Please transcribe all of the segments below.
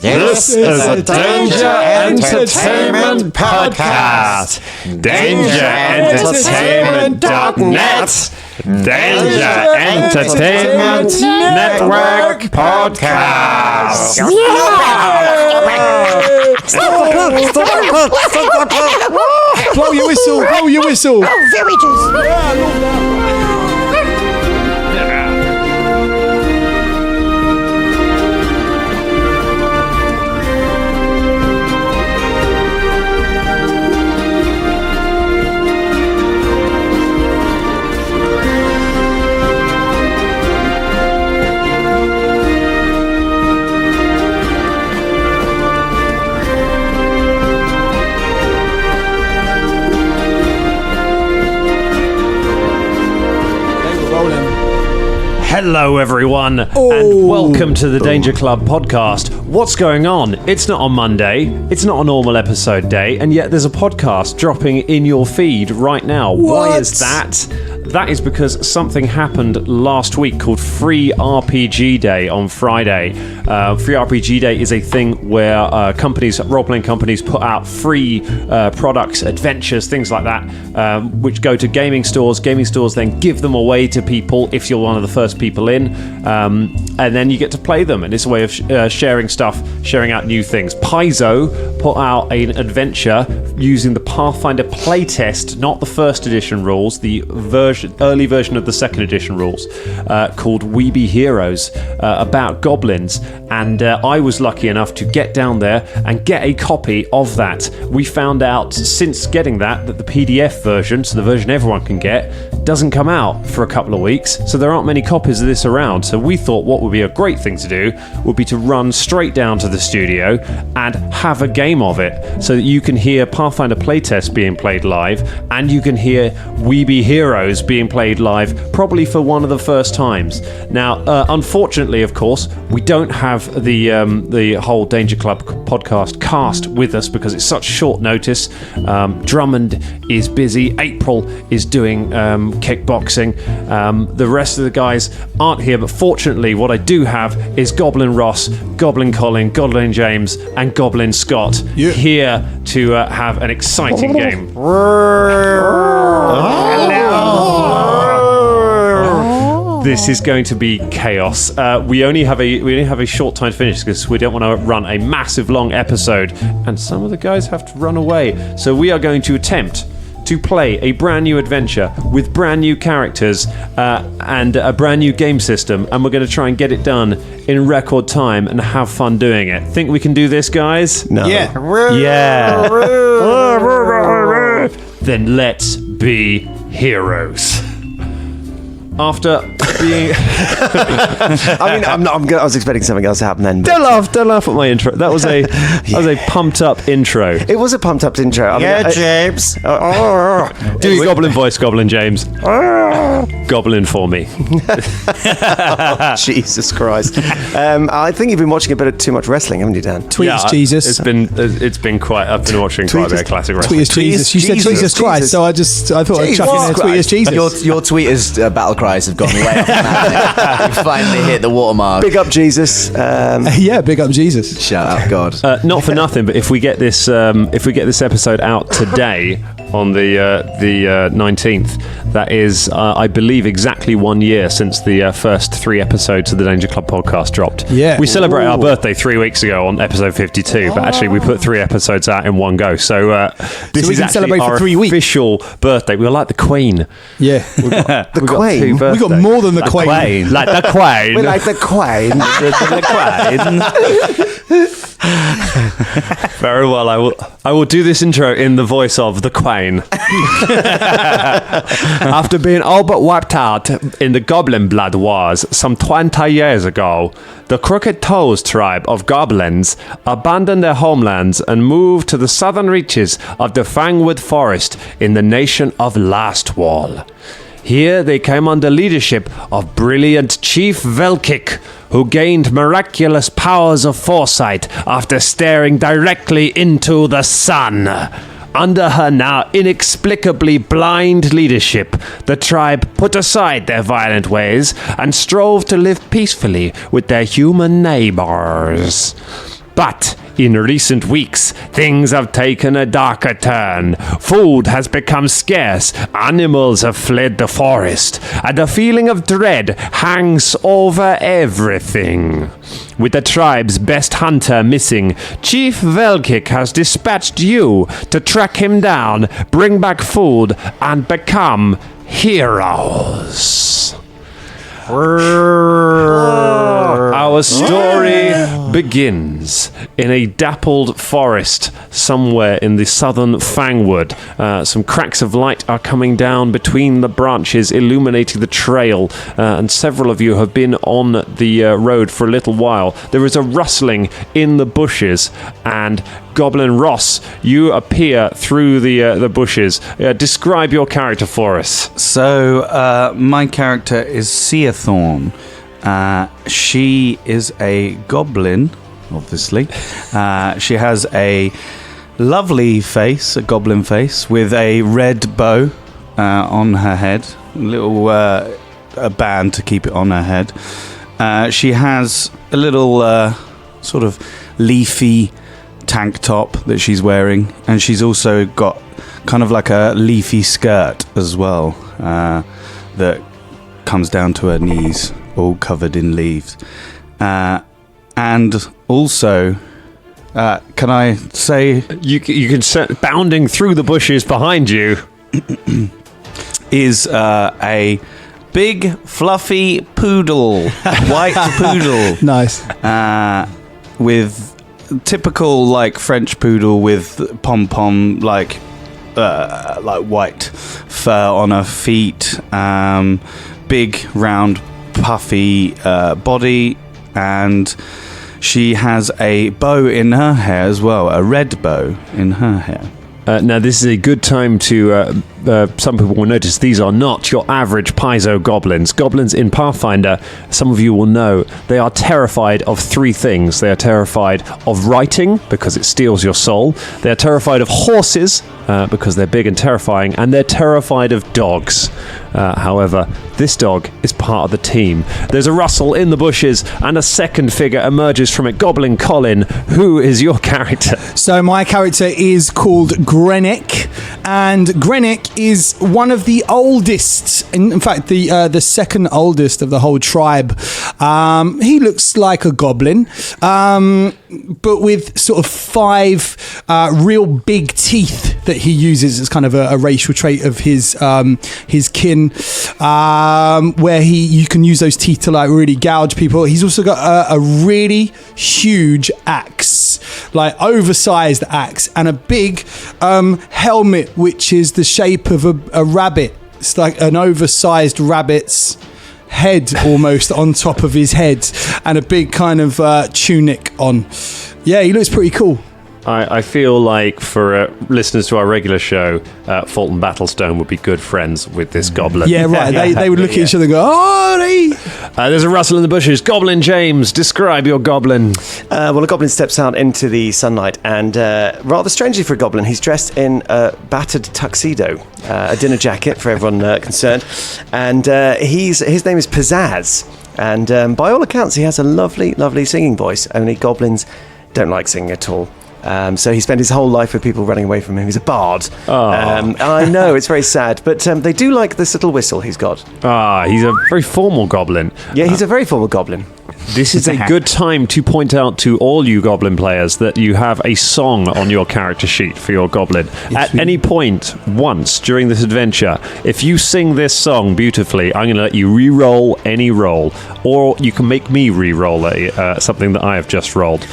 This is a Danger Entertainment podcast. DangerEntertainment.net. Danger Entertainment Network podcast. Blow your whistle, blow your whistle. Oh, villages. Hello everyone, and welcome to the Danger Club podcast. What's going on? It's not on Monday, it's not a normal episode day, and yet there's a podcast dropping in your feed right now. What? Why is that? That is because something happened last week called Free RPG Day on Friday. Free RPG Day is a thing where companies, role-playing companies, put out free products, adventures, things like that, which go to gaming stores. Gaming stores then give them away to people if you're one of the first people in, and then you get to play them. And it's a way of sharing stuff, sharing out new things. Paizo put out an adventure using the Pathfinder Playtest, not the first edition rules, the early version of the second edition rules, called We Be Heroes, about goblins. And I was lucky enough to get down there and get a copy of that. We found out since getting that the PDF version, so the version everyone can get, doesn't come out for a couple of weeks, so there aren't many copies of this around. So we thought what would be a great thing to do would be to run straight down to the studio and have a game of it, so that you can hear Pathfinder Playtest being played live, and you can hear We Be Heroes being played live, probably for one of the first times. Now, unfortunately, of course, we don't have the whole Danger Club podcast cast with us because it's such short notice. Drummond is busy. April is doing kickboxing. The rest of the guys aren't here, but fortunately what I do have is Goblin Ross, Goblin Colin, Goblin James and Goblin Scott here to have an exciting game. This is going to be chaos. We only have a short time to finish because we don't want to run a massive long episode, and some of the guys have to run away. So we are going to attempt to play a brand new adventure with brand new characters and a brand new game system, and we're going to try and get it done in record time and have fun doing it. Think we can do this, guys? No. Yeah. Then let's be heroes. After being... I was expecting something else to happen then. Don't laugh at my intro. That was a pumped up intro. It was a pumped up intro. James. Do your goblin voice, Goblin James. Goblin for me. Jesus Christ. I think you've been watching a bit of too much wrestling, haven't you, Dan? Tweet us Jesus. It's been quite... I've been watching quite a bit of classic wrestling. Tweet us Jesus. You said Jesus Christ, so I thought I'd chuck in there. Tweet us Jesus. Your tweeters battle cries have gone way up. You finally hit the watermark. Big up Jesus. Yeah, big up Jesus. Shout out God. Not for nothing, but if we get this episode out today on the 19th, that is, I believe, exactly 1 year since the first 3 episodes of the Danger Club podcast dropped. Yeah. We celebrated our birthday 3 weeks ago on episode 52, but actually we put 3 episodes out in one go. So this is actually our official birthday. We were like the Queen. Yeah. The Queen. We got more than the Queen. Like the Queen. We're like the Queen. Very well. I will do this intro in the voice of the Queen. After being all but wiped out in the Goblin Blood Wars some 20 years ago, the Crookedtoes tribe of goblins abandoned their homelands and moved to the southern reaches of the Fangwood Forest in the nation of Lastwall. Here they came under leadership of brilliant Chief Velkick, who gained miraculous powers of foresight after staring directly into the sun. Under her now inexplicably blind leadership, the tribe put aside their violent ways and strove to live peacefully with their human neighbors. But in recent weeks, things have taken a darker turn. Food has become scarce, animals have fled the forest, and a feeling of dread hangs over everything. With the tribe's best hunter missing, Chief Velkic has dispatched you to track him down, bring back food, and become heroes. Our story begins in a dappled forest somewhere in the southern Fangwood. Some cracks of light are coming down between the branches, illuminating the trail, and several of you have been on the road for a little while. There is a rustling in the bushes, and Goblin Ross, you appear through the bushes. Describe your character for us. So, my character is Seathorn. She is a goblin, obviously. She has a lovely face, a goblin face, with a red bow on her head, a little a band to keep it on her head. She has a little sort of leafy tank top that she's wearing, and she's also got kind of like a leafy skirt as well that comes down to her knees, all covered in leaves. And also, can I say... You can set bounding through the bushes behind you is a big fluffy poodle, white poodle. Nice. With typical like French poodle with pom-pom like white fur on her feet, big round puffy body, and she has a bow in her hair as well, a red bow in her hair. Now, this is a good time to... some people will notice these are not your average piezo goblins. Goblins in Pathfinder, some of you will know, they are terrified of three things. They are terrified of writing, because it steals your soul. They are terrified of horses, because they're big and terrifying. And they're terrified of dogs. However, this dog is part of the team. There's a rustle in the bushes, and a second figure emerges from it. Goblin Colin, who is your character? So my character is called Grenick, and Grenick is one of the oldest, in fact the second oldest of the whole tribe. He looks like a goblin, but with sort of 5 real big teeth that he uses as kind of a racial trait of his kin, where you can use those teeth to like really gouge people. He's also got a really huge axe, like oversized axe, and a big helmet which is the shape of a rabbit. It's like an oversized rabbit's head almost on top of his head, and a big kind of tunic on. Yeah, he looks pretty cool. I feel like for listeners to our regular show, Fulton Battlestone would be good friends with this goblin. Yeah, right. They would look at each other and go, oh, there's a rustle in the bushes. Goblin James, describe your goblin. Well, a goblin steps out into the sunlight, and rather strangely for a goblin, he's dressed in a battered tuxedo, a dinner jacket for everyone concerned, and his name is Pizzazz, and by all accounts, he has a lovely, lovely singing voice. Only goblins don't like singing at all. So he spent his whole life with people running away from him. He's a bard. I know, it's very sad. But they do like this little whistle he's got. He's a very formal goblin. Yeah, he's a very formal goblin. This is a good time to point out to all you goblin players that you have a song on your character sheet for your goblin. At any point, once during this adventure, if you sing this song beautifully, I'm going to let you re-roll any roll. Or you can make me re-roll something that I have just rolled.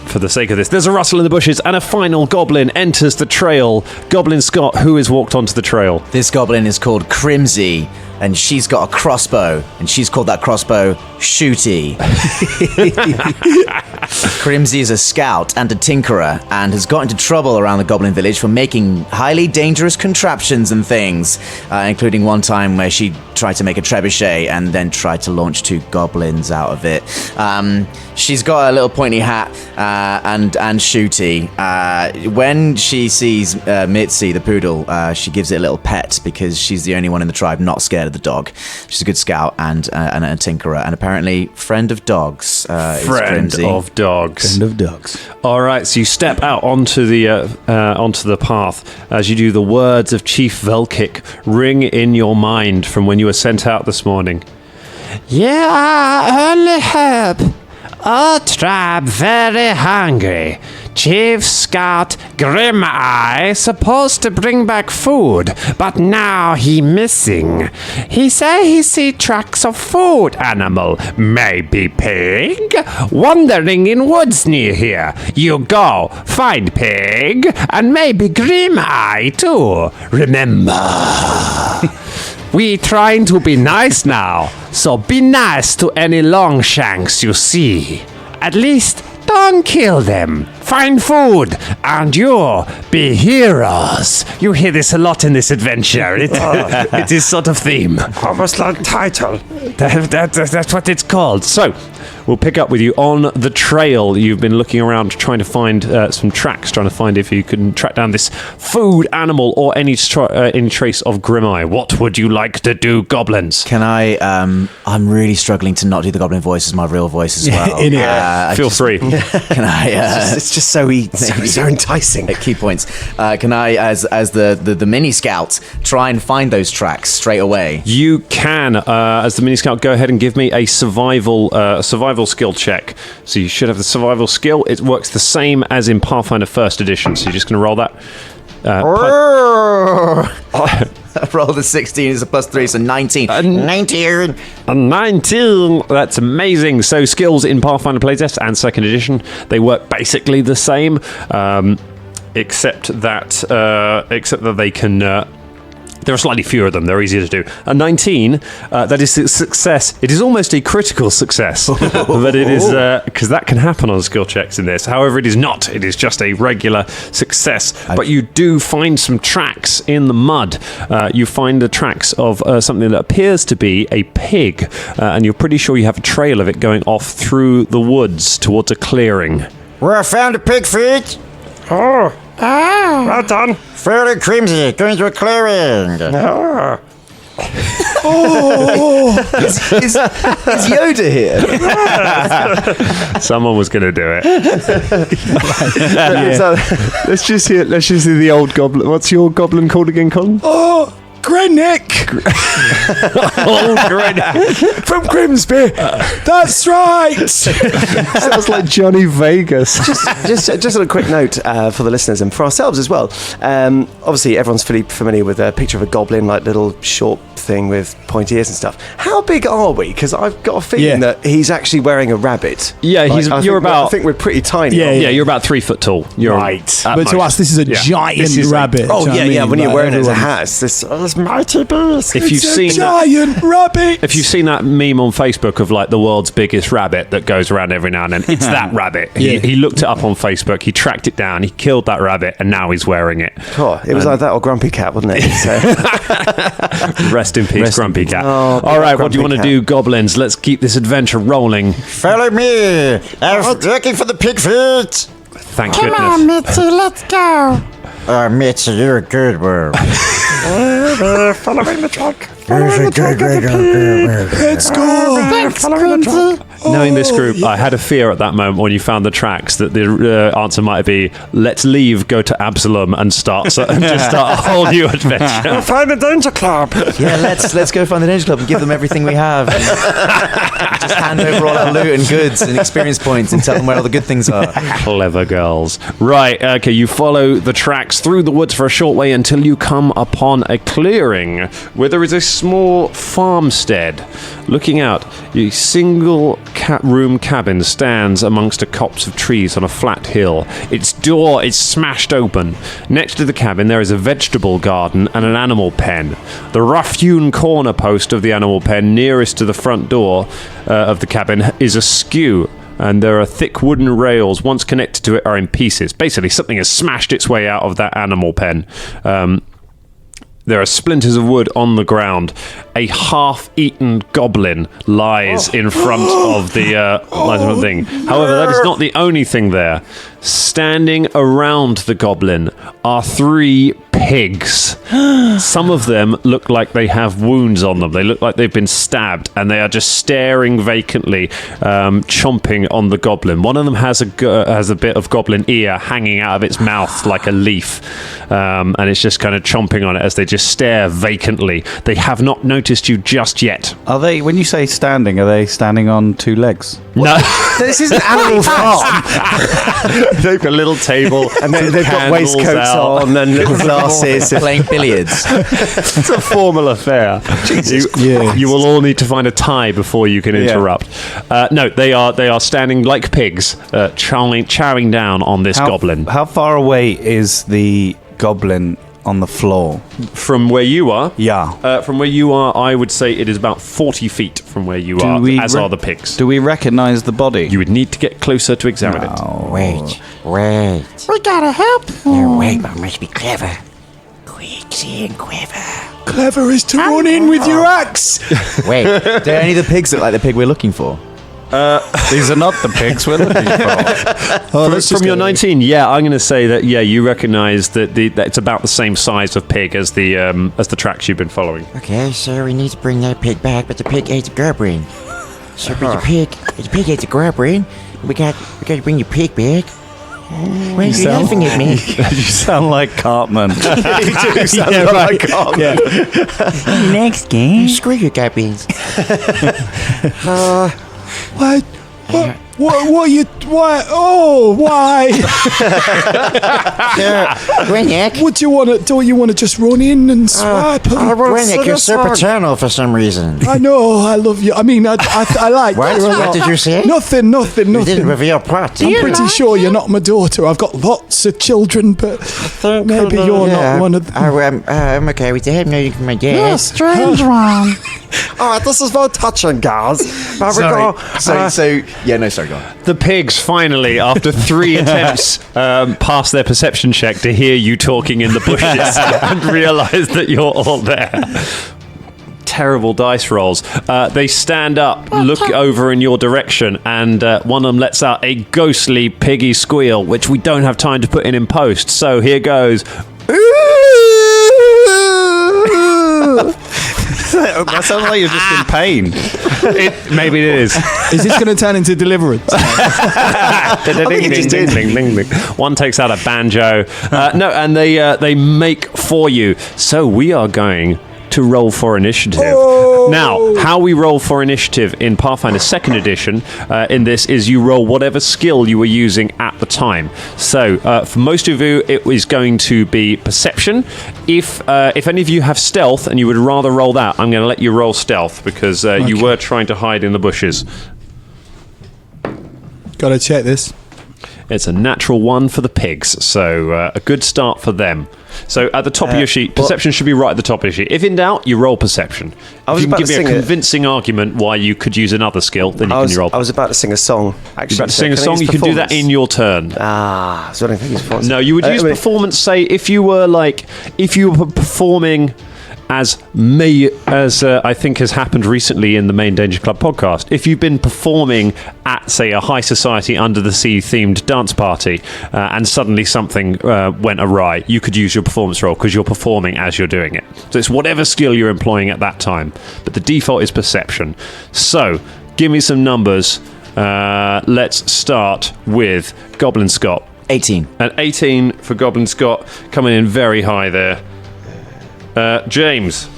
For the sake of this, there's a rustle in the bushes, and a final goblin enters the trail. Goblin Scott, who has walked onto the trail? This goblin is called Crimsy, and she's got a crossbow, and she's called that crossbow Shooty. Crimsy is a scout and a tinkerer, and has got into trouble around the goblin village for making highly dangerous contraptions and things, including one time where she tried to make a trebuchet and then tried to launch 2 goblins out of it. She's got a little pointy hat and Shooty. When she sees Mitzi, the poodle, she gives it a little pet because she's the only one in the tribe not scared of the dog. She's a good scout and a tinkerer, and apparently friend of dogs. Friend of dogs. dogs. dogs. All right, so you step out onto the path. As you do, the words of Chief Velkick ring in your mind from when you were sent out this morning. Yeah, I only hope. Our tribe very hungry. Chief Scout Grimeye supposed to bring back food, but now he missing. He say he see tracks of food animal, maybe pig, wandering in woods near here. You go, find pig, and maybe Grimeye too. Remember, we trying to be nice now, so be nice to any longshanks you see. At least don't kill them. Find food, and you'll be heroes. You hear this a lot in this adventure. It is sort of theme. Almost like title. That's what it's called. So, we'll pick up with you on the trail. You've been looking around trying to find some tracks, trying to find if you can track down this food animal or any trace of Grimeye. What would you like to do, goblins? Can I? I'm really struggling to not do the goblin voice as my real voice as well. Feel free. Can I? It's just so enticing. At key points. Can I, as the mini scout, try and find those tracks straight away? You can, as the mini scout, go ahead and give me a survival skill check. So you should have the survival skill. It works the same as in Pathfinder First Edition. So you're just going to roll that. I rolled a 16, it's a +3, so 19. 19! A 19! That's amazing. So skills in Pathfinder Playtest and Second Edition, they work basically the same, except that they can... there are slightly fewer of them. They're easier to do. A 19, that is a success. It is almost a critical success. But it is, because that can happen on skill checks in this. However, it is not. It is just a regular success. But you do find some tracks in the mud. You find the tracks of something that appears to be a pig. And you're pretty sure you have a trail of it going off through the woods towards a clearing. Well, I found a pig feet. Oh, well done. Fairly crimsy, going to a clearing. Oh. Is Yoda here? Someone was going to do it. So, let's just hear the old goblin. What's your goblin called again, Colin? Oh, Grenick! Old Grenick. From Grimsby! That's right! Sounds like Johnny Vegas. Just on a quick note for the listeners and for ourselves as well. Obviously, everyone's fully familiar with a picture of a goblin, like little short thing with pointy ears and stuff. How big are we? Because I've got a feeling that he's actually wearing a rabbit. Yeah, I think we're pretty tiny. Yeah, you're about 3 foot tall. You're right. But to us, this is a giant rabbit. Oh, yeah, when you're wearing it as a everyone- hat, it's this mighty beast. If you've seen giant rabbit! If you've seen that meme on Facebook of like the world's biggest rabbit that goes around every now and then, it's that rabbit. He looked it up on Facebook, he tracked it down, he killed that rabbit, and now he's wearing it. Oh, it was like that or Grumpy Cat, wasn't it? So. Rest in peace, Grumpy Cat. All right, what do you want to do, goblins? Let's keep this adventure rolling. Follow me. I'm looking for the pig feet. Thank goodness. Come on, Mitzi, let's go. Mitzi, you're a good worm. Following the track. Let's go! Thanks, Quincy. Knowing this group, I had a fear at that moment when you found the tracks that the answer might be, let's leave, go to Absalom, and just start a whole new adventure. Find the Danger Club. Yeah, let's go find the Danger Club and give them everything we have. And just hand over all our loot and goods and experience points and tell them where all the good things are. Clever girls. Right, okay, you follow the tracks through the woods for a short way until you come upon a clearing where there is a small farmstead. Looking out, a single room cabin stands amongst a copse of trees on a flat hill. Its door is smashed open. Next to the cabin there is a vegetable garden and an animal pen. The rough-hewn corner post of the animal pen nearest to the front door of the cabin is askew, and there are thick wooden rails once connected to it are in pieces. Basically, something has smashed its way out of that animal pen. There are splinters of wood on the ground. A half-eaten goblin lies in front of the thing. However, that is not the only thing there. Standing around the goblin are 3 pigs. Some of them look like they have wounds on them. They look like they've been stabbed, and they are just staring vacantly, chomping on the goblin. One of them has a bit of goblin ear hanging out of its mouth like a leaf, and it's just kind of chomping on it as they just stare vacantly. They have not noticed you just yet. Are they, when you say standing, are they standing on 2 legs? No. This is an animal farm. They've got a little table, And they've got candles waistcoats out. on and little glasses. Playing billiards. It's a formal affair. You will all need to find a tie before you can interrupt. No, they are standing like pigs, chowing down on this goblin. How far away is the goblin on the floor? From where you are? Yeah. From where you are, I would say it is about 40 feet from where you are, as are the pigs. Do we recognise the body? You would need to get closer to examine it. Wait. We gotta help. Wait, but must be clever. Quick, see and quiver. Clever is to run in with your axe. Wait. Do any of the pigs look like the pig we're looking for? These are not the pigs we're looking for. From your 19, I'm going to say that you recognise that it's about the same size of pig as the tracks you've been following. Okay, so we need to bring that pig back, but the pig ate the goblin. So bring the pig. The pig ate the goblin. We got to bring your pig back. Why are you laughing at me? You sound like Cartman. You do sound like Cartman. Next game. Screw you, goblins. Why? Grennick. What do you want to? Don't you want to just run in and swipe? Grennick, you're so paternal for some reason. I know, I love you. I mean, I like What? you a lot. What did you say? Nothing. You didn't reveal plot. I'm pretty sure you're not my daughter. I've got lots of children, but maybe you're not one of them. I'm okay with that. No, you can my dad. You're a strange one. Oh, this is very touching, guys. Sorry, go on. The pigs finally, after 3 attempts, pass their perception check to hear you talking in the bushes and realise that you're all there. Terrible dice rolls. They stand up, look over in your direction, and one of them lets out a ghostly piggy squeal, which we don't have time to put in post. So here goes. That sounds like you're just in pain. Maybe it is. Is this going to turn into Deliverance? One takes out a banjo. And they make for you. So we are going to roll for initiative. Now, how we roll for initiative in Pathfinder 2nd Edition in this is you roll whatever skill you were using at the time. So, for most of you, it was going to be perception. If any of you have stealth and you would rather roll that, I'm going to let you roll stealth because you were trying to hide in the bushes. Got to check this. It's a natural 1 for the pigs, so a good start for them. So at the top of your sheet, perception should be right at the top of your sheet. If in doubt, you roll perception. If you can give me a convincing argument why you could use another skill, then you can roll. I was about to sing a song. Actually, You're about to sing a song, you can do that in your turn. So I don't think it's performance. No, you would use performance, say, if you were performing as I think has happened recently in the Main Danger Club podcast. If you've been performing at, say, a high society under the sea themed dance party and suddenly something went awry, you could use your performance roll because you're performing as you're doing it. So it's whatever skill you're employing at that time. But the default is perception. So give me some numbers. Let's start with Goblin Scott. 18. An 18 for Goblin Scott, coming in very high there. James.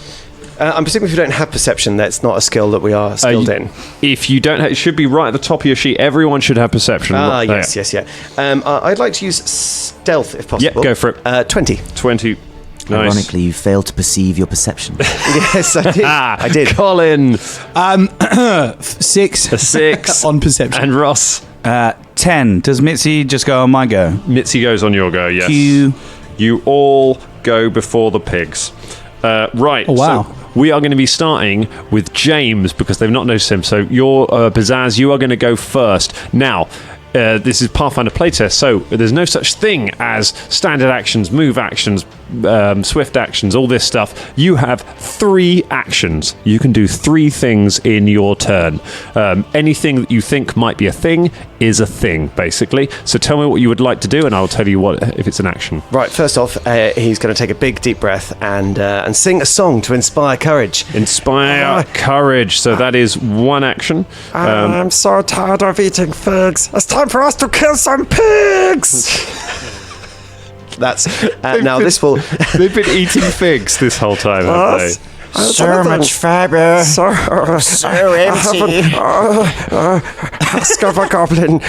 I'm presuming if you don't have perception, that's not a skill that we are skilled in. If you don't have, it should be right at the top of your sheet. Everyone should have perception. Yes. I'd like to use stealth if possible. Yeah, go for it. 20. 20. Nice. Ironically, you failed to perceive your perception. Yes, I did. Colin. 6. A 6. On perception. And Ross. 10. Does Mitzi just go on my go? Mitzi goes on your go, yes. You all go before the pigs. Right. Oh, wow. So we are going to be starting with James because they've not noticed him. So you're Pizzazz, you are going to go first. Now, this is Pathfinder Playtest, so there's no such thing as standard actions, move actions, swift actions, all this stuff. You have 3 actions. You can do 3 things in your turn. Anything that you think might be a thing is a thing, basically. So tell me what you would like to do, and I'll tell you what if it's an action. Right, first off, he's going to take a big deep breath and sing a song to inspire courage. Inspire courage. So that is 1 action. I'm so tired of eating figs. It's time for us to kill some pigs. That's now. This will. They've been eating figs this whole time, have they? So much fiber. So empty. Ask of a goblin.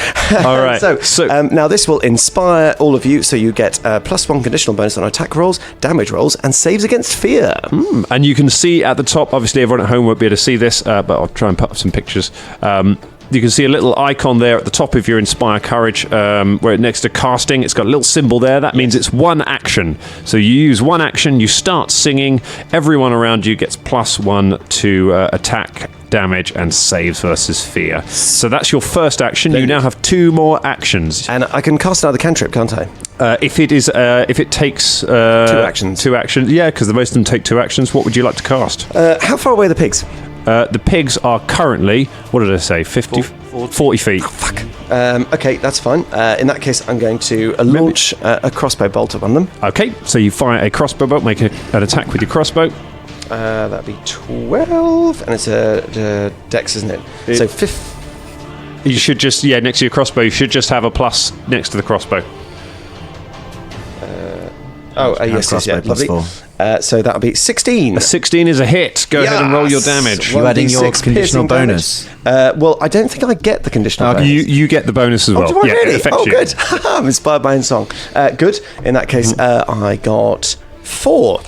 All right. So now this will inspire all of you. So you get +1 conditional bonus on attack rolls, damage rolls, and saves against fear. And you can see at the top. Obviously, everyone at home won't be able to see this, but I'll try and put up some pictures. You can see a little icon there at the top of your Inspire Courage, where next to casting, it's got a little symbol there. That means it's 1 action. So you use 1 action, you start singing, everyone around you gets +1 to attack, damage, and saves versus fear. So that's your first action. You now have 2 more actions. And I can cast another cantrip, can't I? If it takes 2 actions. 2 actions, yeah, because most of them take 2 actions. What would you like to cast? How far away are the pigs? The pigs are currently, what did I say, 40 feet. Okay, that's fine. In that case, I'm going to launch a crossbow bolt at one of them. Okay, so you fire a crossbow bolt, make an attack with your crossbow. That'd be 12, and it's a dex, isn't it? So 5. You should just, next to your crossbow, you should just have a plus next to the crossbow. Yes, crossbow plus lovely. 4. So that'll be 16. A 16 is a hit. Go ahead and roll your damage. You adding your 1d6 conditional piercing bonus. damage. Well, I don't think I get the conditional bonus. You get the bonus as well. Do I really? It affects you. Good. I'm inspired by song. Good. In that case, I got 4.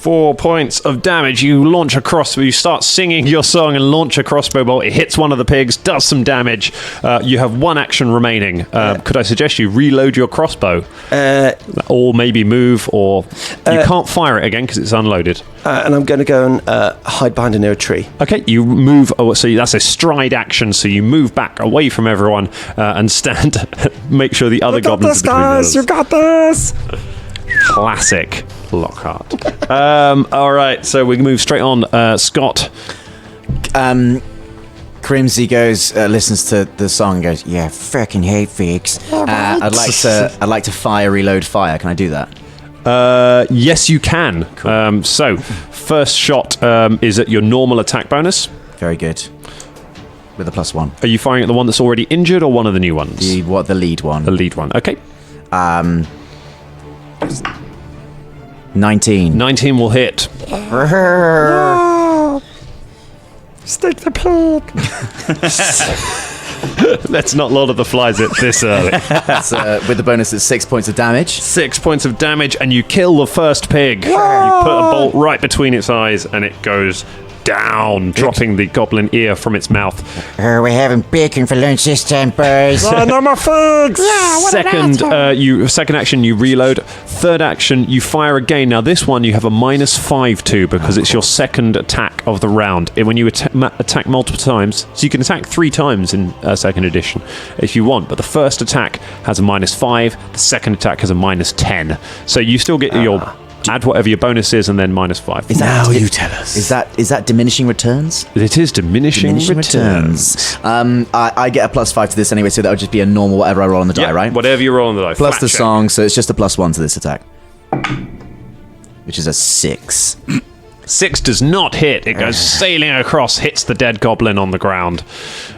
4 points of damage. You launch a crossbow. You start singing your song and launch a crossbow bolt. It hits one of the pigs, does some damage. You have 1 action remaining. Could I suggest you reload your crossbow? Or maybe move, or you can't fire it again because it's unloaded. And I'm going to go and hide behind near a tree. Okay, you move. So that's a stride action. So you move back away from everyone and stand. Make sure the other goblins are between You got this! Classic Lockhart. All right, so we can move straight on. Scott. Crimsy goes, listens to the song, and goes, Yeah, frickin' hate figs. I'd like to reload fire. Can I do that? Yes, you can. Cool. So, first shot is at your normal attack bonus. Very good. With a +1. Are you firing at the one that's already injured or one of the new ones? The lead one. The lead one. Okay. 19. 19 will hit. Stick the pig! Let's not Lord of the Flies it this early. That's, with the bonus, it's 6 points of damage. 6 points of damage, and you kill the first pig. You put a bolt right between its eyes, and it goes down, dropping the goblin ear from its mouth. We're having bacon for lunch this time, boys. No more figs! Second action, you reload. Third action, you fire again. Now this one you have a -5 to because it's your second attack of the round. When you attack multiple times, so you can attack 3 times in second edition if you want, but the first attack has a -5, the second attack has a -10. So you still get your add whatever your bonus is and then -5. You tell us. Is that diminishing returns? It is diminishing returns. I get a +5 to this anyway, so that would just be a normal whatever I roll on the die, right? Whatever you roll on the die. Plus Flat the check. song, so it's just a +1 to this attack. Which is a 6. 6 does not hit. It goes sailing across, hits the dead goblin on the ground.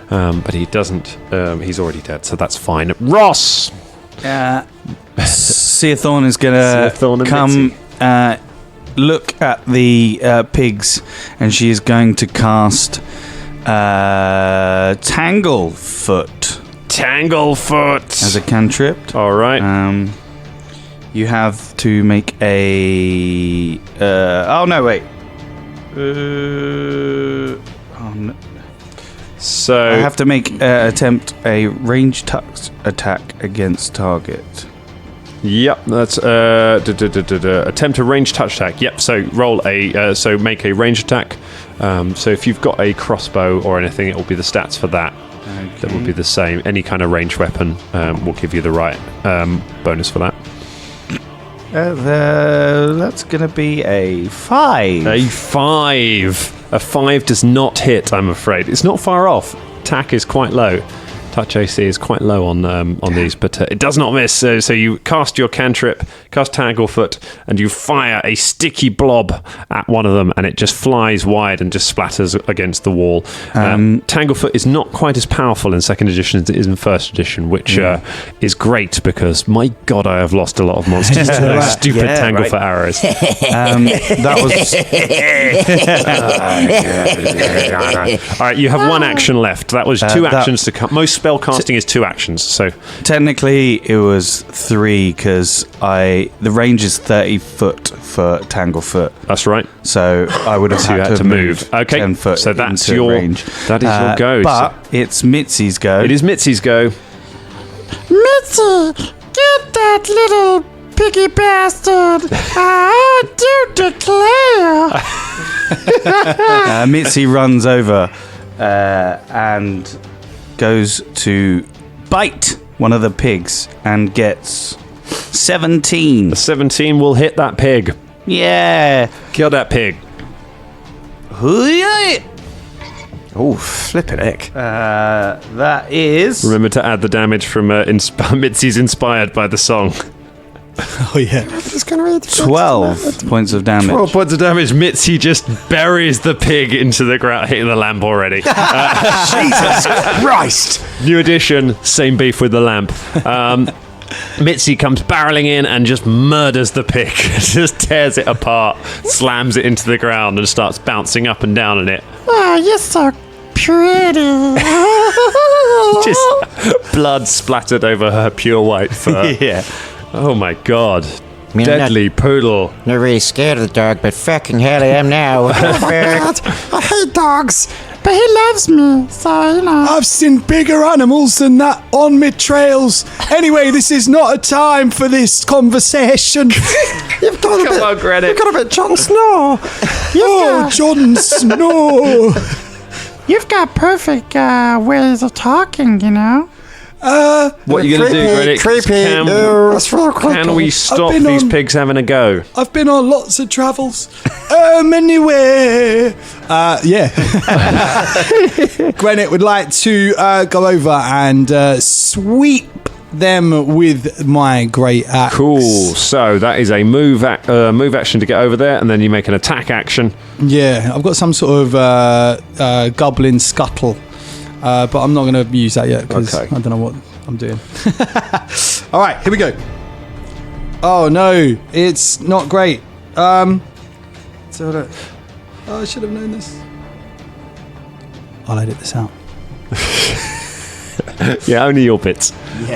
But he doesn't. He's already dead, so that's fine. Ross! Seathorn is going to come look at the pigs, and she is going to cast Tanglefoot. Tanglefoot! As a cantrip. All right. You have to make a... oh, no, wait. So I have to attempt a ranged attack against target. Yep, that's attempt a ranged touch attack. Yep, so roll make a ranged attack. So if you've got a crossbow or anything, it will be the stats for that. Okay. That will be the same. Any kind of ranged weapon will give you the right bonus for that. That's going to be a 5. A 5. A 5 does not hit, I'm afraid. It's not far off. Attack is quite low. Touch AC is quite low on these, but it does not miss. So you cast your cantrip, cast Tanglefoot, and you fire a sticky blob at one of them, and it just flies wide and just splatters against the wall. Tanglefoot is not quite as powerful in 2nd edition as it is in 1st edition, which is great because, my God, I have lost a lot of monsters to those stupid Tanglefoot arrows. That was... All right, you have one action left. That was 2 actions to come. Most spell casting is 2 actions, so technically it was 3 because the range is 30 foot for Tanglefoot. That's right. So I would have had to move 10 foot so that's into your range. That is your go. But it's Mitzi's go. It is Mitzi's go. Mitzi, get that little piggy bastard. I do declare. Mitzi runs over and goes to bite one of the pigs and gets 17. A 17 will hit that pig. Yeah. Kill that pig. Oh, flippin' heck. That is... Remember to add the damage from Mitzi's inspired by the song. Oh, yeah. 12 points of damage. 12 points of damage. Mitzi just buries the pig into the ground, hitting the lamp already. Jesus Christ! New edition, same beef with the lamp. Mitzi comes barreling in and just murders the pig. Just tears it apart, slams it into the ground and starts bouncing up and down on it. Oh, you're so pretty. Just blood splattered over her pure white fur. Yeah. Oh my God. mean, Deadly poodle. I'm not really scared of the dog, but fucking hell I am now. I hate dogs, but he loves me, so, you know. I've seen bigger animals than that on my trails. Anyway, this is not a time for this conversation. You've got a bit, on, Granite. You've got a bit Jon Snow. Oh, Jon Snow. You've got perfect ways of talking, you know. What are you going to do, Granite? Creepy. That's real creepy. Can we stop been these on- pigs having a go? I've been on lots of travels. Anyway. Yeah. Granite would like to go over and sweep them with my great axe. Cool. So that is a move action to get over there, and then you make an attack action. Yeah, I've got some sort of goblin scuttle. But I'm not going to use that yet because Okay. I don't know what I'm doing. All right, here we go. Oh no, it's not great. So I should have known this. I'll edit this out. Yeah, only your bits.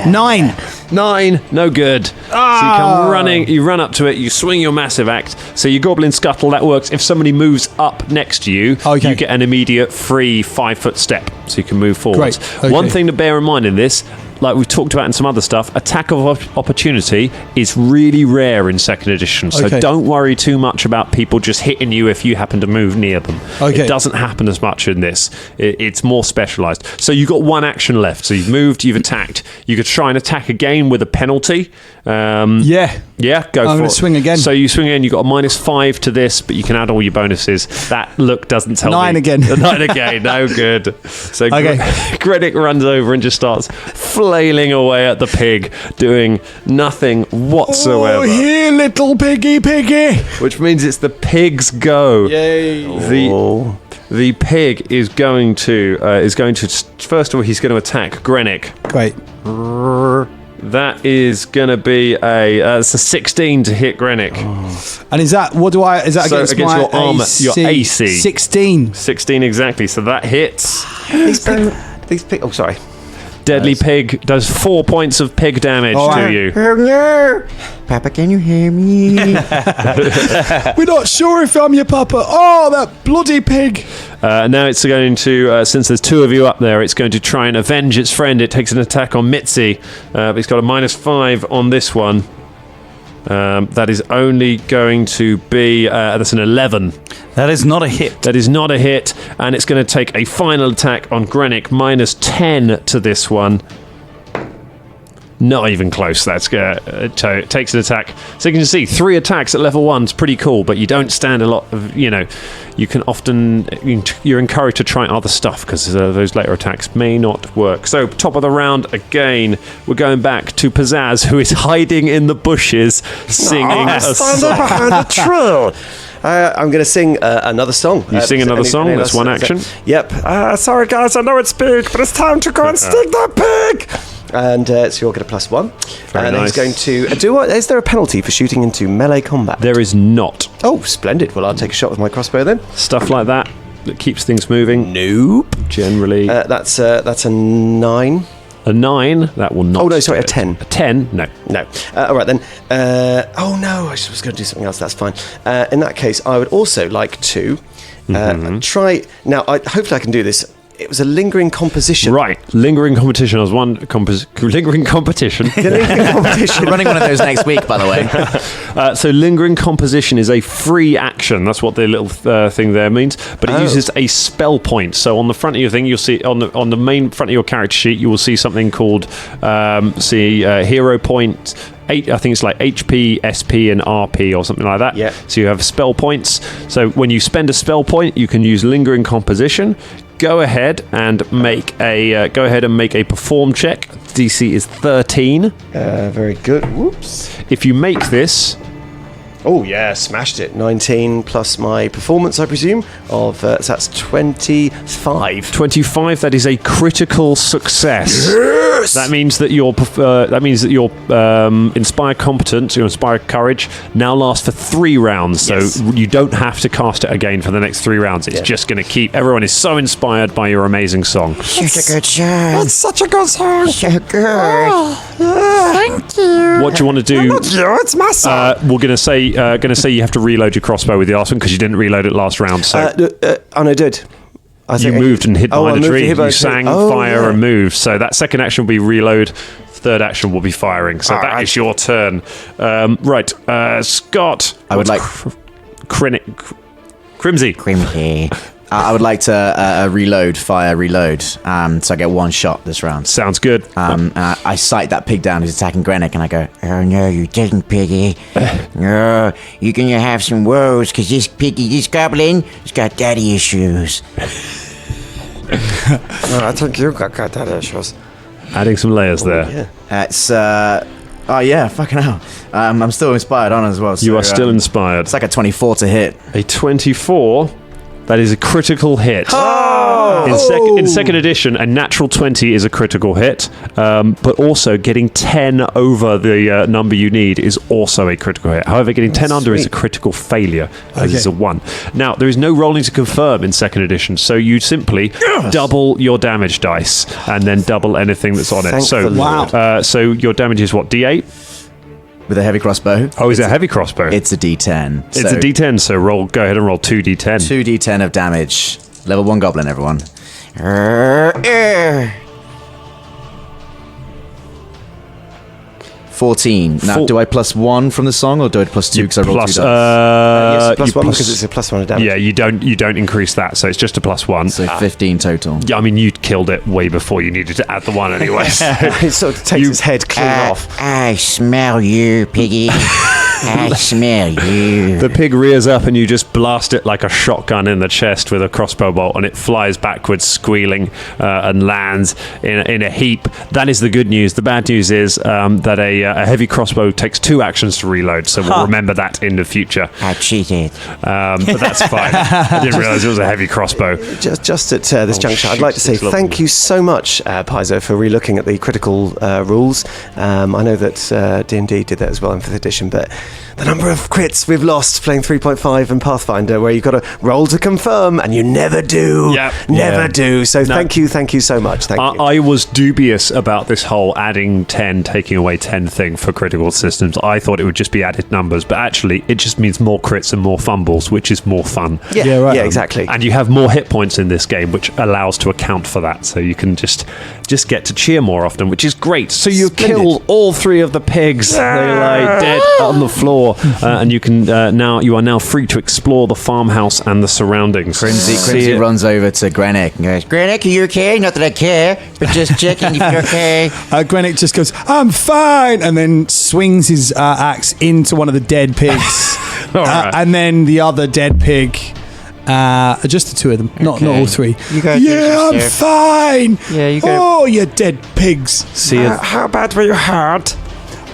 9. 9, no good. So you come running, you run up to it, you swing your massive axe. So your goblin scuttle, that works. If somebody moves up next to you, Okay. you get an immediate free 5-foot step, so you can move forwards. Great, okay. One thing to bear in mind in this, like we've talked about in some other stuff, attack of opportunity is really rare in 2nd edition. So Okay. don't worry too much about people just hitting you if you happen to move near them. Okay. It doesn't happen as much in this. It's more specialised. So you've got one action left. So you've moved, you've attacked. You could try and attack again with a penalty. Yeah. Yeah, go I'm for gonna it. swing again. So you swing again, you've got a -5 to this, but you can add all your bonuses. That look doesn't tell 9 me. again. 9 again, no good. So Okay. Gredick runs over and just starts flailing away at the pig, doing nothing whatsoever. Oh, here, little piggy. Which means it's the pig's go. Yay. The pig is going to first of all he's going to attack Grenick. Great. That is going to be it's a 16 to hit Grenick. And is that So against against my your armor, your AC. 16. 16 exactly. So that hits. These pig. Oh, sorry. Deadly pig does 4 points of pig damage to you. Oh no! Papa, can you hear me? We're not sure if I'm your papa. Oh, that bloody pig. Now it's going to, since there's 2 of you up there, it's going to try and avenge its friend. It takes an attack on Mitzi, but it's got a -5 on this one. That is only going to be, that's an 11. That is not a hit. That is not a hit, and it's going to take a final attack on Grenick, -10 to this one. Not even close. That's takes an attack. So you can see 3 attacks at level 1 is pretty cool, but you don't stand a lot of, you can often, you're encouraged to try other stuff because those later attacks may not work. So top of the round again, we're going back to Pizzazz, who is hiding in the bushes singing a song. behind the tree. I'm going to sing another song. You sing another song? That's one action? Yep. Sorry, guys, I know it's big, but it's time to go and stick that pig. And so you'll get a +1. Very and nice. he's going to is there a penalty for shooting into melee combat? There is not. Oh, splendid. Well, I'll take a shot with my crossbow then. Stuff like that keeps things moving. Nope. Generally. That's a 9. A 9, that will not. Oh, no, sorry, do a it. 10. A 10? No. No. All right, then. Oh, no, I was going to do something else. That's fine. In that case, I would also like to try... Now, hopefully I can do this. It was a lingering composition. Right, lingering competition. I was lingering competition. Lingering competition. We're running one of those next week, by the way. So lingering composition is a free action. That's what the little thing there means. But it uses a spell point. So on the front of your thing, you'll see on the main front of your character sheet, you will see something called hero point. I think it's like HP, SP, and RP or something like that. Yeah. So you have spell points. So when you spend a spell point, you can use lingering composition. Go ahead and make a perform check. DC is 13. Very good. Whoops. If you make this, Oh, yeah, smashed it. 19 plus my performance, I presume, so that's 25. 25. That is a critical success. Yes! That means that your inspire competence, your inspire courage, now lasts for 3 rounds. So you don't have to cast it again for the next 3 rounds. It's just going to keep. Everyone is so inspired by your amazing song. Such a good song. It's such a good song. So good. Thank you. What do you want to do? Not you, it's my song. We're going to say you have to reload your crossbow with the last one because you didn't reload it last round. So And I did. I you think moved and hid behind a tree. You sang, fire, yeah. and moved. So that second action will be reload. Third action will be firing. So that is your turn. Right, Scott. I would like Crimsy. Crimsy. I would like to reload, so I get 1 shot this round. Sounds good. I sight that pig down who's attacking Grenick, and I go, Oh no, you didn't, Piggy. No, you're gonna have some woes, because this goblin, has got daddy issues. I think you got that issues. Adding some layers there. Yeah. it's, oh yeah, fucking hell. I'm still inspired on as well. So, You are still inspired. It's like a 24 to hit. A 24. That is a critical hit. In second edition, a natural 20 is a critical hit, but also getting 10 over the number you need is also a critical hit. However, getting 10 under is a critical failure, as it's a 1. Now, there is no rolling to confirm in second edition, so you simply double your damage dice and then double anything that's on it. Thank So, the Lord. so your damage is what, D8? With a heavy crossbow. Oh, is it a heavy crossbow? It's a D10. It's a D10, so go ahead and roll 2D10. 2D10 of damage. Level 1 goblin, everyone. 14. Now, do I +1 from the song, or do I +2 because I rolled 2 dice? Yes, plus you 1 because it's a +1 of damage. Yeah, you don't increase that, so it's just a +1. So 15 total. Yeah, I mean, you killed it way before you needed to add the 1 anyway. It sort of takes his head clean off. I smell you, Piggy. I smell you. The pig rears up and you just blast it like a shotgun in the chest with a crossbow bolt, and it flies backwards squealing and lands in a heap. That is the good news. The bad news is that a heavy crossbow takes 2 actions to reload, so we'll remember that in the future. I cheated. But that's fine. I didn't realise it was a heavy crossbow. Just at this juncture, I'd like to say thank you so much, Paizo, for relooking at the critical rules. I know that D&D did that as well in 5th edition, but the number of crits we've lost playing 3.5 and Pathfinder, where you've got to roll to confirm, and you never do. Never do. So thank you so much. Thank you. I was dubious about this whole adding 10, taking away 10 thing for critical systems. I thought it would just be added numbers, but actually it just means more crits and more fumbles, which is more fun. Yeah, right. Yeah, exactly. And you have more hit points in this game, which allows to account for that. So you can just get to cheer more often, which is great. So you kill all 3 of the pigs. They lie dead on the floor. floor, and you can you are now free to explore the farmhouse and the surroundings. Crimsy runs over to Grenick and goes, Grenick, are you okay? Not that I care, but just checking if you're okay. Grenick just goes, I'm fine, and then swings his axe into one of the dead pigs. Right. And then the other dead pig, just the two of them, not all three. I'm fine. Yeah, you go. Oh, you dead pigs. How bad were you hurt?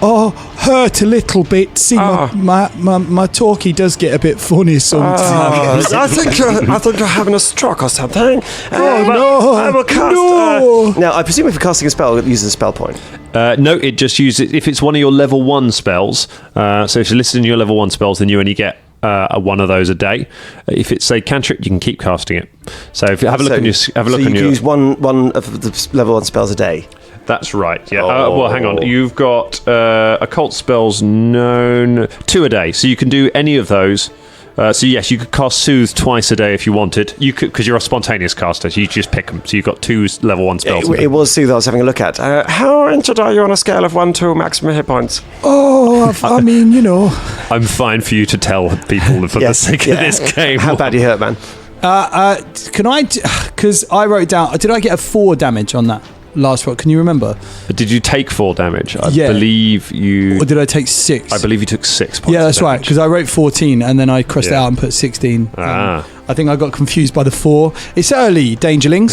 Oh, hurt a little bit. See, my talkie does get a bit funny sometimes. I think you're having a stroke or something. no. I will cast. No. Now, I presume if you're casting a spell, it uses a spell point. No, it just uses if it's one of your level 1 spells. So if you're listed in your level 1 spells, then you only get one of those a day. If it's a cantrip, you can keep casting it. So if you have a look on your, use one of the level 1 spells a day. That's right. Yeah. Well, hang on. You've got occult spells known 2 a day, so you can do any of those. So yes, you could cast Soothe twice a day if you wanted. You could, because you're a spontaneous caster, so you just pick them. So you've got 2 level 1 spells. It was Soothe I was having a look at. How injured are you on a scale of 1 to maximum hit points? Oh, I mean, I'm fine for you to tell people for the sake of this game. How bad you hurt, man? Can I? Because I wrote down. Did I get a 4 damage on that last roll? Can you remember? Did you take 4 damage? I Yeah. believe you. Or did I take 6? I believe you took 6 points. Yeah, that's of right. damage. Because I wrote 14 and then I crossed it out and put 16. I think I got confused by the 4. It's early, Dangerlings.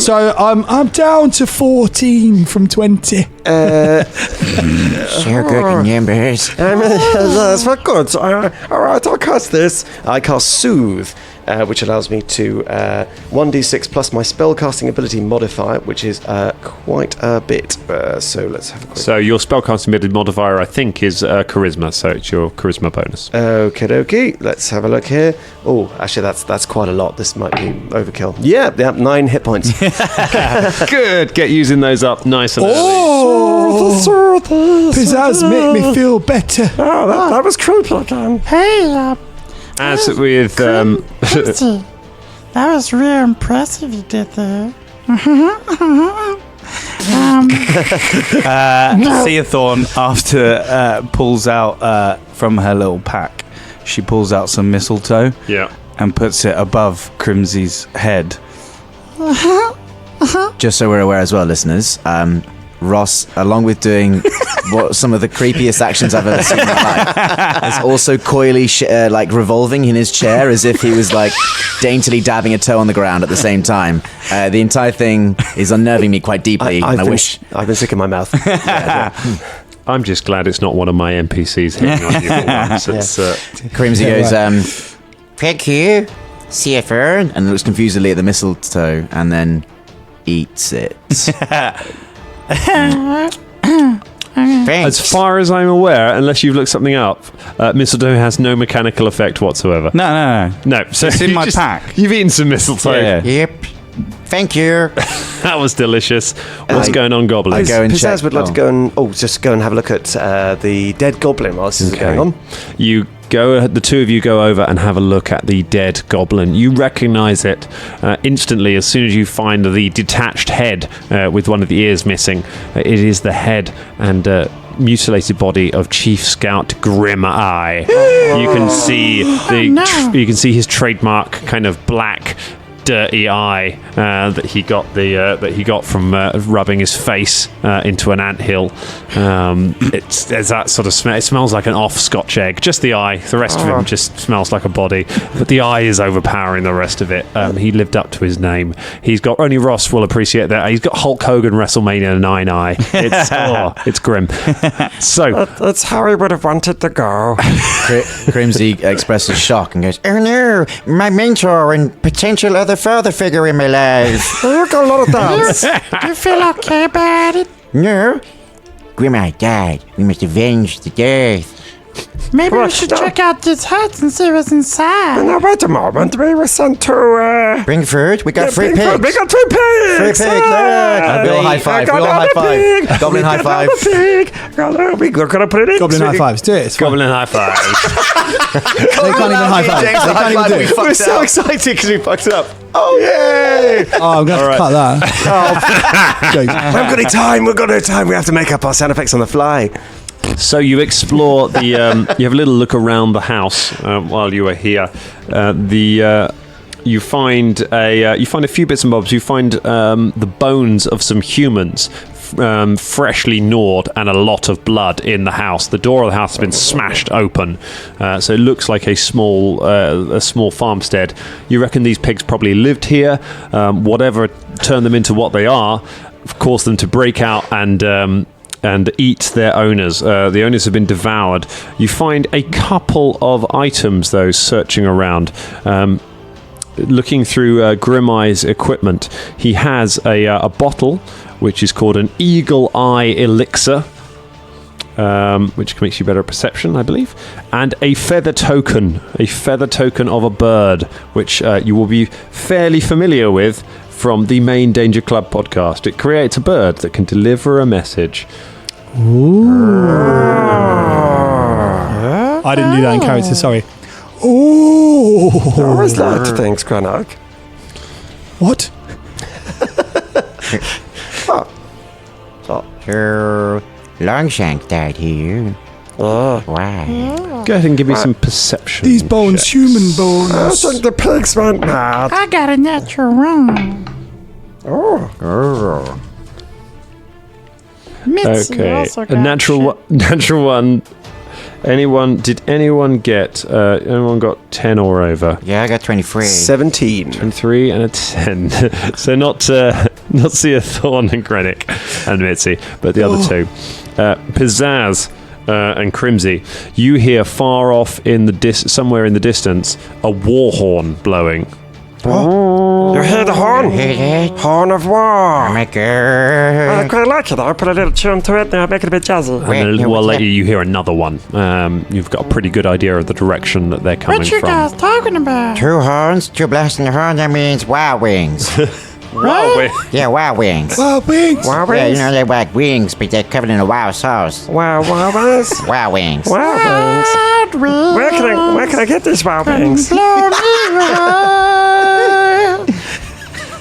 So I'm down to 14 from 20. Sure good numbers. That's very good. All right, I'll cast this. I cast Soothe, which allows me to 1d6 plus my spellcasting ability modifier, which is quite a bit. So let's have a quick... So your spellcasting ability modifier, I think, is charisma. So it's your charisma bonus. Okie dokie. Let's have a look here. Oh, actually, that's quite a lot. This might be overkill. Yeah, 9 hit points. Good. Get using those up nice and early. Oh, pizzazz make me feel better. Oh, that was creepy again. Hey, As with Christy, that was real impressive you did there. Seathorn, after pulls out from her little pack, she pulls out some mistletoe and puts it above Crimsy's head. Just so we're aware as well, listeners, Ross, along with doing what some of the creepiest actions I've ever seen in my life, is also coyly revolving in his chair as if he was like daintily dabbing a toe on the ground at the same time. The entire thing is unnerving me quite deeply. I've I've been sick in my mouth. I'm just glad it's not one of my NPCs hitting on you for once. Crimsy goes, thank you, CFR, and looks confusedly at the mistletoe and then eats it. As far as I'm aware, unless you've looked something up, mistletoe has no mechanical effect whatsoever. No. So It's in my pack. You've eaten some mistletoe. Yeah. Yep. Thank you. That was delicious. What's going on, Goblins? go and Pizzazz check. would like to go and just go and have a look at the dead goblin while this is going on. The two of you go over and have a look at the dead goblin. You recognize it instantly as soon as you find the detached head with one of the ears missing. It is the head and mutilated body of Chief Scout Grim Eye. You can see you can see his trademark kind of black, dirty eye that he got from rubbing his face into an anthill. There's that sort of smell. It smells like an off Scotch egg. Just the eye. The rest of him just smells like a body. But the eye is overpowering the rest of it. He lived up to his name. He's got, only Ross will appreciate that. He's got Hulk Hogan WrestleMania 9 eye. It's grim. So That's how he would have wanted to go. Crimsy expresses shock and goes, Oh no, my mentor and potential other father figure in my life. You got a lot of doubts. do you feel okay about it? No, Grim-Eye died. We must avenge the death. Maybe we What? should No. check out this hut and see what's inside. Now wait a moment. We were sent to. Bring food. We got free Bring food. pigs. We got 3 pigs. Free pigs. we all high five. We all high five. Goblin high five. We're gonna put it in. Goblin high fives. Do it. It's fine. Goblin high five. They can't even high five. They can't even do it. We're so excited because we fucked it up. Oh, yay! Oh, I'm going to have to cut that. Jokes. We've got any time. We have to make up our sound effects on the fly. So you explore the. You have a little look around the house while you are here. You find a few bits and bobs. You find the bones of some humans, freshly gnawed, and a lot of blood in the house. The door of the house has been smashed open, so it looks like a small farmstead. You reckon these pigs probably lived here. Whatever turned them into what they are caused them to break out and eat their owners. The owners have been devoured. You find a couple of items, though, searching around. Looking through Grimeye's equipment, he has a bottle which is called an Eagle Eye Elixir, which makes you better at perception, I believe, and a feather token of a bird, which you will be fairly familiar with from the main Danger Club podcast. It creates a bird that can deliver a message. I didn't do that in character, sorry. Oh! I always liked things, Grenik. What? Sir Longshank died here. Yeah. Wow. Go ahead and give me some perception. These bones, checks. human I bones. think the pigs went mad. I got a natural one. Oh. Mitzi Okay, also a got natural one. Did anyone get? Anyone got 10 or over? Yeah, I got 23. 17. 3 and a 10. So not Sia Thorn and Grenick and Mitzi, but the other two. Pizzazz and Crimsy. You hear far off in the somewhere in the distance a war horn blowing. You hear the horn? Hear it? Horn of war. My girl. I quite like it. I put a little tune to it and make it a bit jazzy. And then a little while later, you hear another one. You've got a pretty good idea of the direction that they're coming What you from. guys talking about? Two horns, two blasting horns, that means wild wings. Wow, Yeah, wild wings. Wild wings. Wow, Yeah, you wings. know they're like wings, but they're covered in a wild sauce. Wow, wings. Wild wings. Wow, wings. Wild wings. Where can I get these wild wings? Blow me away.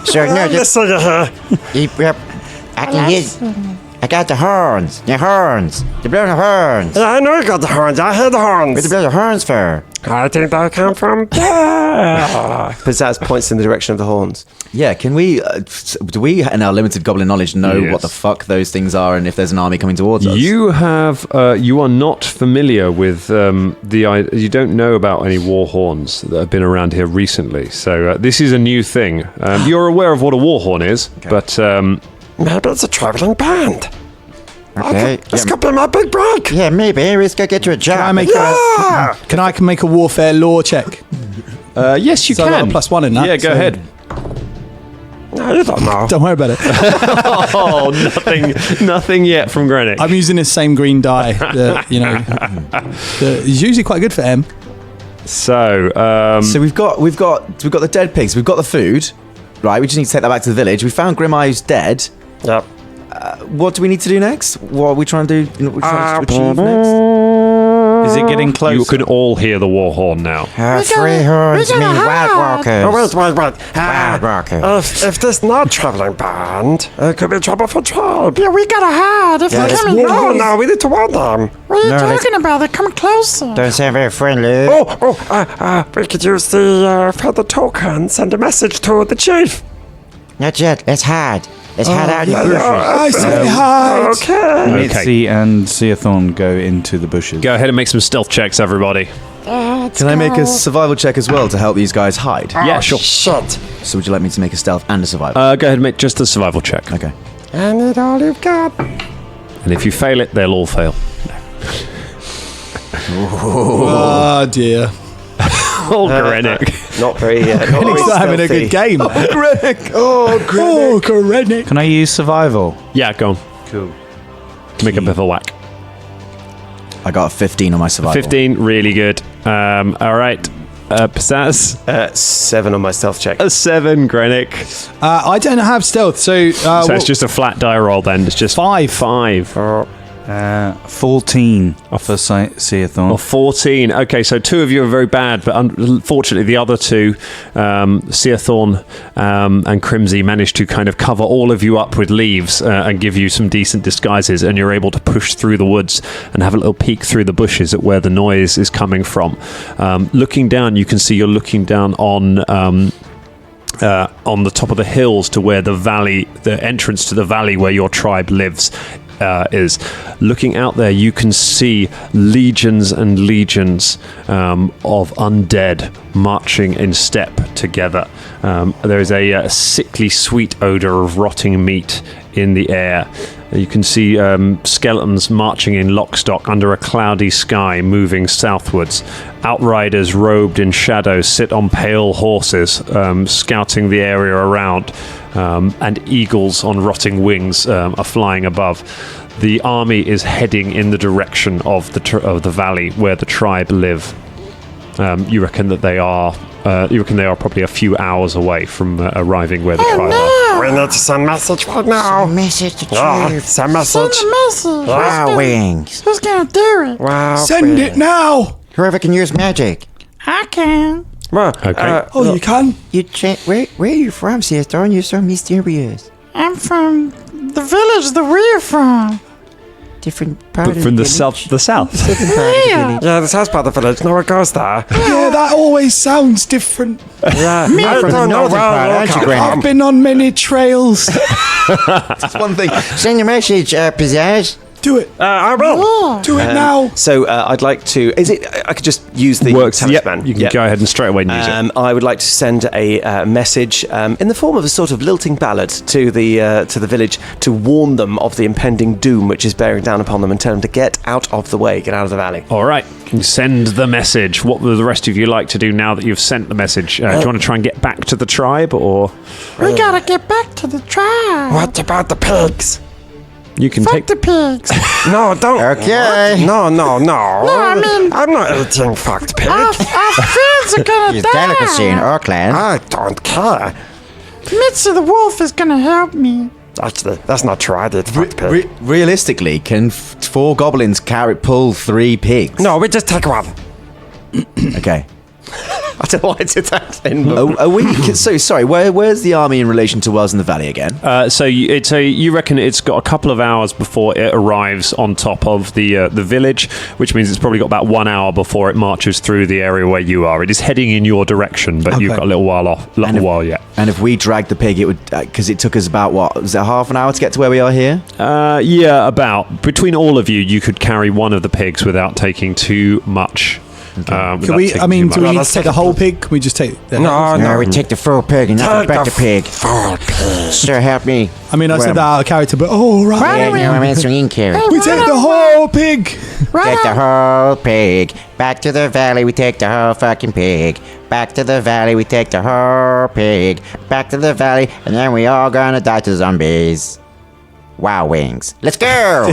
So, no, Let's just see you here. I can hear. I got the horns. The horns. The blowing the horns. Yeah, I know you got the horns. I heard the Where'd horns. they blow the horns for? I think they come from there. Pizzazz points in the direction of the horns. Yeah, can we, do we, in our limited goblin knowledge, know Yes. what the fuck those things are and if there's an army coming towards us? You are not familiar with you don't know about any war horns that have been around here recently. So this is a new thing. You're aware of what a war horn is, but Maybe it's a traveling band. Okay. This could be my big break. Yeah, maybe. Let's go get to a job. Can I make Yeah. Can I make a warfare law check? yes, you So I got can. a +1 in that, Yeah, go so- ahead. No, you don't know. Don't worry about it. Oh, nothing yet from Greenwich. I'm using the same green die. That, is usually quite good for M. So we've got the dead pigs, we've got the food, right? We just need to take that back to the village. We found Grimeye's dead. Yep. What do we need to do next? What are we trying to do? What are we trying to achieve next? Is it getting closer? you can all hear the war horn now. Three horns we mean gotta wild hide. walkers. Oh, wait. Wild walkers. If this not traveling band, it could be trouble for tribe. Yeah, we gotta hide if Yeah, they're it's coming No, close. no, we need to warn them. What are you No, that's- talking about? They're coming closer. Don't sound very friendly. We could use the feather tokens and a message to the chief. Not yet. Let's hide. Let's hide out in the bushes. I say hi. Okay. Mitzi and Seathorn go into the bushes. Go ahead and make some stealth checks, everybody. Can I make a survival check as well to help these guys hide? Yeah, sure. Shit. So would you like me to make a stealth and a survival? Go ahead and make just a survival check. Okay. I need all you've got. And if you fail it, they'll all fail. Oh dear. Oh, Grenick. Not very. He's not having a good game. Grenick! Oh, Grenick. Can I use survival? Yeah, go on. Cool. Make a bit of a whack. I got a 15 on my survival. 15, really good. All right. Pizzazz, 7 on my stealth check. a 7, Grenick. I don't have stealth, so So it's just a flat die roll then. It's just 5. 5. 14 for Seathorn. Or 14. Okay, so 2 of you are very bad, but unfortunately the other 2, Seathorn and Crimsy, managed to kind of cover all of you up with leaves and give you some decent disguises, and you're able to push through the woods and have a little peek through the bushes at where the noise is coming from. Looking down, you can see you're looking down on the top of the hills to where the entrance to the valley where your tribe lives is. Looking out there, you can see legions and legions of undead marching in step together. There is a sickly sweet odor of rotting meat in the air. You can see skeletons marching in lockstock under a cloudy sky, moving southwards. Outriders robed in shadow sit on pale horses, scouting the area around, and eagles on rotting wings are flying above. The army is heading in the direction of the valley where the tribe live. You reckon that they are probably a few hours away from arriving where the tribe are. We need to send message right now. Message to Yeah, Chief. send message. Send a message. Wow, wings. Who's gonna do it? Wow. Send it now. Whoever can use magic. I can. Well, Okay. Oh, you can. Where are you from, Seathorn? You're so mysterious. I'm from the village that we're from. Different part of From the village. south. Different part of the village. yeah, the south part of the village. No one goes there. Yeah, that always sounds different. Yeah, from the northern part, aren't you, Granny? I've been on many trails. That's one thing. Send a message, Pizzazz. Do it. I will. Do it now. So I'd like to. Is it? I could just use the Works. talisman. Yep. You can go ahead and straight away use it. I would like to send a message in the form of a sort of lilting ballad to the village to warn them of the impending doom which is bearing down upon them and tell them to get out of the way, get out of the valley. All right, send the message. What would the rest of you like to do now that you've sent the message? Do you want to try and get back to the tribe, or We gotta get back to the tribe. What about the pigs? you can Fuck take the pigs. No, don't. Okay. No. No, I mean, I'm not eating fucked pig. our friends are gonna It's delicacy in die. Auckland. I don't care. Mitzi the wolf is gonna help me. Actually, that's not true. I did fucked pig. Realistically, can 4 goblins pull 3 pigs? No, we just take one. Okay. I don't know why it's attacked in. Are we? So sorry. Where's the army in relation to Wells in the Valley again? So you reckon it's got a couple of hours before it arrives on top of the village, which means it's probably got about 1 hour before it marches through the area where you are. It is heading in your direction, but you've Okay. got a little while off, while yet. And if we drag the pig, it would because it took us about was it half an hour to get to where we are here? Yeah, about between all of you, you could carry one of the pigs without taking too much. Can we? I mean, do we need to take the whole pig? Can we just take? The No, we take the full pig and not the better pig. Full pig. Sir, help me. I mean, I said that out of character, but right. Yeah, no, I'm answering in character. We take the whole pig. Take the whole pig. Back to the valley, we take the whole fucking pig. Back to the valley, we take the whole pig. Back to the valley, and then we all gonna die to zombies. Wow, wings. Let's go!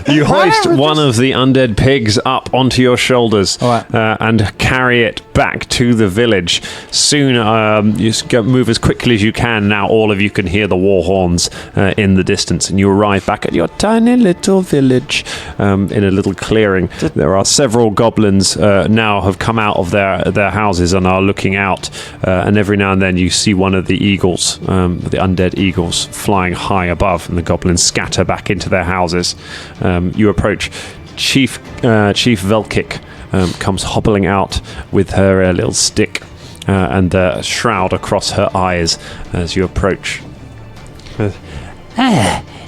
You hoist one of the undead pigs up onto your shoulders All right. and carry it back to the village. Soon, you move as quickly as you can. Now, all of you can hear the war horns in the distance, and you arrive back at your tiny little village in a little clearing. There are several goblins now have come out of their houses and are looking out, and every now and then you see one of the eagles, the undead eagles, flying high above, and the goblins scatter back into their houses. You approach. Chief Velkic comes hobbling out with her little stick and the shroud across her eyes as you approach.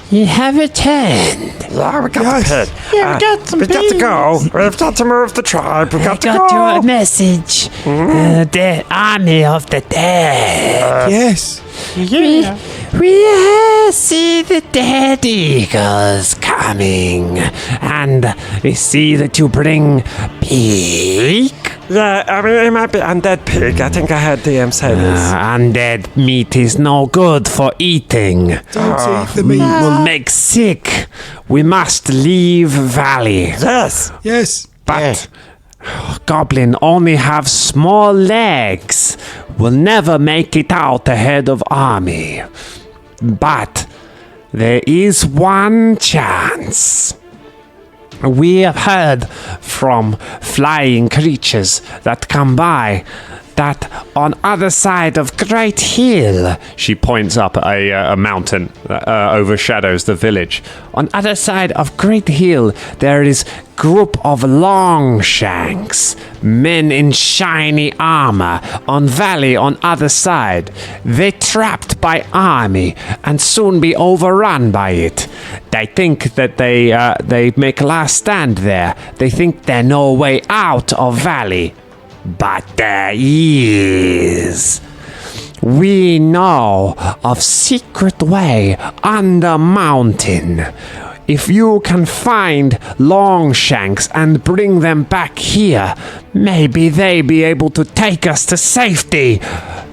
You have returned. Yeah, we got the pig. Yeah, we got some We've got to pigs. go. We've got to move the tribe. We've I got to got go. your message. The army of the dead. Yes. Yeah. We see the dead eagles coming, and we see that you bring pig. Yeah, I mean, it might be undead pig. I think I heard DM say this. Undead meat is no good for eating. Don't eat the meat. Will make sick. We must leave valley. Yes. Yes. But goblin only have small legs. Will never make it out ahead of army. But there is one chance. We have heard from flying creatures that come by that on other side of Great Hill, She points up at a mountain that overshadows the village. on other side of Great Hill, there is group of Longshanks, men in shiny armor, on valley on other side. They trapped by army and soon be overrun by it. They think that they make last stand there. They think there's no way out of valley. But there is. We know of secret way under mountain. If you can find Longshanks and bring them back here, maybe they be able to take us to safety.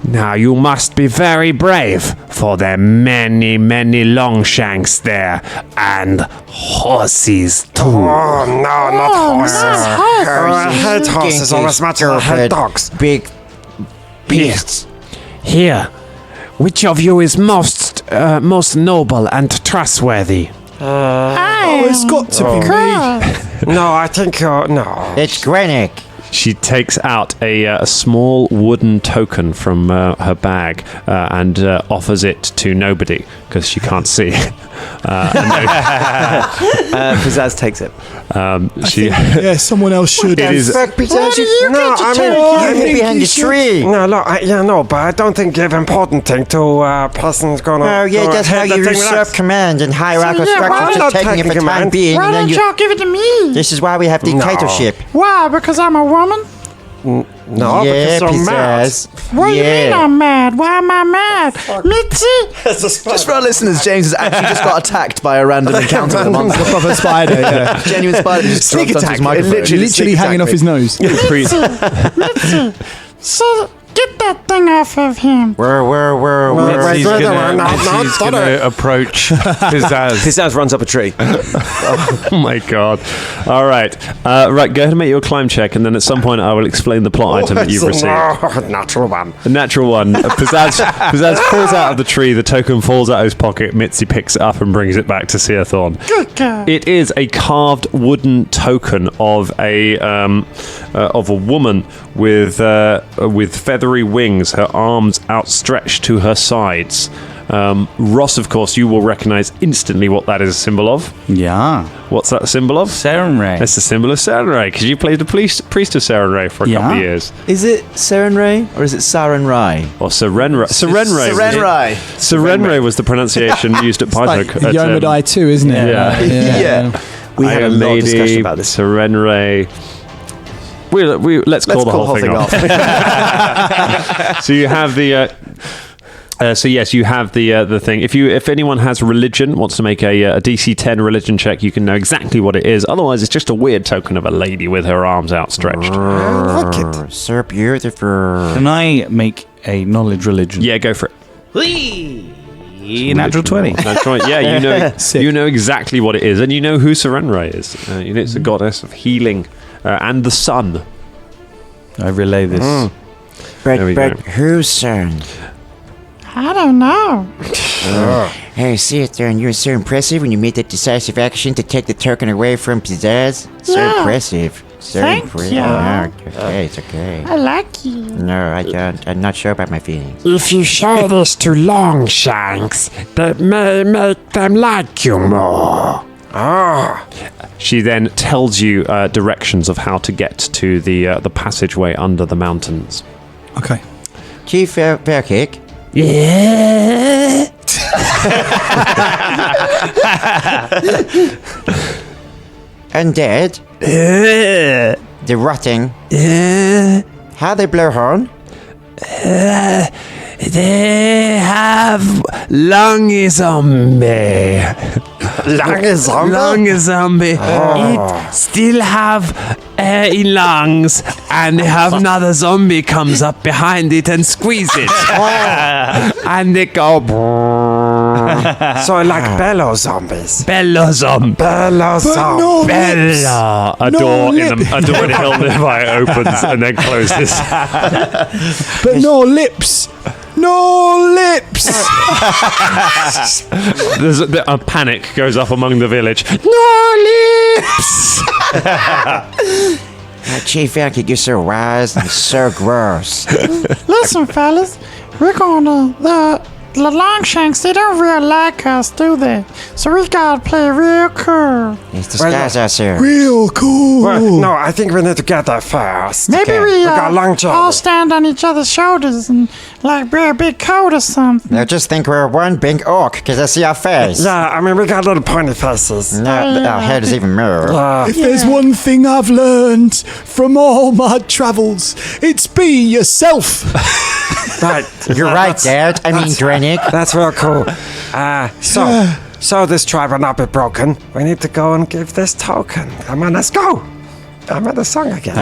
Now you must be very brave, for there are many, many Longshanks there, and horses too. Oh, no, not horses. I hate horses almost much as I hate dogs. Big beasts. Here, which of you is most noble and trustworthy? It's got to be me. No, I think no. It's Grenick. She takes out a small wooden token from her bag and offers it to nobody because she can't see. Pizzazz takes it. Yeah, someone else should. It is. Fuck, Pizzazz, you No, I mean, you hid behind the tree. No, look, but I don't think give important thing to a person's gonna. Oh, yeah, that's how you usurp command and hierarchical structures just taking it for time being. Why And then don't y'all give it to me? this is why we have dictatorship. Why? Because I'm a woman? No, yeah, because I'm mad. Pizzazz. What do you mean I'm mad? Why am I mad? Mitzi? Just for our listeners, James has actually just got attacked by a random encounter with a monster. Proper spider, yeah. Genuine spider just Sneak dropped onto attack. his microphone. Literally hanging off his nose. Mitzi. So, get that thing off of him. Mitzi's going to approach Pizzazz. Pizzazz runs up a tree. Oh my god! All right, right. Go ahead and make your climb check, and then at some point I will explain the plot item that you've received. Natural one. The natural one. Pizzazz falls out of the tree. The token falls out of his pocket. Mitzi picks it up and brings it back to Seathorn. Good God. It is a carved wooden token of a woman with feathery wings, her arms outstretched to her sides. Ross, of course, you will recognise instantly what that is a symbol of. Yeah. What's that a symbol of? Sarenrae. It's the symbol of Sarenrae, because you played the priest of Sarenrae for a couple of years. Is it Sarenrae or is it Sarenrae? Or Sarenrae. Sarenrae was the pronunciation used at Python. Yomadai too, isn't it? Yeah. We had a lot of discussion about this. Sarenrae. Let's call the whole thing off. So you have the. So yes, you have the thing. If anyone has religion, wants to make a DC 10 religion check, you can know exactly what it is. Otherwise, it's just a weird token of a lady with her arms outstretched. Look it. So beautiful. Can I make a knowledge religion? Yeah, go for it. Natural 20. That's right. Yeah, you know exactly what it is, and you know who Sarenrae is. You know it's the goddess of healing and the sun. I relay this. But go. whose son? I don't know. Hey, Seathorn, you were so impressive when you made that decisive action to take the token away from Pizzazz. So Yeah. impressive. So Thank impressive. you. Oh, okay, it's okay. I like you. No, I don't. I'm not sure about my feelings. If you show this to Longshanks, that may make them like you more. She then tells you directions of how to get to the passageway under the mountains. Okay. Chief Bearcake. Yeah. Undead. The rotting. How they blow horn? They have lung zombie. Lung zombie. It still have air in lungs, and they have another zombie comes up behind it and squeeze it, and they go. So I like bellow zombies. Bella zomb. Bellow zombies. No Bella. A door in the hill nearby opens and then closes. But no lips. No lips. There's a panic goes up among the village. No lips. Chief Yankee, you're so wise and so gross. Listen, fellas, we're gonna the Longshanks. They don't really like us, do they? So we gotta play real cool. He's disguised us here. Real cool. Well, no, I think we need to get there first. Maybe we got a long all journey. stand on each other's shoulders and like wear a big coat or something. Now just think we're one big orc, because I see our face. Yeah, I mean, we got little pointy faces. No, our head is even more. If there's one thing I've learned from all my travels, it's be yourself. Right. You're right, Dad. I mean, Drennick. That's real cool. So this tribe will not be broken. We need to go and give this token. Come on, let's go. I'm at the song again.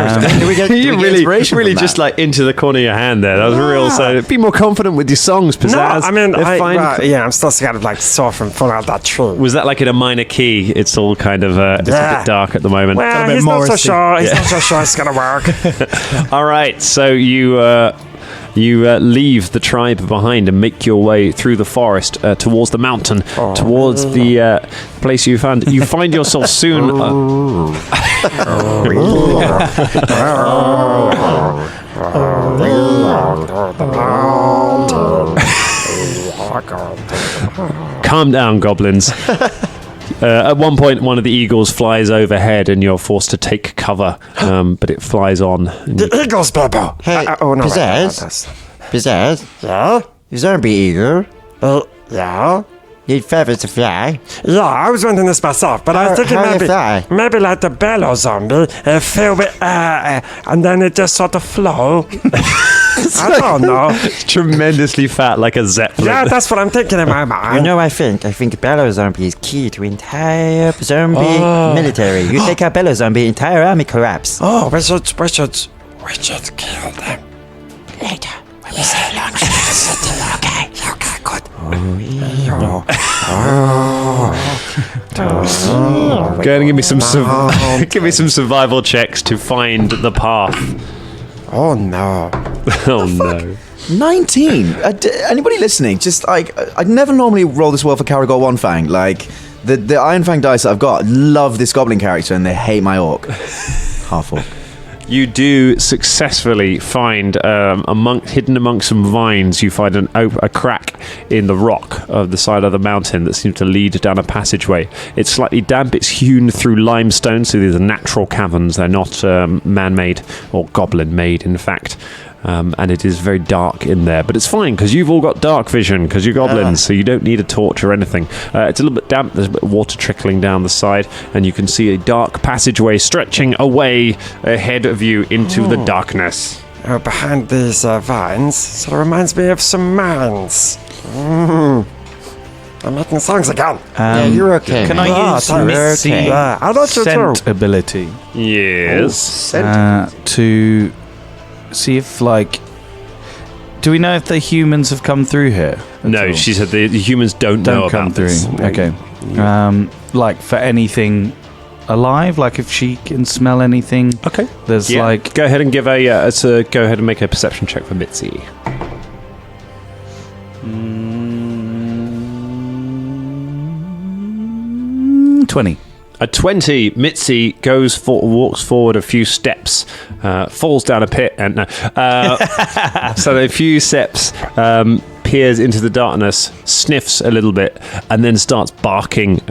You really just like into the corner of your hand there. That was real. So be more confident with your songs, Pizzazz. No, I mean, They're I'm still kind of like sore from falling out that tree. Was that like in a minor key? It's all kind of it's a bit dark at the moment. Well, he's not so sure. He's not so sure it's gonna work. All right, so you leave the tribe behind and make your way through the forest towards the mountain, towards the place you found. You find yourself soon. Calm down, goblins. At one point, one of the eagles flies overhead, and you're forced to take cover. But it flies on. The eagles, Bebo. Hey, Pizzazz? Pizzazz? Yeah? Zombie eagle? Yeah? Need feathers to fly? Yeah, I was wondering this myself, but I was thinking how do you fly? maybe like the bellow zombie, fill with air, and then it just sort of flow. I don't know. Tremendously fat, like a zeppelin. Yeah, that's what I'm thinking in my mind. You know, I think bellow zombie is key to entire zombie military. You take out bellow zombie, entire army collapse. Oh, we should kill them. Later, when we say long shots. Okay, good. Go ahead and give me some give me some survival checks to find the path. Oh no. Oh no. 19. Anybody listening? Just like I'd never normally roll this well for Caragor One Fang. Like the Iron Fang dice that I've got love this goblin character and they hate my orc. Half orc. You do successfully find hidden amongst some vines. You find a crack in the rock of the side of the mountain that seems to lead down a passageway. It's slightly damp. It's hewn through limestone, so these are natural caverns. They're not man-made or goblin-made, in fact. And it is very dark in there, but it's fine because you've all got dark vision because you're goblins, so you don't need a torch or anything. It's a little bit damp. There's a bit of water trickling down the side, and you can see a dark passageway stretching away ahead of you into the darkness. Oh, behind these vines, sort of reminds me of some mines. I'm making songs again. Yeah, you're okay. Can man. I use You're Missy okay. I don't you scent too. ability Yes. to see if, like, do we know if the humans have come through here? at No, all? she said the humans don't know Don't come about through. this. Okay. Like for anything alive, like if she can smell anything. Okay. There's like go ahead and give go ahead and make a perception check for Mitzi. 20. A 20, Mitzi walks forward a few steps, falls down a pit, and so a few steps, peers into the darkness, sniffs a little bit, and then starts barking.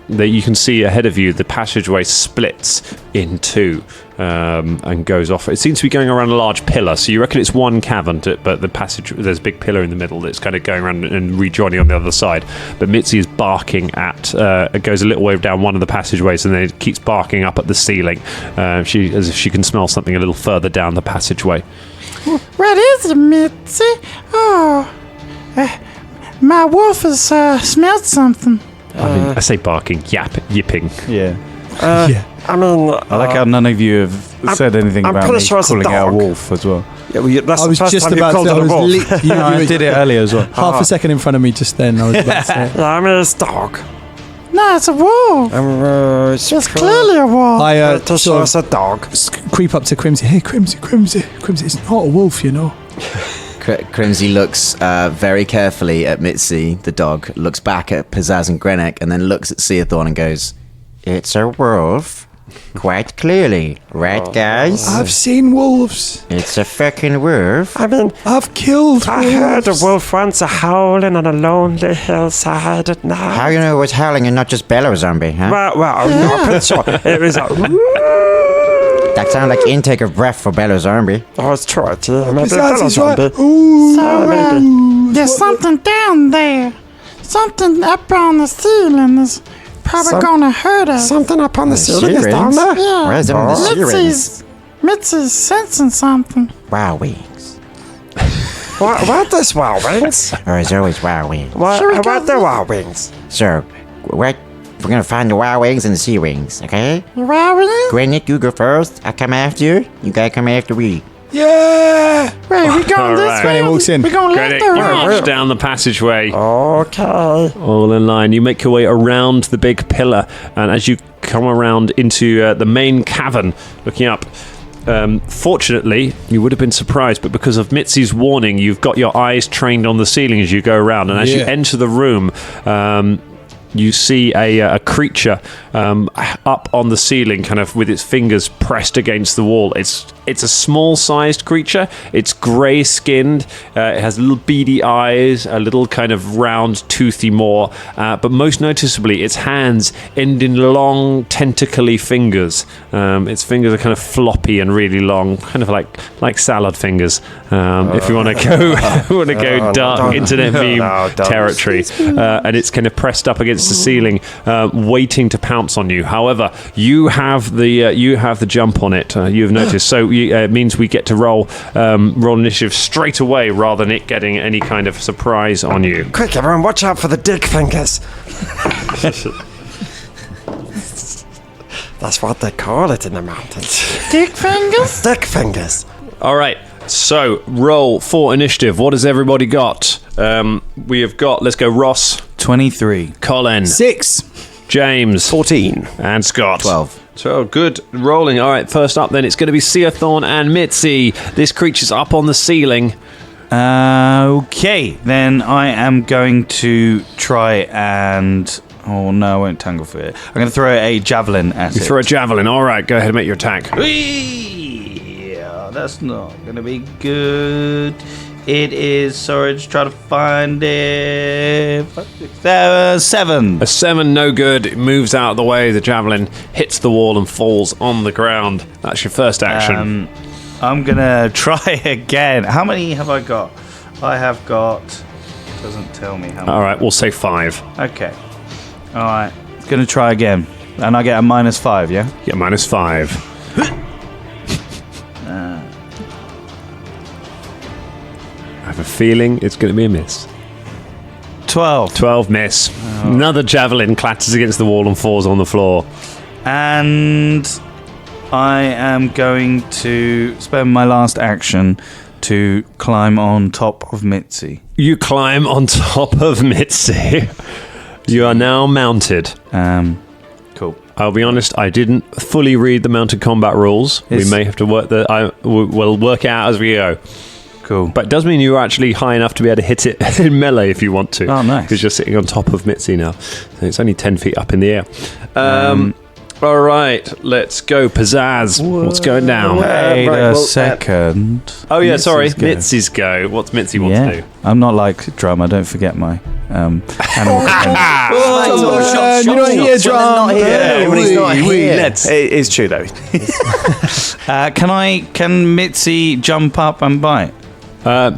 That you can see ahead of you, the passageway splits in two and goes off. It seems to be going around a large pillar, so you reckon it's one cavern, but the passage there's a big pillar in the middle that's kind of going around and rejoining on the other side. But Mitzi is barking at. It goes a little way down one of the passageways, and then it keeps barking up at the ceiling. As if she can smell something a little further down the passageway. What is it, Mitzi? Oh, my wolf has smelled something. I say barking, yipping. Yeah. Yeah. I mean, I like how none of you have said anything I'm about pretty me sure it's a calling out a dog. wolf as well. yeah, well, that's I the was first just time you about called to. it a wolf. You know, I did it earlier as well. half a second in front of me just then. I was about to say. Yeah, I mean, it's a dog. No, it's a wolf. It's clearly a wolf. I Pretty sure sort it's of a dog. creep up to Crimsy. Hey, Crimsy. It's not a wolf, you know. Crimsy looks very carefully at Mitzi, the dog, looks back at Pizzazz and Grenek, and then looks at Seathorn and goes, It's a wolf. Quite clearly. Right, guys? I've seen wolves. It's a fucking wolf. I mean, I've killed I wolves. heard a wolf once howling on a lonely hillside at night. How you know it was howling and not just Bellow Zombie, huh? Well, no, I'm pretty sure it was a... That sounded like intake of breath for Bellow Zombie. Oh, it's true. Yeah, maybe Besides, a he's right. zombie. Ooh, So, there's something down there. Something up on the ceiling is probably gonna hurt us. Something up on the ceiling is down there. Yeah. Where's them the sirens? Mitzi's sensing something. Wow wings. What this Wild Wings? Or is always wow wings? What the Wild Wings? So, we're gonna find the wow wings and the sea wings, okay? Where are we? Granite, you go first. I come after you. You gotta come after me. yeah. Wait, we going All this right. way? Granny walks in. We going left Grenik, or you right? march down the passageway. Okay. All in line. You make your way around the big pillar, and as you come around into the main cavern, looking up, fortunately, you would have been surprised, but because of Mitzi's warning, you've got your eyes trained on the ceiling as you go around, and as you Yeah. enter the room, you see a creature up on the ceiling, kind of with its fingers pressed against the wall. It's a small-sized creature. It's grey-skinned. It has little beady eyes, a little kind of round, toothy maw, but most noticeably, its hands end in long, tentacly fingers. Its fingers are kind of floppy and really long, kind of like salad fingers. If you want to go dark internet meme territory, and it's kind of pressed up against the ceiling, waiting to pounce on you. However, you have the jump on it. You've noticed, so it means we get to roll initiative straight away rather than it getting any kind of surprise on you. Quick, everyone, watch out for the dick fingers. That's what they call it in the mountains. Dick fingers? Dick fingers. All right. So roll for initiative. What has everybody got? We have got. Let's go. Ross, 23. Colin, 6. James, 14. and Scott. 12. So good rolling. All right, first up then it's going to be Seathorn and Mitzi. This creature's up on the ceiling. Okay, then I am going to try and... Oh no, I won't tangle for it. I'm going to throw a javelin at You it. throw a javelin. All right, go ahead and make your attack. Yeah, that's not going to be good. It is... Sorry, just try to find it. 7. A 7, no good. It moves out of the way. The javelin hits the wall and falls on the ground. That's your first action. I'm going to try again. How many have I got? I have got... Doesn't tell me how many. All right, we'll say 5. Okay. All right. Going to try again. And I get a -5, yeah? Yeah, -5. I have a feeling it's going to be a miss. 12. 12 miss. Another javelin clatters against the wall and falls on the floor. And I am going to spend my last action to climb on top of Mitzi. You climb on top of Mitzi. You are now mounted. Cool. I'll be honest, I didn't fully read the mounted combat rules. We may have to work we'll work it out as we go. Cool. But it does mean you're actually high enough to be able to hit it in melee if you want to. Oh, nice. Because you're sitting on top of Mitzi now. So it's only 10 feet up in the air. All right, let's go. Pizzazz. What's going down? Wait right, a well, second. Oh, yeah, sorry. Mitzi's go. Mitzi's go. What's Mitzi want to do? I'm not like Drum. I don't forget my animal companion. You're not here, Drum. When he's not here. Let's. It is true, though. Can Mitzi jump up and bite?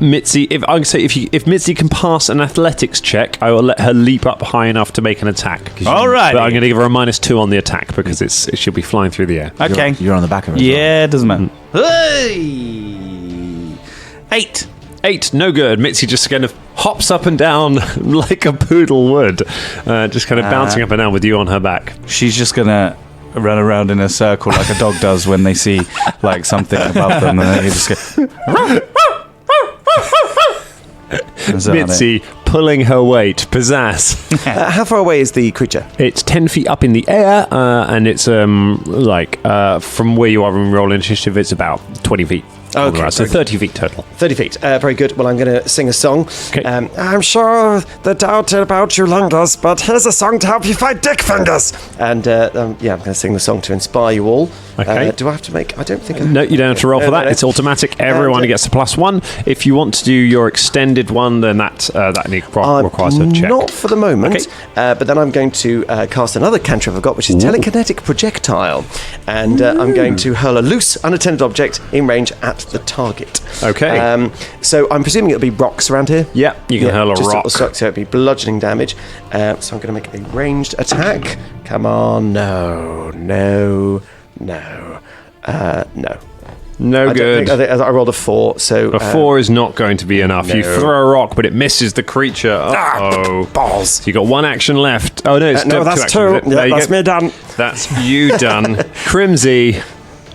Mitzi, if Mitzi can pass an athletics check, I will let her leap up high enough to make an attack. Alrighty. But I'm going to give her a -2 on the attack because she'll be flying through the air. Okay. You're on the back of it. Yeah, it doesn't matter. Hey! 8. 8, no good. Mitzi just kind of hops up and down like a poodle would, just kind of bouncing up and down with you on her back. She's just gonna run around in a circle like a dog does when they see like something above them, and then you just go. Mitzi pulling her weight. Pizzazz. How far away is the creature? It's 10 feet up in the air, and it's from where you are in roll initiative, it's about 20 feet. Okay, right, so 30 feet total. 30 feet. Very good. Well, I'm going to sing a song. Okay. I'm sure the doubt about you lingers, but here's a song to help you fight dick fingers. And I'm going to sing the song to inspire you all. Okay. Do I have to make? I don't think. No, you don't have to roll for that. No. It's automatic. Everyone gets a +1. If you want to do your extended one, then that requires a check. Not for the moment. Okay. But then I'm going to cast another cantrip I've got, which is telekinetic projectile, and I'm going to hurl a loose, unattended object in range at the target. Okay. So I'm presuming it'll be rocks around here. Yeah, you can hurl a just rock. So it'll be bludgeoning damage. So I'm going to make a ranged attack. Come on, no. No I good. I rolled a 4, so A 4 is not going to be enough. You no. throw a rock, but it misses the creature. Uh-oh. Balls. So you got one action left. Oh no, it's No, that's two actions. two. There you That's go. me done. That's you done. Crimsy.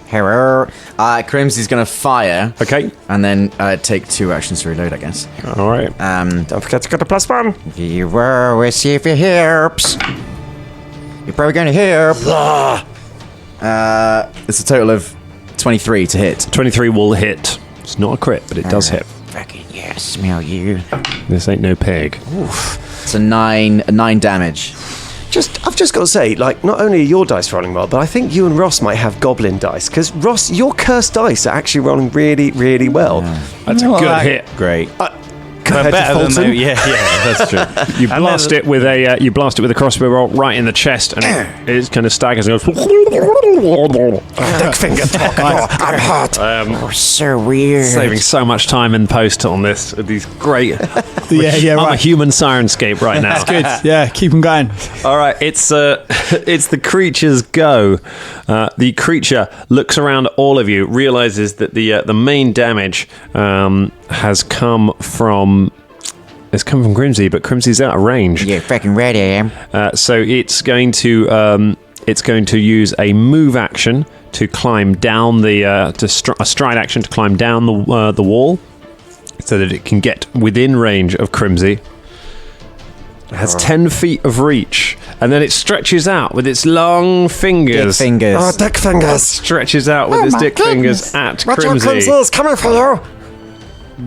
Hello. Crimsy's going to fire. Okay. And then take 2 actions to reload, I guess. All right. Don't forget to get a +1. You will see if it helps. You're probably going to help. It's a total of 23 to hit. 23 will hit. It's not a crit, but it does hit. Fucking yeah, smell you. This ain't no pig. It's a 9 damage. I've just got to say, like, not only are your dice rolling well, but I think you and Ross might have goblin dice, because Ross, your cursed dice are actually rolling really, really well. That's a good hit. Great. Compared to Better than Fulton. yeah, that's true. You blast it with a crossbow roll right in the chest, and it kind of staggers and goes. Dick finger talk more. I'm hot. So weird. Saving so much time in post on this. These great. Yeah, I'm a right. human Sirenscape right now. Good. Yeah, keep them going. All right, it's the creature's go. The creature looks around at all of you, realizes that the main damage has come from Crimsy, but Crimsy's out of range. Yeah, fucking right I am. So it's going to use a move action to climb down a stride action to climb down the wall, so that it can get within range of Crimsy. It has 10 feet of reach, and then it stretches out with its long fingers. Dick fingers. Oh, dick fingers. Stretches out with its my dick goodness. fingers at Watch out, Crimsy. Crimsy is coming for you.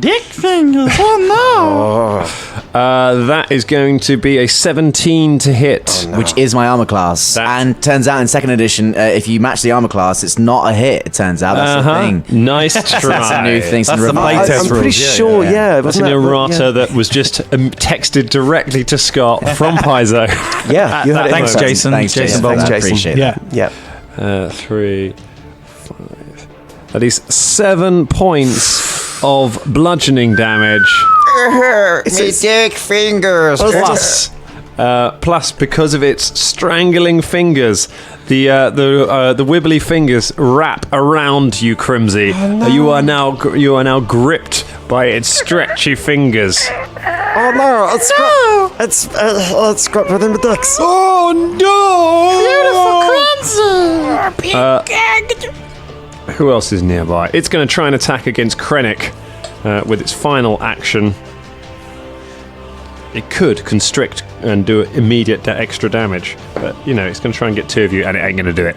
Dick fingers. Oh That is going to be a 17 to hit. Which is my armor class. That- And turns out in 2nd edition, if you match the armor class, it's not a hit, it turns out. That's the thing. Nice try. That's a new thing. That's the revised. playtest I'm pretty rules, sure, yeah. That's an errata that was just texted directly to Scott from Paizo. Yeah, you had it. Thanks, in there. Jason. Thanks, Jason. Bolton. I Jason. appreciate Yeah. Yeah. 3, 5. That is 7 points of bludgeoning damage. It's dick fingers. Plus, because of its strangling fingers, the wibbly fingers wrap around you, Crimsy. You are now gripped by its stretchy fingers. Oh no, it's grabbed within the dicks. Oh no! Who else is nearby? It's going to try and attack against Krennic with its final action. It could constrict and do immediate extra damage, but it's going to try and get 2 of you, and it ain't going to do it.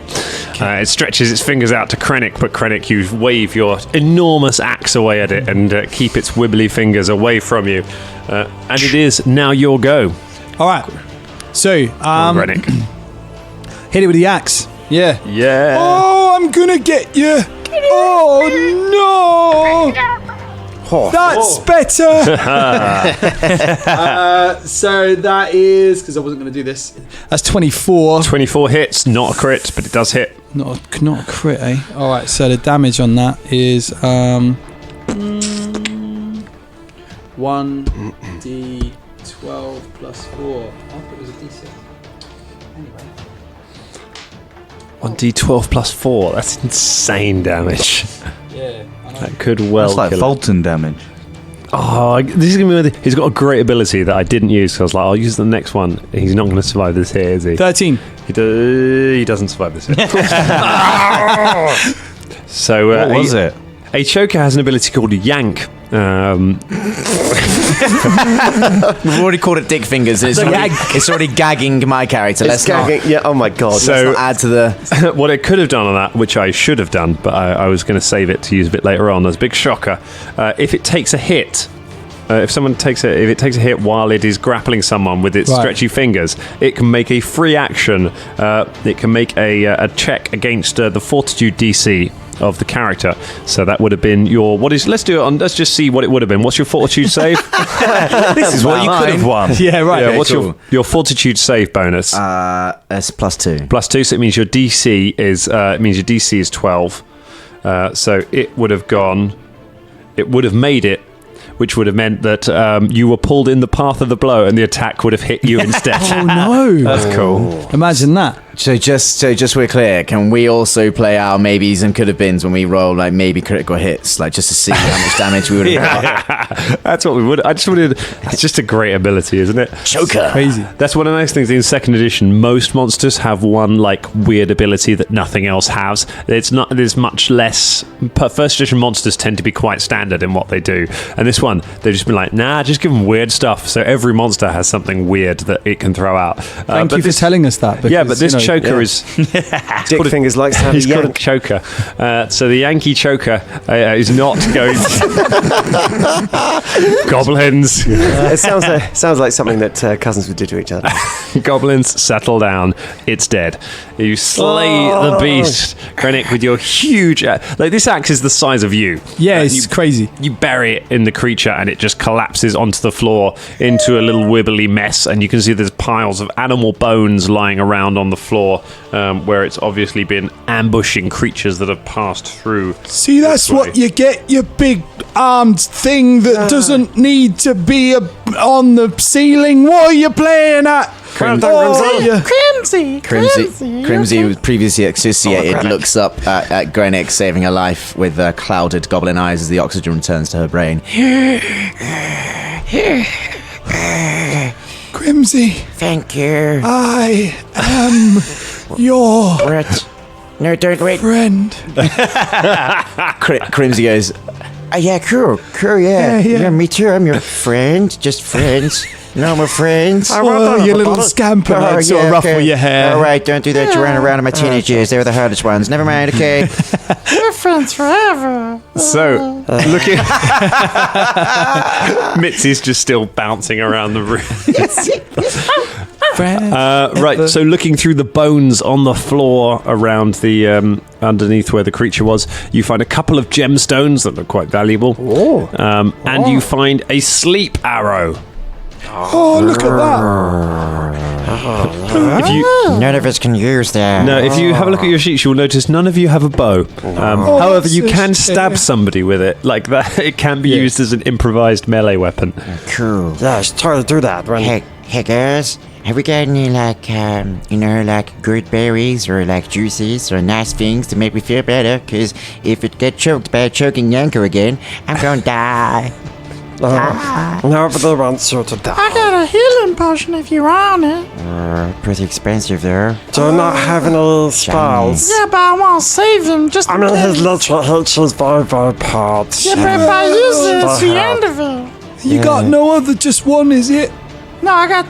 It stretches its fingers out to Krennic, but Krennic, you wave your enormous axe away at it and keep its wibbly fingers away from you. And it is now your go. All right. So, Krennic. hit it with the axe. Yeah. Yeah. Oh, I'm gonna get you. Oh no! That's better. So that is because I wasn't going to do this. That's 24. 24 hits, not a crit, but it does hit. Not a crit, eh? All right. So the damage on that is 1d12 plus 4. I thought it was a d6. Anyway. 1d12 plus 4. That's insane damage. Yeah. That could well That's like kill it. Fulton damage. Oh, this is gonna be. He's got a great ability that I didn't use. So I was like, I'll use the next one. He's not going to survive this here, is he? 13. He doesn't survive this hit. So What was it? A choker has an ability called Yank. We've already called it Dick Fingers. It's already gagging my character. It's gagging. Yeah. Oh my god. So- Let's not add to the... What I could have done on that, which I should have done, but I was going to save it to use a bit later on. There's a big shocker. If it takes a hit, if it takes a hit while it is grappling someone with its stretchy fingers, it can make a free action. It can make a check against the Fortitude DC of the character. So that would have been your... Let's do it on... Let's just see what it would have been. What's your Fortitude save? This is what you could have won. Yeah, right. Yeah, Okay, what's cool. your Fortitude save bonus? It's +2. +2, so it means your DC is 12. So it would have gone... It would have made it, which would have meant that you were pulled in the path of the blow and the attack would have hit you instead. Oh no! That's cool. Imagine that. So just we're clear, can we also play our maybes and could have beens when we roll like maybe critical hits, like just to see how much damage we would have got? That's what we would. It's just a great ability, isn't it? Choker. Crazy. That's one of the nice things in second edition. Most monsters have one like weird ability that nothing else has. There's much less. First edition monsters tend to be quite standard in what they do, and this one they've just been like, nah, just give them weird stuff. So every monster has something weird that it can throw out. Thank you for telling us that. Because, Yeah, but this choker is Dick Fingers likes to have a he's called a yank. choker. So the Yankee choker is not going to... Goblins. It sounds like something that cousins would do to each other. Goblins, settle down. It's dead. You slay the beast, Krennic, with your huge... like, this axe is the size of you. Yeah, it's crazy. You bury it in the creature and it just collapses onto the floor into a little wibbly mess, and you can see there's piles of animal bones lying around on the floor where it's obviously been ambushing creatures that have passed through. See, that's what you get, you big armed thing that doesn't need to be on the ceiling. What are you playing at? Crimsy. Crimsy, who was previously asphyxiated, looks up at Grenick saving her life with clouded goblin eyes as the oxygen returns to her brain. Crimsy, Thank you. I am your What? No, don't wait. friend. Crimsy goes, Yeah, cool, yeah. Yeah. Yeah, me too. I'm your friend. Just friends. No, we're friends. Oh, you little scamper. I'd sort of ruffle your hair. All right, don't do that. You ran around in my teenage years. They were the hardest ones. Never mind, okay? We're friends forever. So, looking... Mitzi's just still bouncing around the room. Friend. Right, so looking through the bones on the floor around the underneath where the creature was, you find a couple of gemstones that look quite valuable. And you find a sleep arrow. Oh, look at that. If you None of us can use that. No, if you have a look at your sheets, you'll notice none of you have a bow. However, you can stab somebody with it like that. It can be used as an improvised melee weapon. Cool. Yeah, I should try to do that. Hey guys, have we got any like good berries or like juices or nice things to make me feel better? Cause if it get choked by a choking Yanko again, I'm gonna die. Nobody wants you to I die. got a healing potion if you want it. Pretty expensive though. Do not have any spells. Yeah, but I want to save him just I in mean, his case. literal hit is very, very parts. Yeah, but if I use it, it's the end of it. You got no other, just one, is it? No, I got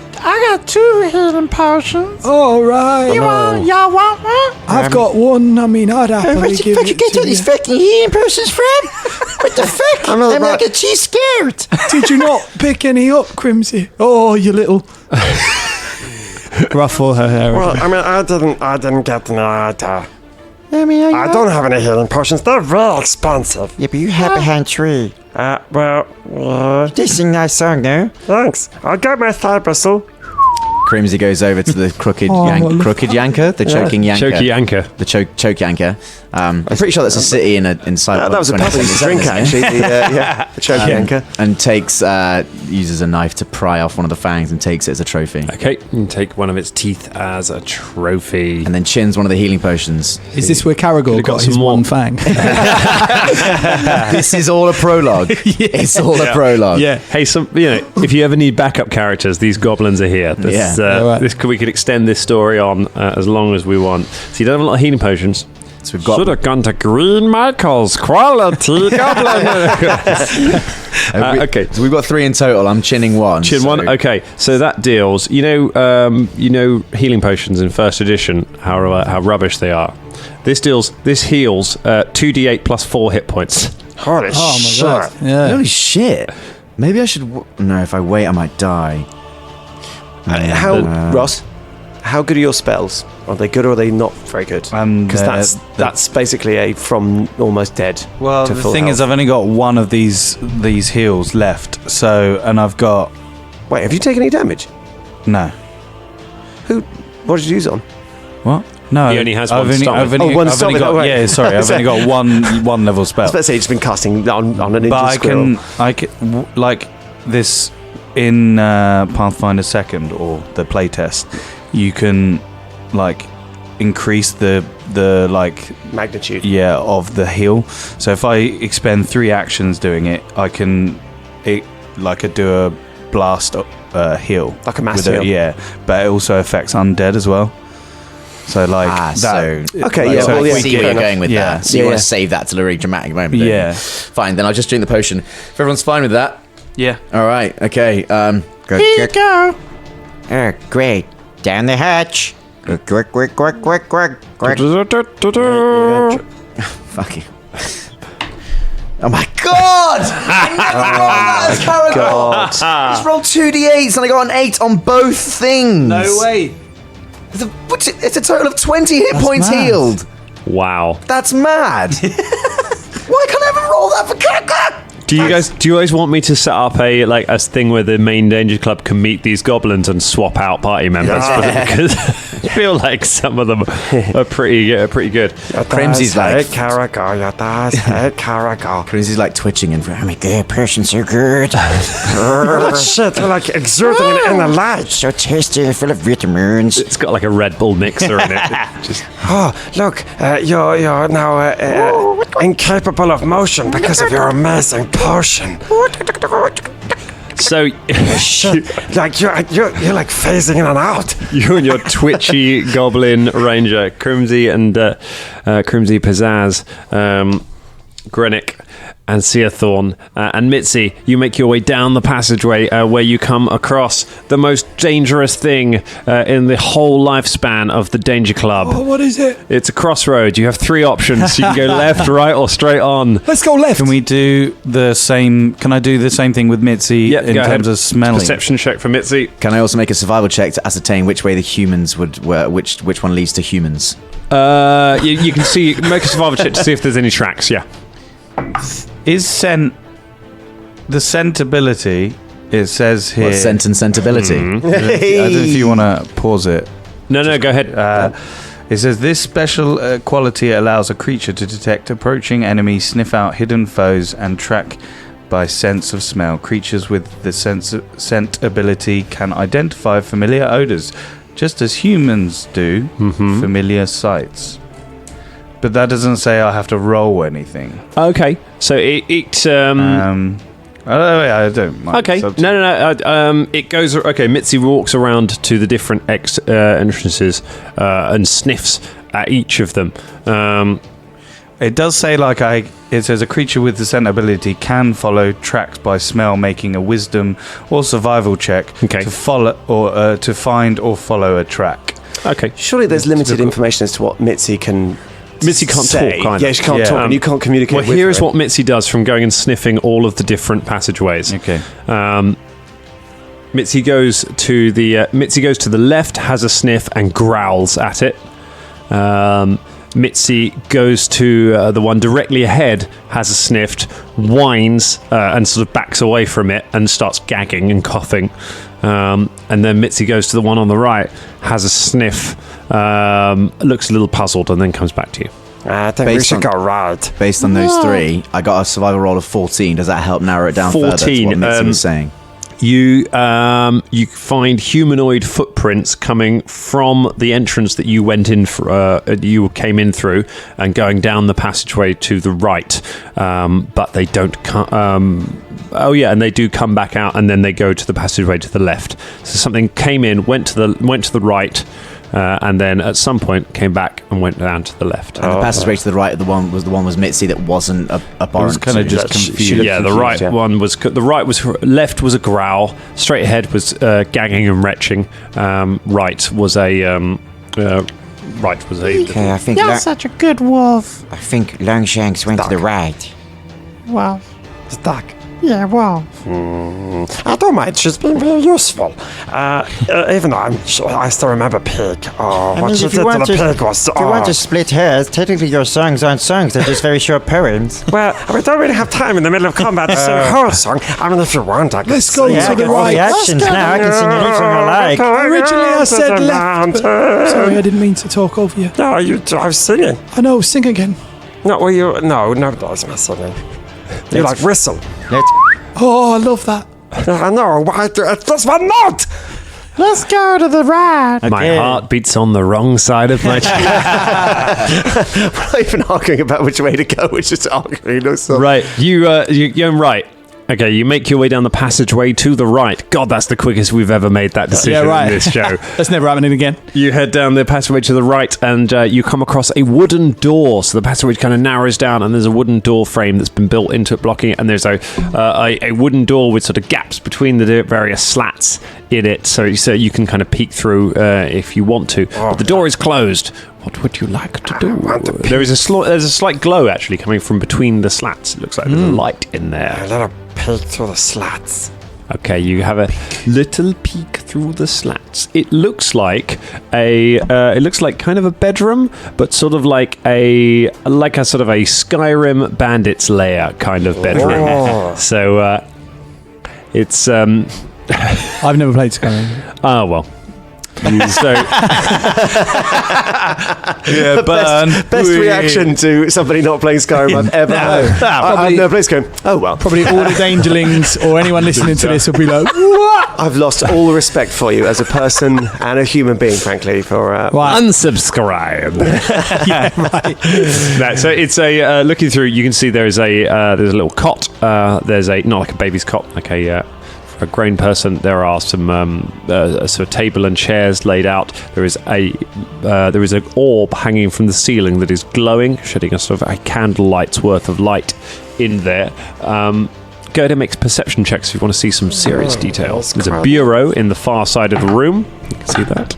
2 healing potions. All right. Y'all want one? I've got one. I mean, I'd happily Where'd give you fucking it get to all these you. fucking healing potions from? What the fuck? I'm like a cheese scared. Did you not pick any up, Crimsy? Oh, you little... Ruffle her hair. Well, I mean, I didn't get any either. I mean, I don't have any healing potions. They're very expensive. Yeah, but you have behind tree. This sing nice song, no? Thanks. I'll get my thigh bristle. Crimsy goes over to the crooked Oh, yanker, the choking yanker, Choky Yanker. the choke yanker, I'm pretty sure that's a city in Cyberpunk. That was a puppy drink, actually. The trophy anchor. And uses a knife to pry off one of the fangs and takes it as a trophy. Okay, and take one of its teeth as a trophy. And then chins one of the healing potions. Is this where Caragor got his one fang? This is all a prologue. It's all a prologue. Yeah. Hey, if you ever need backup characters, these goblins are here. We could extend this story on as long as we want. So you don't have a lot of healing potions. So we've got. Should have gone to Green Michael's quality goblin. Okay, so we've got 3 in total. I'm chinning 1. One. Okay, so that deals. Healing potions in first edition. How rubbish they are. This heals 2d8 plus 4 hit points. Holy shit. God. Yeah. Holy shit. Maybe I should. No, if I wait, I might die. Ross, how good are your spells? Are they good or are they not very good? Because that's basically from almost dead. Well, to the full thing is, health. I've only got one of these heals left. And I've got Wait, have you taken any damage? no. What did you use on? What? No, He only has one I've only stomach. got, stomach, got, oh, right. yeah, sorry, I've only got one level spell. I was about to say you've just been casting on an ninja But squirrel. I can like this in Pathfinder 2nd or the playtest. You can like increase the Magnitude. of the heal. So if I expend 3 actions doing it, I can do a blast heal, Like a mass with heal. but it also affects undead as well. So that. Okay, yeah, So well, I yeah, see fair where you're enough. going with Yeah. that. So you want Yeah. to save that till a really dramatic moment. don't you? Yeah. Fine, then I'll just drink the potion. If everyone's fine with that. Yeah. All right. Okay. Here you go. Oh, great. Down the hatch. Quick. Fucking. Oh my god! I never rolled that as God. I just rolled 2d8s and I got an 8 on both things. No way. It's a total of 20 hit points mad. healed. Wow. That's mad. Why can't I ever roll that for character? Do you guys want me to set up a thing where the main Danger Club can meet these goblins and swap out party members? Because I feel like some of them are pretty good. Crimsy's like- Crimsy's like twitching and oh my god, person's so good. Shit, they're like exerting an inner life. So tasty, full of vitamins. It's got like a Red Bull mixer in it. Oh, look, you're now incapable of motion because of your amazing potion. So Like you're like phasing in and out. you and your twitchy goblin ranger, Crimsy and Crimsy Pizzazz, Grenick and Seathorn and Mitzi, you make your way down the passageway where you come across the most dangerous thing in the whole lifespan of the Danger Club. Oh, what is it? It's a crossroad. You have 3 options. You can go left, right, or straight on. Let's go left. Can we do the same? Can I do the same thing with Mitzi Yeah, in go terms ahead. of smelling? Perception check for Mitzi. Can I also make a survival check to ascertain which way the humans which one leads to humans? You can see, make a survival check to see if there's any tracks. Yeah. Is the scent ability? It says here. What, scent and scentability? I don't know if you want to pause it. No, go ahead. It says this special quality allows a creature to detect approaching enemies, sniff out hidden foes, and track by sense of smell. Creatures with the scent ability can identify familiar odors, just as humans do familiar sights. But that doesn't say I have to roll anything. Okay, so I don't mind. okay, no. It goes. Okay, Mitzi walks around to the different entrances and sniffs at each of them. It does say it says a creature with the scent ability can follow tracks by smell, making a wisdom or survival check to follow or to find or follow a track. Okay, Surely there's limited information as to what Mitzi can. Mitzi can't say. talk. Yeah, she can't talk, and you can't communicate. Well, with here her. is what Mitzi does from going and sniffing all of the different passageways. Okay. Mitzi goes to the left, has a sniff, and growls at it. Mitzi goes to the one directly ahead, has a sniffed, whines, and sort of backs away from it and starts gagging and coughing. And then Mitzi goes to the one on the right, has a sniff, looks a little puzzled, and then comes back to you. I think we Based should on- go right. Based on those three, I got a survival roll of 14. Does that help narrow it down further to 14, what Mitzi was saying? You find humanoid footprints coming from the entrance that you went in. You came in through, and going down the passageway to the right. But they don't come. And they do come back out, and then they go to the passageway to the left. So something came in, went to the right. And then at some point came back and went down to the left. And the passageway to the right of the one was Mitzi that wasn't a I bar. was kind of just confused. Yeah, the right one was left was a growl. Straight ahead was gagging and retching. Right was a. Okay, I think You're such a good wolf. Longshanks went to the right. Well, It's dark. yeah, well. I don't mind. She's been very useful. Even though I still remember Pig. Oh, I what mean, she if did you to want the to, pig was... if you want to split hairs, technically your songs aren't songs. They're just very short poems. Well, we don't really have time in the middle of combat to sing a whole song. I mean, if you want, I can Let's go sing to it. the right. The actions now. I can sing anything I like. Originally I said left, but sorry, I didn't mean to talk over you. No, I was singing. I know, sing again. No, well, no, that was my singing. You like whistle. Let's Oh, I love that. I know. Why? That's my note. Let's go to the right. My heart beats on the wrong side of my chest. We're not even arguing about which way to go. We're just arguing. Right, you're right. Okay, you make your way down the passageway to the right. God, that's the quickest we've ever made that decision in this show. That's never happening again. You head down the passageway to the right, and you come across a wooden door. So the passageway kind of narrows down, and there's a wooden door frame that's been built into it, blocking it. And there's a wooden door with sort of gaps between the various slats in it, so you can kind of peek through if you want to. But the door is closed. What would you like to do? There's a slight glow actually coming from between the slats. It looks like there's a light in there. A little peek through the slats. Okay, you have a little peek through the slats. It looks like kind of a bedroom, but sort of like a sort of a Skyrim bandits lair kind of bedroom. Oh. So it's I've never played Skyrim. oh well. So Yeah, burn. Best reaction to somebody not playing Skyrim I've ever heard. I've never played Skyrim. Oh well. Probably all the Dangerlings or anyone listening to this will be like, what? I've lost all the respect for you as a person and a human being, frankly. For Right. unsubscribe. No, so it's a looking through. You can see there's a little cot. There's not like a baby's cot, like a grown person. There are some sort of table and chairs laid out. There is an orb hanging from the ceiling that is glowing, shedding a sort of a candlelight's worth of light in there. Go ahead and make perception checks if you want to see some serious details. There's a bureau in the far side of the room. You can see that.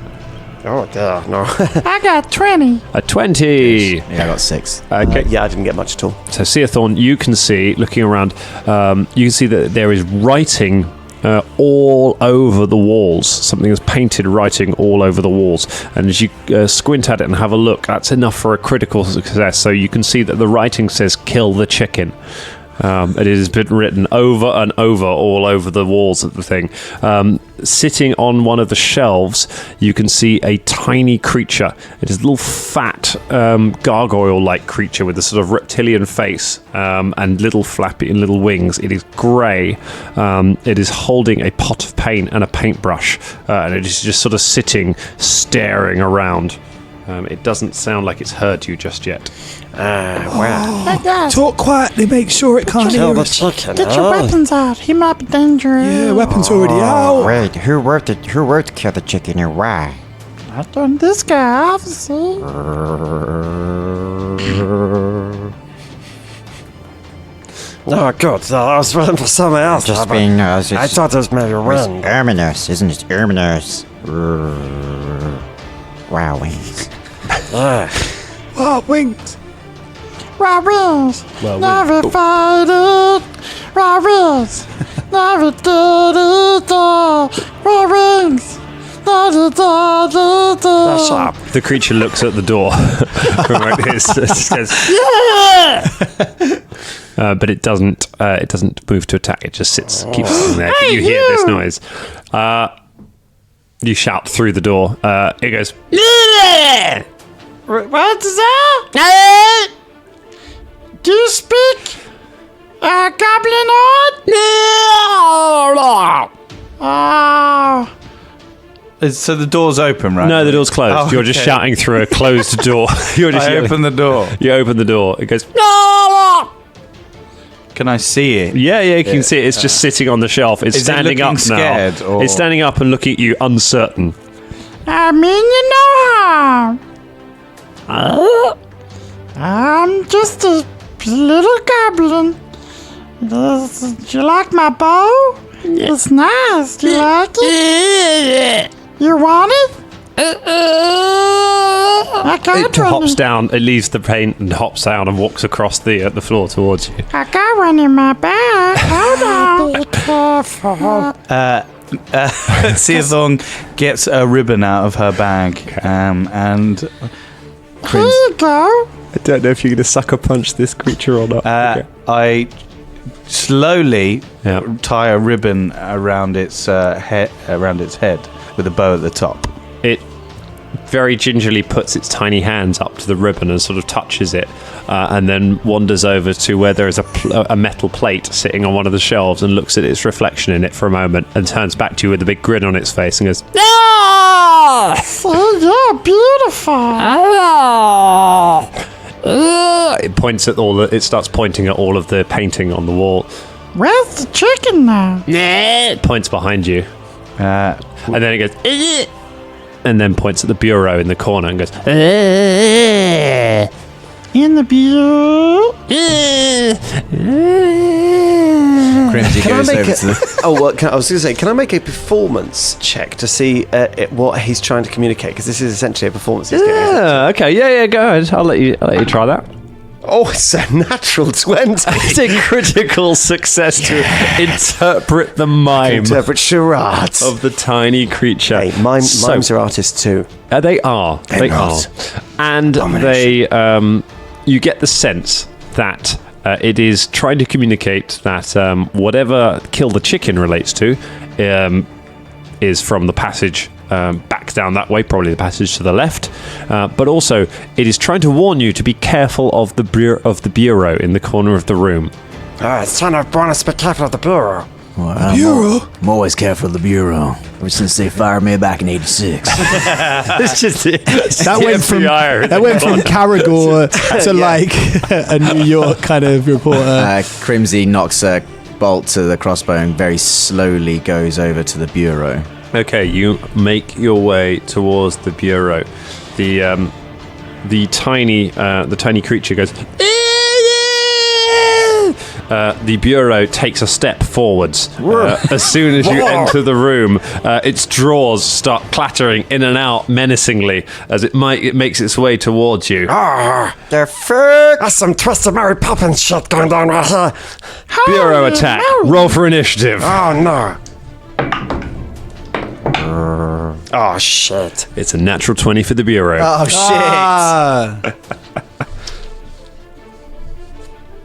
Oh, dear, no. I got 20. A 20. Yeah, I got 6. Okay. yeah, I didn't get much at all. So, Seathorn, you can see, looking around, you can see that there is writing all over the walls. Something is painted writing all over the walls. And as you squint at it and have a look, that's enough for a critical success. So you can see that the writing says, "Kill the chicken." It has been written over and over all over the walls of the thing. Sitting on one of the shelves, you can see a tiny creature. It is a little fat gargoyle-like creature with a sort of reptilian face and little flappy and little wings. It is grey. It is holding a pot of paint and a paintbrush, and it is just sort of sitting, staring around. It doesn't sound like it's heard you just yet. Hey guys, Talk quietly, make sure it can't hear the us. chicken. get your weapons out. He might be dangerous. Yeah, weapons already out. Wait, who wrote to kill the chicken and why? I done this guy, obviously. Oh, good. I was waiting for someone else. Just but being I thought it was maybe It's wind. ominous, isn't it? Ominous. Wow, wings. Oh, wings. Raw wings. Never fight it. Raw wings. Never did it. Raw wings. Da, da, da, da. Shut up. The creature looks at the door from where it is. It says, but it doesn't. It doesn't move to attack. It just keeps sitting there. Hey, You hear this you! noise. You shout through the door. It goes. What's that? Do you speak Goblinoid? Oh. So the door's open, right? No, the door's closed. Oh, You're just okay. shouting through a closed door. You're just I yelling. open the door. You open the door. It goes. Can I see it? Yeah, you can see it. It's just sitting on the shelf. It's Is it standing looking up scared, now. or- It's standing up and looking at you, uncertain. I mean you no harm. I'm just a little goblin. Do you like my bow? It's nice. Do you like it? You want it? I got It one. hops down, it leaves the paint and hops down and walks across the floor towards you. I got one in my bag. Hold on. Be careful. Seathorn gets a ribbon out of her bag, and Here you go. I don't know if you're going to sucker punch this creature or not. I slowly Yeah. tie a ribbon around its head with a bow at the top. It very gingerly puts its tiny hands up to the ribbon and sort of touches it, and then wanders over to where there is a metal plate sitting on one of the shelves and looks at its reflection in it for a moment and turns back to you with a big grin on its face and goes, See, you're beautiful. it points at it starts pointing at all of the painting on the wall. Where's the chicken now? It points behind you, and then it goes, and then points at the bureau in the corner and goes, In the bureau. Crimsy Can I goes make over a, to the... I was going to say, can I make a performance check to see what he's trying to communicate? Because this is essentially a performance he's getting. okay, yeah, go ahead. I'll let you try that. Oh, it's a natural 20. It's a critical success to interpret the mime Interpret charades. of the tiny creature. Hey, mimes are artists too. They are. They are. And they, you get the sense that it is trying to communicate that whatever Kill the Chicken relates to is from the passage back down that way, probably the passage to the left. But also, it is trying to warn you to be careful of the bureau in the corner of the room. It's trying to warn us to be careful of the bureau. I'm always careful of the bureau. Ever since they fired me back in '86. It's just That went from Caragor to like a New York kind of reporter. Crimsy knocks a bolt to the crossbow and very slowly goes over to the bureau. Okay, you make your way towards the bureau. The tiny creature goes. The bureau takes a step forwards. As soon as you enter the room, its drawers start clattering in and out menacingly as it makes its way towards you. The fuck? That's some Twisted Mary Poppins shit going down right here. Bureau attack. Roll for initiative. Oh, no. Oh, shit. It's a natural 20 for the bureau. Oh shit!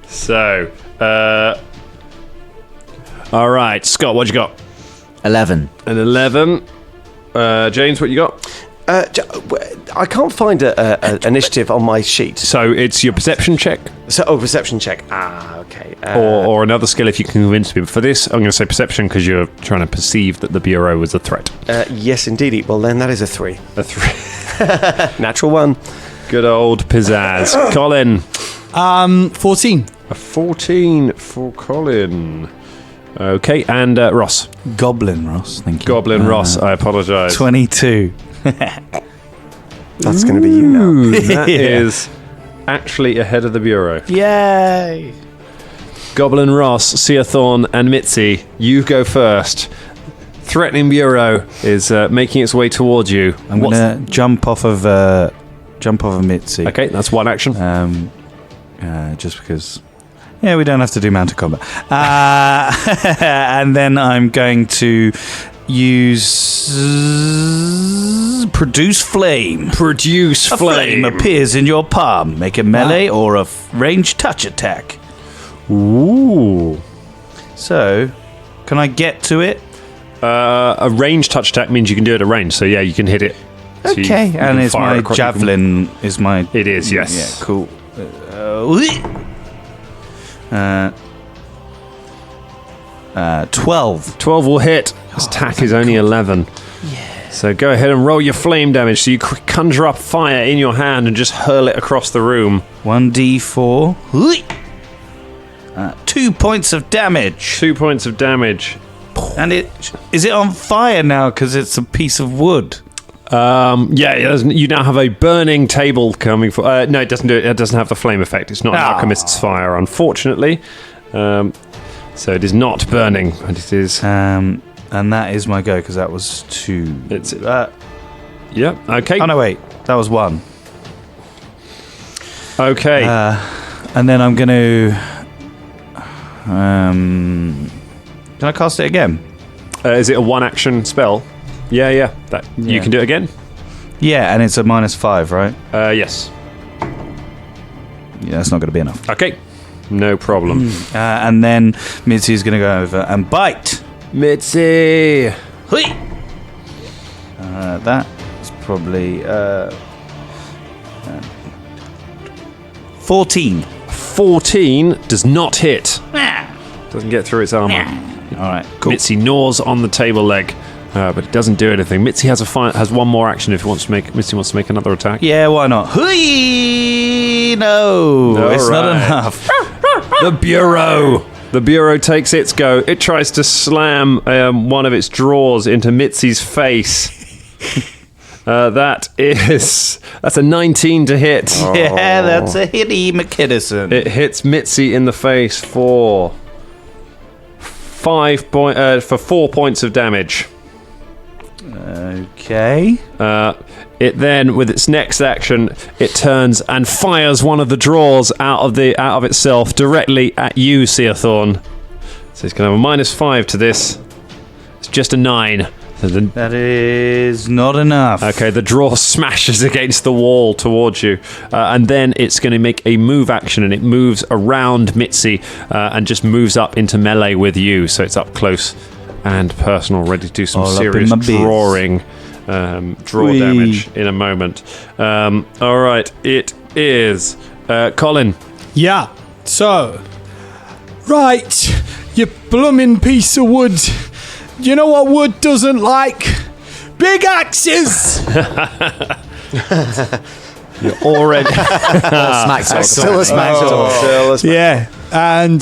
So, all right, Scott, what you got? 11. An 11. James, what you got? I can't find a initiative on my sheet. So it's your perception check, Perception check. Okay. or another skill if you can convince me. But for this, I'm going to say perception because you're trying to perceive that the bureau was a threat. Yes, indeed. Well, then that is a 3. A 3. Natural 1. Good old pizzazz. Colin. 14. A 14 for Colin. Okay, and Ross. Goblin Ross, thank you. Goblin Ross, I apologise. 22. That's going to be you now. That is actually ahead of the bureau. Yay! Goblin Ross, Seathorn, and Mitzi, you go first. Threatening bureau is making its way towards you. I'm gonna jump off of Mitzi. Okay, that's one action. Just because. Yeah, we don't have to do mounted combat. And then I'm going to use produce flame. Produce A flame appears in your palm. Make a melee or a ranged touch attack. Ooh. So, can I get to it? A range touch attack means you can do it at range. So yeah, you can hit it So you Okay, can and it's fire my across- javelin is my... It is, yes. Yeah, cool. 12. 12 will hit. His attack is only 11. Yeah. So go ahead and roll your flame damage. So you conjure up fire in your hand and just hurl it across the room. 1d4. 2 points of damage. 2 points of damage. And is it on fire now because it's a piece of wood? You now have a burning table coming for. No, it doesn't do it. It doesn't have the flame effect. It's not an alchemist's fire, unfortunately. So it is not burning, but it is. And that is my go because that was 2. It's. Yep. Okay. Oh no, wait, that was 1. Okay. And then I'm going to. Can I cast it again? Is it a one-action spell? Yeah. You can do it again. Yeah, and it's a -5, right? Yes. Yeah, that's not going to be enough. Okay. No problem. And then Mitzi's going to go over and bite. Mitzi. Hui! That is probably 14. 14 does not hit. Doesn't get through its armor. All right, cool. Mitzi gnaws on the table leg, but it doesn't do anything. Mitzi has one more action if Mitzi wants to make another attack. Yeah, why not? Hui! No, it's not right. enough. The Bureau. The Bureau takes its go. It tries to slam one of its drawers into Mitzi's face. That's a 19 to hit. Yeah, that's a hitty McKinnison. It hits Mitzi in the face for 4 points of damage. Okay. It then, with its next action, it turns and fires one of the drawers out of itself directly at you, Seathorn. So it's going to have a -5 to this. It's just a 9. So That is not enough. okay, the drawer smashes against the wall towards you, and then it's going to make a move action, and it moves around Mitzi and just moves up into melee with you. So it's up close and personal, ready to do some All up in serious my biz. draw Whee. damage in a moment. All right, it is Colin. Yeah. So, right, you blooming piece of wood. You know what wood doesn't like? Big axes. You're already Still a smack talk. Yeah, and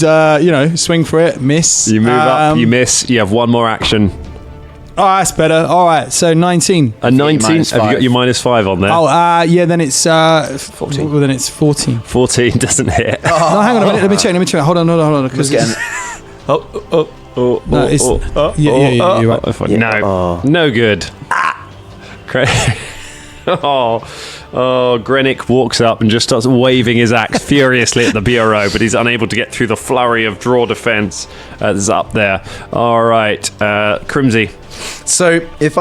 swing for it, miss. you move up, you miss. You have one more action. Oh, that's better. All right, so 19. A 19. Have you got your -5 on there? Oh, yeah. Then it's 14. Well, then it's 14. 14 doesn't hit. No, hang on a minute. Let me check. Hold on. Because no, it's yeah. You're right. No good. Great. Grenick walks up and just starts waving his axe furiously at the Bureau, but he's unable to get through the flurry of draw defense that's up there. All right, Crimsy. So if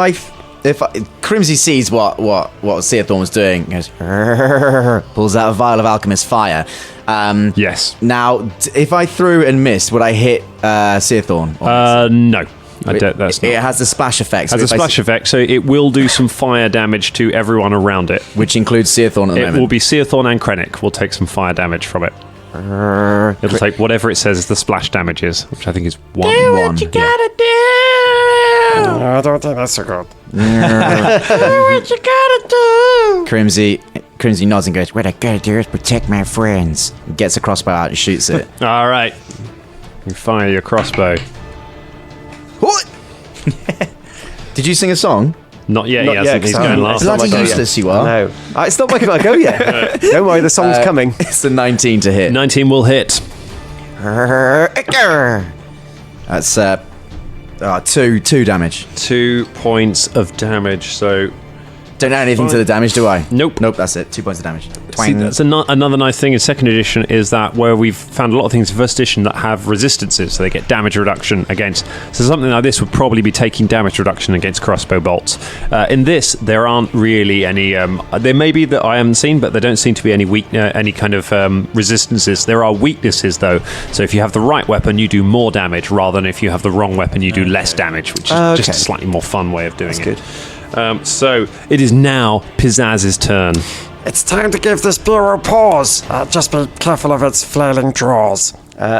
Crimsy sees what Seathorn was doing, he goes, pulls out a vial of alchemist fire. Yes. Now, if I threw and missed, would I hit Seathorn? No. I don't, that's not. It has the splash effect. Has a splash effect, so it will do some fire damage to everyone around it. Which includes Seathorn at the It moment. will be Seathorn and Krennic will take some fire damage from it. It'll take whatever it says the splash damage is, which I think is 1. Do what you gotta do. I don't think that's so good. Do what you gotta do. Crimsy nods and goes, What I gotta do is protect my friends. gets a crossbow out and shoots it. All right. You fire your crossbow. What? Did you sing a song? Not yet, Not he hasn't. yet, He's 'cause going I'm- last. Bloody my go useless you are. No, it's not my go yet. Don't worry, the song's coming. It's the 19 to hit. 19 will hit. That's 2 damage. 2 points of damage, so... Don't add anything to the damage, do I? Nope. That's it. 2 points of damage. See, that's another nice thing in second edition is that where we've found a lot of things in first edition that have resistances, so they get damage reduction against. So something like this would probably be taking damage reduction against crossbow bolts. In this, there aren't really any. There may be that I haven't seen, but there don't seem to be any kind of resistances. There are weaknesses though. So if you have the right weapon, you do more damage, rather than if you have the wrong weapon, you do less damage, which is just a slightly more fun way of doing it. Good. So it is now Pizzaz's turn. It's time to give this bureau pause. Just be careful of its flailing drawers.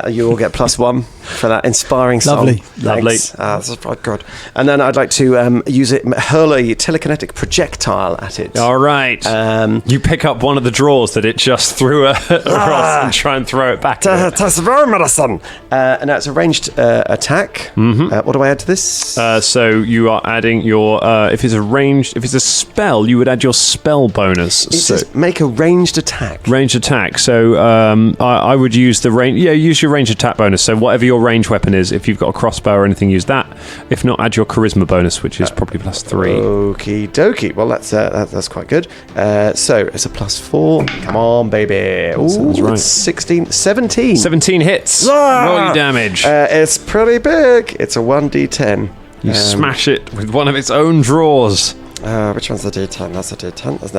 You all get +1 for that inspiring song. Lovely. Thanks. This is quite good. And then I'd like to use it, hurl a telekinetic projectile at it. All right. You pick up one of the drawers that it just threw across and try and throw it back. at it. Tastes very medicine. And now it's a ranged attack. What do I add to this? So you are adding your if it's a spell, you would add your spell bonus. It So says make a ranged attack. ranged attack. So I would use the range. Yeah, use your ranged attack bonus. So whatever your range weapon is, if you've got a crossbow or anything, use that. If not, add your charisma bonus, which is probably +3. Okie dokie. Well, that's quite good. So it's a +4. Come on, baby. Ooh, Sounds right. 16, 17. 17 hits. Yeah! Roll your damage. It's pretty big. It's a 1d10. You smash it with one of its own drawers. Which one's the d10? That's a d10. That's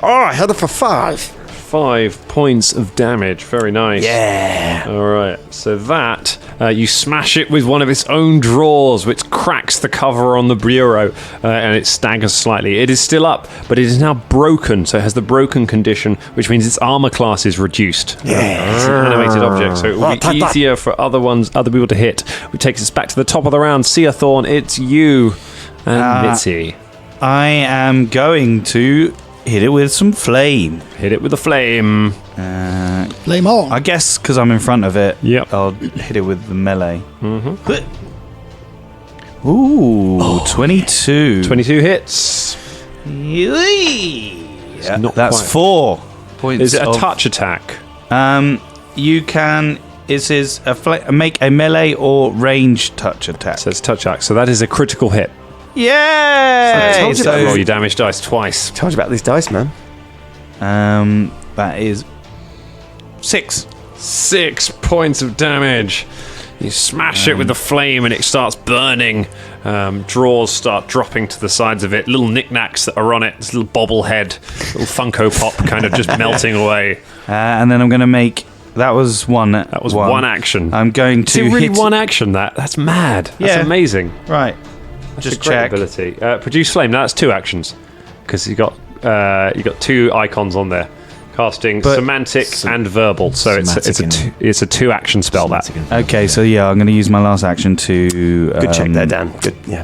I hit it for 5. 5 points of damage. Very nice. Yeah. All right. So that you smash it with one of its own drawers, which cracks the cover on the bureau, and it staggers slightly. It is still up, but it is now broken. So it has the broken condition, which means its armor class is reduced. It's an animated object, so it will be easier for other people to hit. Which takes us back to the top of the round. Seathorn, it's you and Mitzi. I am going to hit it with some flame. Hit it with a flame. Flame on. I guess because I'm in front of it, Yep. I'll hit it with the melee. Ooh, 22. 22 hits. Yeah, not that's quite. 4 points. Is it a of- touch attack? You can. It is make a melee or range touch attack. So it's touch attack. So that is a critical hit. Yeah. told you So about roll your damage dice twice. Told you about these dice, man. That is 6. 6 points of damage. You smash it with the flame and it starts burning. Drawers start dropping to the sides of it. Little knickknacks that are on it. This little bobblehead, little Funko Pop kind of just melting away. And then I'm going to make. That was one. That was one action. I'm going Is to it really hit. one action? That's mad. That's Yeah. amazing. Right. That's Just a great check. ability. Produce flame. Now that's 2 actions because you got 2 icons on there. Casting But- semantic and verbal. So it's a 2 action spell. That. Okay, so yeah, I'm going to use my last action to. Good check there, Dan. Good. Yeah.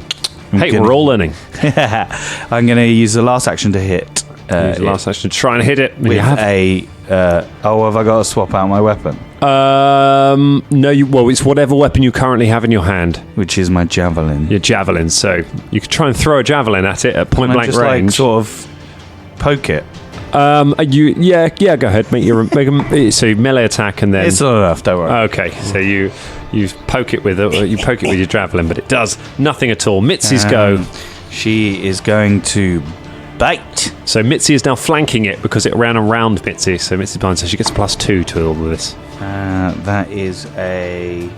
Hey, we're all learning. I'm going to use the last action to hit. Use the last action to try and hit it. With You have. a. Have I got to swap out my weapon? No, it's whatever weapon you currently have in your hand. Which is my javelin. Your javelin. So you could try and throw a javelin at it at point Can I blank just range. like sort of poke it? Go ahead. So melee attack and then. It's not enough. Don't worry. Okay, so you poke it with your javelin, but it does nothing at all. Mitzi's go. She is going to bite. So Mitzi is now flanking it because it ran around Mitzi. So Mitzi's behind, so she gets a +2 to all of this. That is a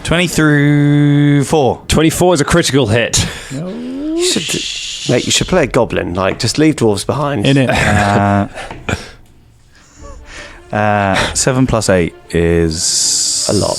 24. 24 is a critical hit. You should play a goblin. Like, just leave dwarves behind. In it. 7 plus 8 is A lot.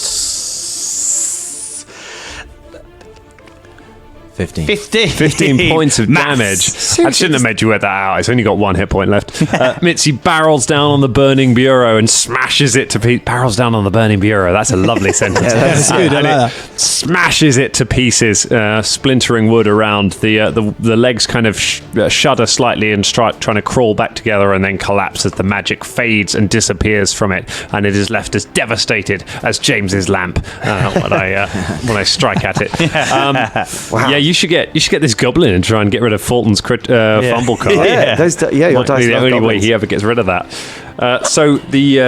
15. 15 points of damage. I shouldn't have made you wear that out. It's only got 1 hit point left. Mitzi barrels down on the burning bureau and smashes it to pieces. Barrels down on the burning bureau. That's a lovely sentence. That's good. I And like it that. smashes it to pieces, splintering wood around. The legs kind of shudder slightly and trying to crawl back together and then collapse as the magic fades and disappears from it. And it is left as devastated as James's lamp when I strike at it. Yeah, you should get this goblin and try and get rid of Fulton's fumble card. Yeah, your Might dice be the love only way goblins. he ever gets rid of that. So the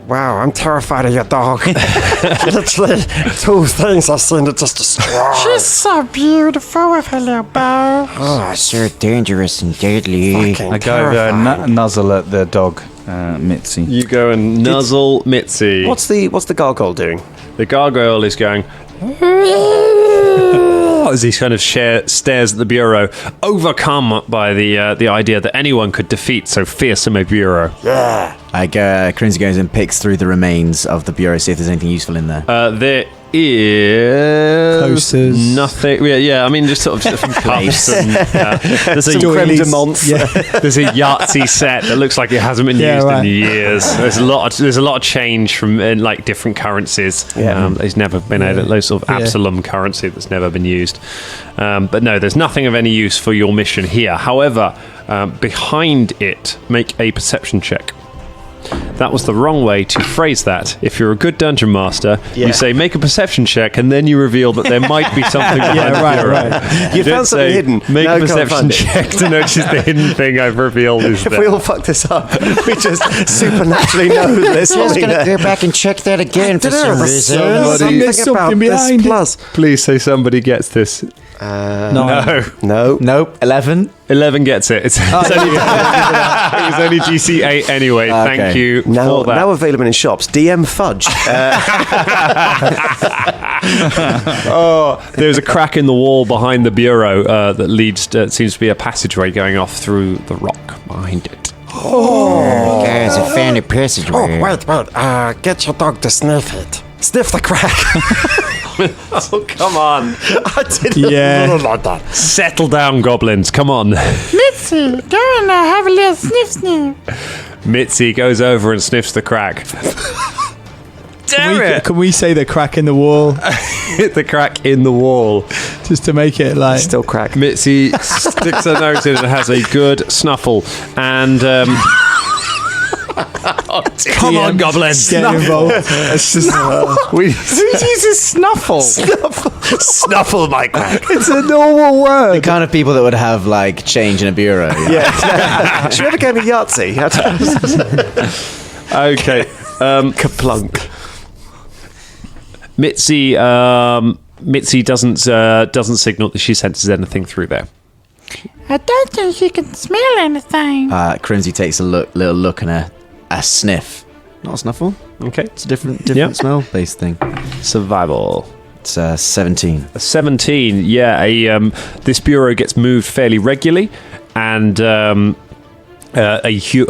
Wow, I'm terrified of your dog. Literally, 2 things I've seen it just destroy. She's so beautiful with her little bow. Oh, so dangerous and deadly. Fucking I go over and terrifying. nuzzle at the dog, Mitzi. you go and nuzzle Mitzi. What's the gargoyle doing? The gargoyle is going. as he kind of stares at the bureau, overcome by the idea that anyone could defeat so fearsome a bureau. Crimsy goes and picks through the remains of the bureau, see if there's anything useful in there. There is Posters. nothing. Yeah. I mean, just sort of some cups. And, there's a creme de menthe. There's a Yahtzee set that looks like it hasn't been used in years. There's a lot of change from like different currencies. There's never been a sort of Absalom currency that's never been used. But no, there's nothing of any use for your mission here. However, behind it, make a perception check. That was the wrong way to phrase that. If you're a good dungeon master, you say make a perception check, and then you reveal that there might be something behind the bureau. You found something hidden. Make Now a go and perception find it. check to notice the hidden thing I've revealed is If there. we all fuck this up, we just supernaturally know there's I was something gonna there. go back and check that again for some reason. There's something behind it. plus. Please say somebody gets this. No. No. Nope. 11. 11 gets it. It was only GC 8 anyway. Okay. Thank you Now, for that. now available in shops. DM Fudge. There's a crack in the wall behind the bureau that leads to, seems to be a passageway going off through the rock behind it. Guys, a fanny passageway. Wait. Get your dog to sniff it. Sniff the crack. Oh, come on. I didn't Yeah. Settle down, goblins. Come on. Mitzi, go and have a little sniff. Mitzi goes over and sniffs the crack. Damn it! Can we say the crack in the wall Hit the crack in the wall. just to make it like Still crack. Mitzi sticks her nose in and has a good snuffle. And come on, goblins! get involved? It's just Who uses snuffle? snuffle my crack. It's a normal word. The kind of people that would have like change in a bureau. Yeah. Should we have a game of Yahtzee? Okay. Kaplunk. Mitzi doesn't signal that she senses anything through there. I don't think you can smell anything. Crimsy takes a little look and a sniff. Not a snuffle. Okay. It's a different Yep. smell-based thing. Survival. It's 17. A 17. Yeah. This bureau gets moved fairly regularly, and a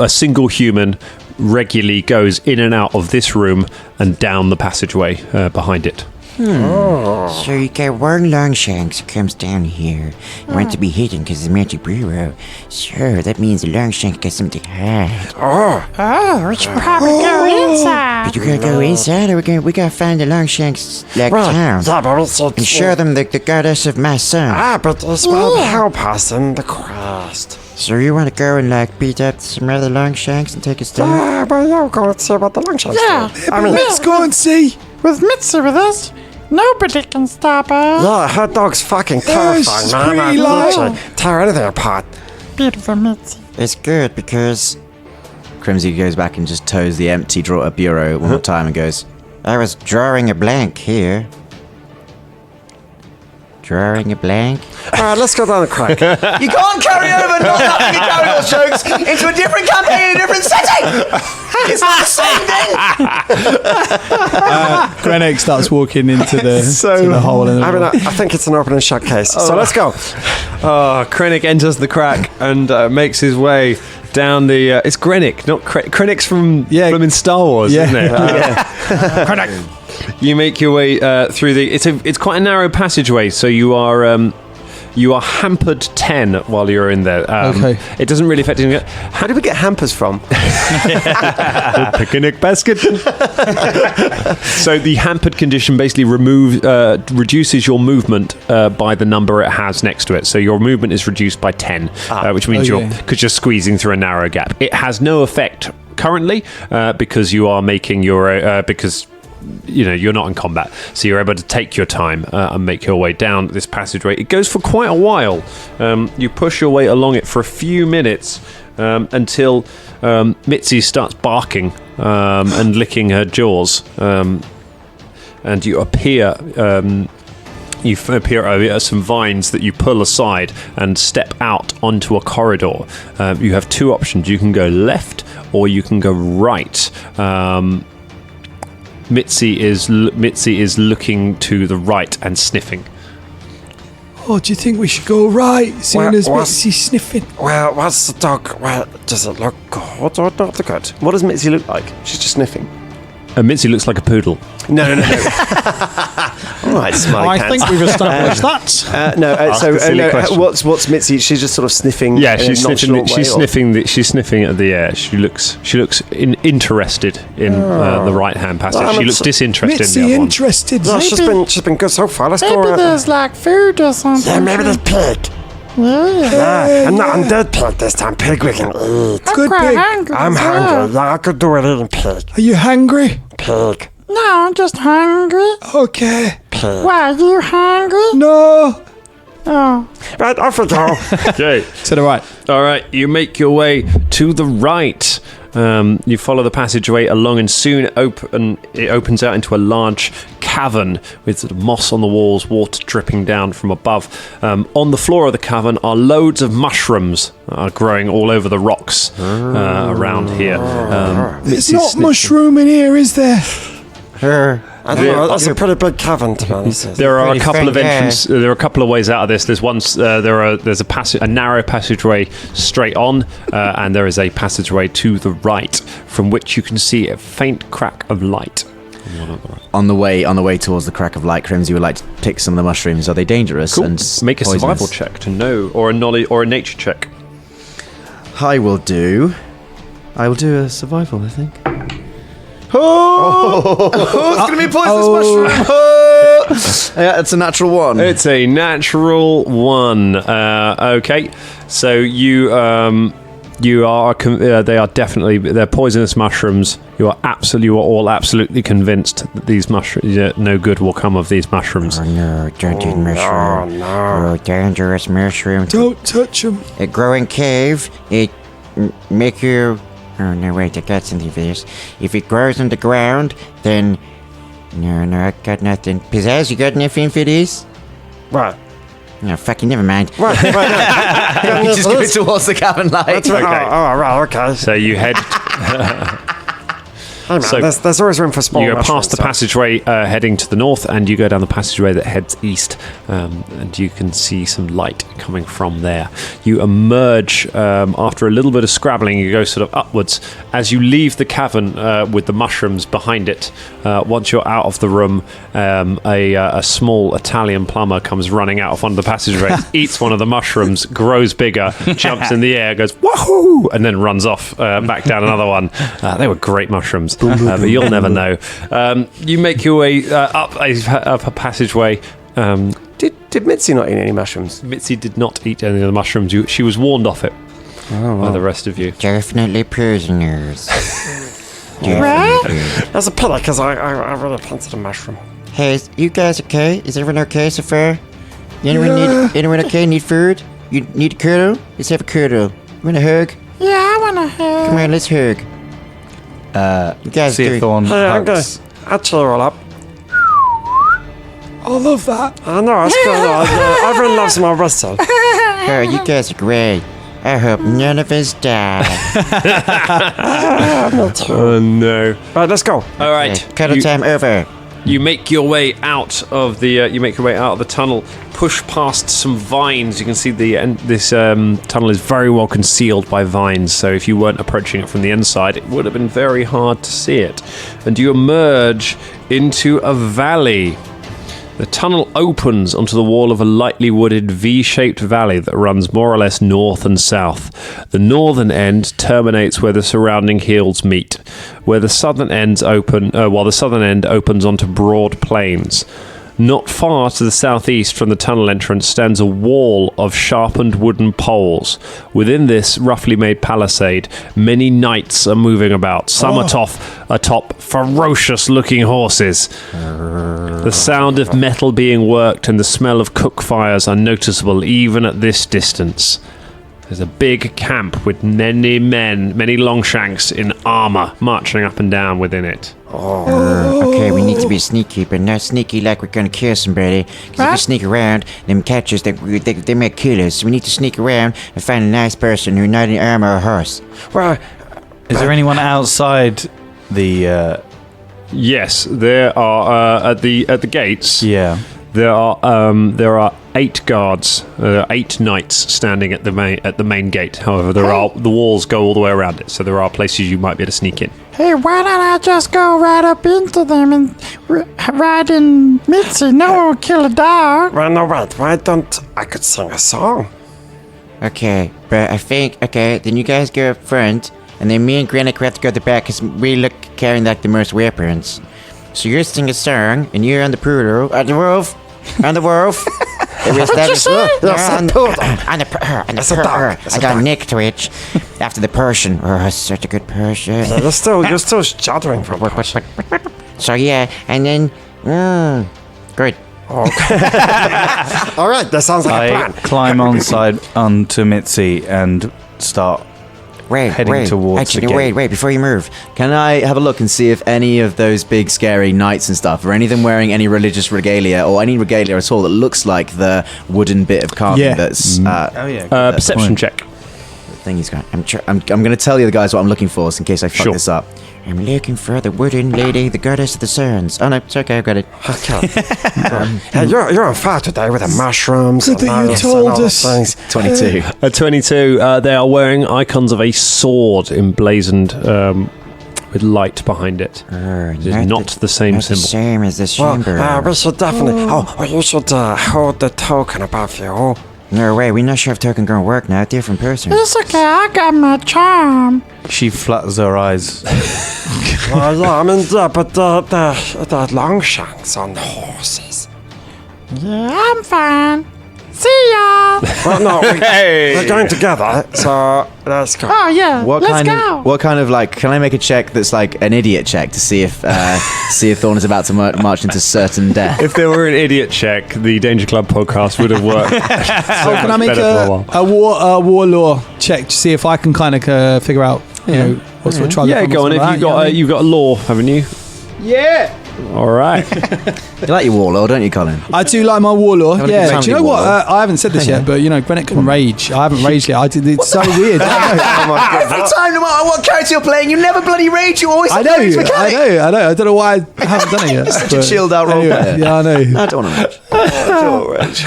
single human regularly goes in and out of this room and down the passageway behind it. So you got one Longshanks who comes down here and wants to be hidden because of the magic bureau. Sure, that means the Longshank got something to hide. Oh, we should probably go inside. But you gotta go inside, or we gotta find the Longshanks town Yeah, but we should and show them the goddess of my son. but this won't help us in the quest. So you want to go and beat up some other Longshanks and take us down? But you'll go and see what the Longshanks Yeah. do. I mean, Let's go and see. With Mitzi with us, nobody can stop us. yeah, her dog's fucking terrifying, man. I literally tear anything apart. Beautiful Mitzi. It's good because Crimsy goes back and just toes the empty bureau one more time and goes, I was drawing a blank here. Drawing a blank? Alright, let's go down the crack. "You can't carry over not having carry jokes into a different campaign in a different setting! It's not the same thing!" Grenick starts walking into the to the hole in the I mean, wall. I think it's an open and shut case. So let's go. Krennic enters the crack and makes his way down the. It's Grenick, not Krennic's from in Star Wars, isn't it? Krennic. You make your way through the. It's quite a narrow passageway, so you are hampered 10 while you're in there. Okay. It doesn't really affect anything. How did we get hampers from? Picnic basket. So the hampered condition basically reduces your movement by the number it has next to it. So your movement is reduced by 10, which means because you're squeezing through a narrow gap. It has no effect currently because you are making your because. You're not in combat, so you're able to take your time and make your way down this passageway. It goes for quite a while. You push your way along it for a few minutes until Mitzi starts barking and licking her jaws, and you appear over some vines that you pull aside and step out onto a corridor. You have two options: you can go left or you can go right. Mitzi is looking to the right and sniffing. Oh, do you think we should go right, seeing as Mitzi's sniffing? Well, what's the dog? Well, does it look good or not good? What does Mitzi look like? She's just sniffing. Mitzi looks like a poodle. No. All right, smiley I pants. think we've established that. What's Mitzi? She's just sort of sniffing. Yeah, in she's a sniffing. nonchalant way, She's sniffing. She's sniffing at the air. She looks interested in the right-hand passage. She looks disinterested in the Mitzi other one. interested. No, she's been good so far. Let's Maybe go. there's like food or something. Yeah, maybe there's pig. Yeah. I'm not undead pig this time. Pig we can eat. Good quite pig. hungry I'm as well. hungry. Yeah, I could do it eating pig. Are you hungry? Pig. No, I'm just hungry. Okay. Why, are you hungry? No. Oh. Right, off we go. Okay. To the right. All right, you make your way to the right. You follow the passageway along, and soon it opens out into a large cavern with sort of moss on the walls, water dripping down from above. On the floor of the cavern are loads of mushrooms that are growing all over the rocks around here. There's not mushroom in here, is there? I don't know. That's a pretty big cavern, to be honest. There are a Pretty couple of friendly. entrances. There are a couple of ways out of this. There's there's a narrow passageway straight on, and there is a passageway to the right from which you can see a faint crack of light. On the way towards the crack of light, Crimsy would like to pick some of the mushrooms. Are they dangerous? Cool. And Make a poisonous? survival check to know, or a knowledge, or a nature check. I will do a survival, I think. It's going to be poisonous mushroom. Yeah, it's a natural one. It's a natural 1. Okay, so you are. They are definitely. They're poisonous mushrooms. You are all absolutely convinced that these mushrooms. No good will come of these mushrooms. Oh no, don't eat mushroom. Oh, dangerous mushroom. Don't touch them. It grow in cave. It make you... Oh no, wait, I got something for this. If it grows on the ground, then... No, I got nothing. Pizzazz, you got anything for this? What? No, fucking never mind. Right. You just give it towards the cavern light. That's right. Okay. Oh, right, okay. So you head. Hey, man, So- there's always room for small You go past mushrooms, the so- passageway heading to the north, and you go down the passageway that heads east, and you can see some light coming from there. You emerge after a little bit of scrabbling. You go sort of upwards as you leave the cavern with the mushrooms behind it. Once you're out of the room, a small Italian plumber comes running out of one of the passageways, eats one of the mushrooms, grows bigger, jumps in the air, goes wahoo, and then runs off back down another one. They were great mushrooms. But you'll never know. You make your way up a passageway. Did Mitzi not eat any mushrooms? Mitzi did not eat any of the mushrooms. She was warned off it by the rest of you. Definitely prisoners. That's a pity, because I really fancied a mushroom. Hey, you guys okay? Is everyone okay so far? Anyone okay? Need food? You need a cuddle? Let's have a cuddle. You want a hug? Yeah, I want to hug. Come on, let's hug. You guys do. Seathorn Hey, I'm good. hugs. I'll cheer you all up. I love that. I know, it's good. Everyone loves my whistle. Oh, you guys are great. I hope none of us die. Oh no! Right, let's go. All right, Okay, cuddle time over. You make your way out of the tunnel, push past some vines. You can see this tunnel is very well concealed by vines, so if you weren't approaching it from the inside, it would have been very hard to see it. And you emerge into a valley. The tunnel opens onto the wall of a lightly wooded V-shaped valley that runs more or less north and south. The northern end terminates where the surrounding hills meet, while the southern end opens onto broad plains. Not far to the southeast from the tunnel entrance stands a wall of sharpened wooden poles. Within this roughly made palisade, many knights are moving about, some atop ferocious-looking horses. The sound of metal being worked and the smell of cook fires are noticeable even at this distance. There's a big camp with many men, many longshanks in armour, marching up and down within it. Okay, we need to be sneaky, but not sneaky like we're gonna kill somebody. Because if we sneak around, them catchers, they might kill us. So we need to sneak around and find a nice person who's not in armor or horse. Well, Is there anyone outside the? Yes, there are at the gates. Yeah. There are 8 guards, 8 knights standing at the main gate. However, the walls go all the way around it, so there are places you might be able to sneak in. Hey, why don't I just go right up into them and ride in Mitzi? No one will kill a dog. Well, no, wait. Why don't I could sing a song? Okay, but I think, then you guys go up front, and then me and Granick have to go to the back because we look carrying like the most weapons. So you sing a song, and you're on the poodle, on the wolf. What'd you say? On the dog. I got Nick Twitch after the Persian. Oh, such a good Persian. You're still shuddering from Persian. So yeah, and then, good. Okay. All right, that sounds like a I plan. climb onto Mitzi and start heading towards the gate. Wait, before you move. Can I have a look and see if any of those big scary knights and stuff, or any of them wearing any religious regalia, or any regalia at all that looks like the wooden bit of carving that's... Perception check. thing he's got. I'm going to tell you the guys what I'm looking for, so in case I fuck this up. I'm looking for the wooden lady, the goddess of the suns. Oh no, it's okay, I've got it. Okay. Hey, you're on fire today with the mushrooms. Good that you told us. 22. At 22, they are wearing icons of a sword emblazoned with light behind it. It is not the same symbol. The same as the chamber. Well, we should definitely... you should hold the token above you. No way, we're not sure if token gonna work now. Different person. It's okay, I got my charm. She flutters her eyes. Yeah, I mean, but the Longshanks on horses. Yeah, I'm fine. See y'all. Well, no, we're going together, so let's go. Oh yeah, let's go. What kind of like? Can I make a check that's like an idiot check to see if Thorn is about to march into certain death? If there were an idiot check, the Danger Club podcast would have worked. Can I make a war law check to see if I can kind of figure out, what sort of trial? Yeah, go on. If you've got a law, haven't you? Yeah. All right. You like your warlord, don't you, Colin? I do like my warlord. Have a Yeah. good Do you know what? I haven't said this yet, but Grennick can rage. I haven't raged yet. It's so weird. Every time, no matter what character you're playing, you never bloody rage. You always I know. I don't know why I haven't done it yet. Such a chilled out role player. Yeah, I know. I don't want to rage.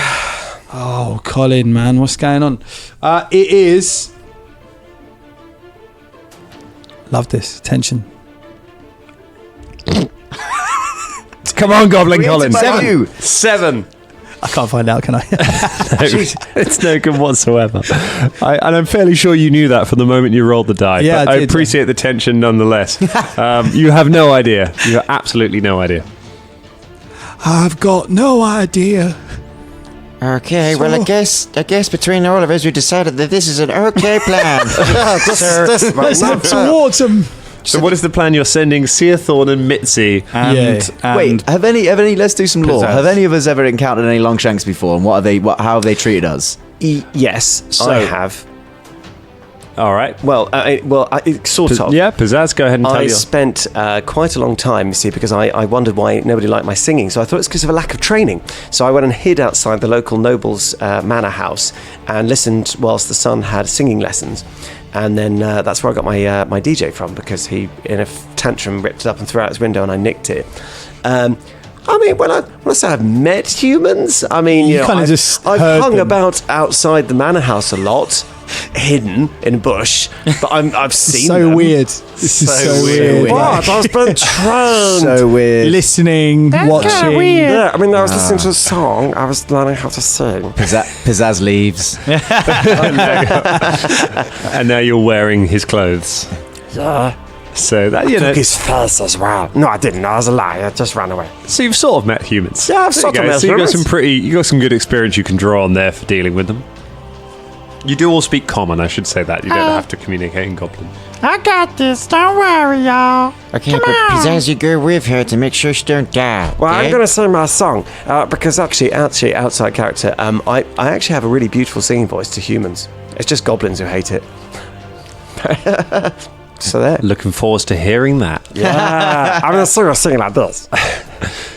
Oh, Colin, man, what's going on? It is. Love this tension. Come on, Goblin Colin. 7. I can't find out, can I? It's no good whatsoever. And I'm fairly sure you knew that from the moment you rolled the die. Yeah, but I appreciate the tension nonetheless. You have no idea. You have absolutely no idea. I've got no idea. Okay, well, I guess between all of us, we decided that this is an okay plan. Let's head towards him. So what is the plan? You're sending Seathorn and Mitzi. And Wait, have any? Let's do some lore. Pizzazz. Have any of us ever encountered any Longshanks before? And how have they treated us? Yes, I have. All right. Well, sort of. Yeah, Pizzazz, go ahead and tell I you. spent quite a long time, you see, because I wondered why nobody liked my singing. So I thought it's because of a lack of training. So I went and hid outside the local noble's manor house and listened whilst the son had singing lessons. And then that's where I got my DJ from, because he, in a tantrum, ripped it up and threw it out his window, and I nicked it. I mean, when I say I've met humans, I mean, I've hung about outside the manor house a lot, hidden in a bush, but I've seen them. Weird. This is so weird. What? I've been trained. So weird. Listening, That's watching. kinda weird. Yeah, I mean, I was listening to a song. I was learning how to sing. Pizzazz leaves. And now you're wearing his clothes. Yeah. So that Took his face as well. No, I didn't. That was a lie. I just ran away. So you've sort of met humans. Yeah, I've There sort you of go. met So humans. you got some good experience you can draw on there for dealing with them. You do all speak common, I should say that. You don't have to communicate in Goblin. I got this. Don't worry, y'all. Okay, Come but on. Pizzazz, you go with her to make sure she don't die. Well, okay? I'm going to sing my song because Actually, outside character, I actually have a really beautiful singing voice to humans. It's just goblins who hate it. So there. Looking forward to hearing that. yeah, I'm going to sing like this.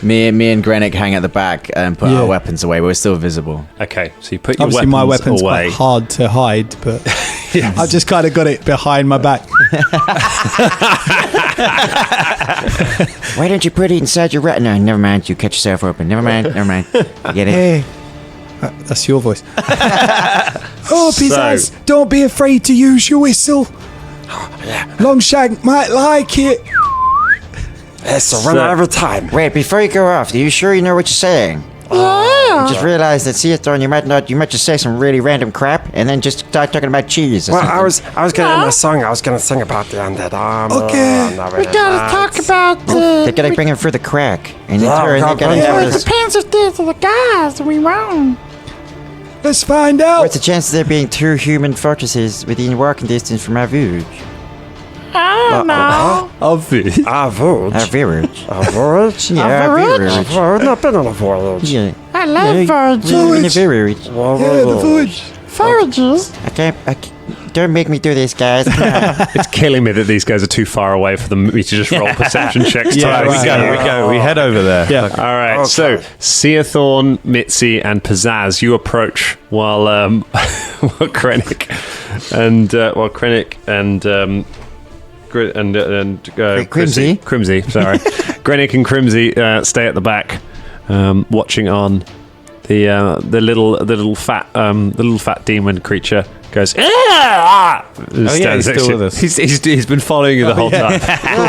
Me and Grenick hang at the back and put our weapons away, but we're still visible. Okay, so you put your Obviously, weapons my weapon's away. quite hard to hide, but I've just kind of got it behind my back. Why don't you put it inside your retina? Never mind, you cut yourself open. Never mind. Get it? Hey, That's your voice. Oh, Pizzazz, don't be afraid to use your whistle. Longshank might like it. It's a winner every time. Wait, before you go off, are you sure you know what you're saying? I just realized that Seathorn, you might just say some really random crap and then just start talking about cheese. Or Well, something. I was gonna end my song. I was gonna sing about the undead army. Okay. We gotta talk about They the. gotta bring him through the crack, and in Yeah, turn they gotta yeah, have It this. depends if these are the guys we want. Let's find out. What's the chance of there being 2 human fortresses within walking distance from our village? I don't know. Of it. Our voyage. Our village. Our voyage? Yeah, our village. I've not been on a voyage. Yeah. I love In forages. a village. Yeah, the voyage. Forages? I can't. Don't make me do this, guys. Come on. It's killing me that these guys are too far away for me to just roll perception checks. Yeah, to we go. We head over there. Yeah. All right, Okay. so Seathorn, Mitzi, and Pizzazz, you approach while Krennic and Crimsy. Crimsy, sorry, Krennic and Crimsy stay at the back, watching on. The little fat demon creature goes. Oh yeah, he's still with us. He's been following you the whole time.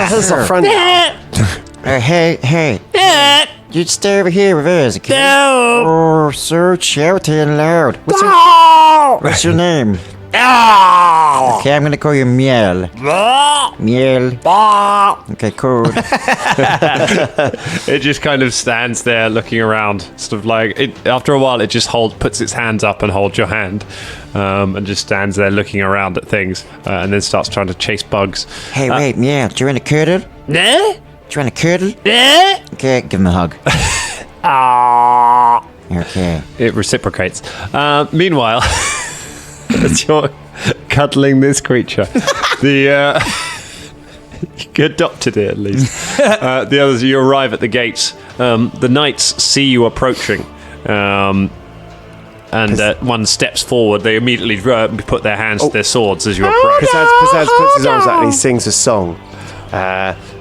He's a friend. Hey. You stay over here with us, okay? No. Oh, so shouting loud. What's your name? Okay, I'm gonna call you Miel. Miel. Okay, cool. It just kind of stands there looking around, sort of like after a while it just puts its hands up and holds your hand, and just stands there looking around at things, and then starts trying to chase bugs. Hey, wait, Miel, do you want a curdle? Do you want a curdle? Okay, give him a hug. Okay. It reciprocates. Meanwhile, as you're cuddling this creature, you adopted it at least. The others, you arrive at the gates. The knights see you approaching, and one steps forward. They immediately put their hands to their swords as you approach. Pizzazz puts his arms out and he sings a song.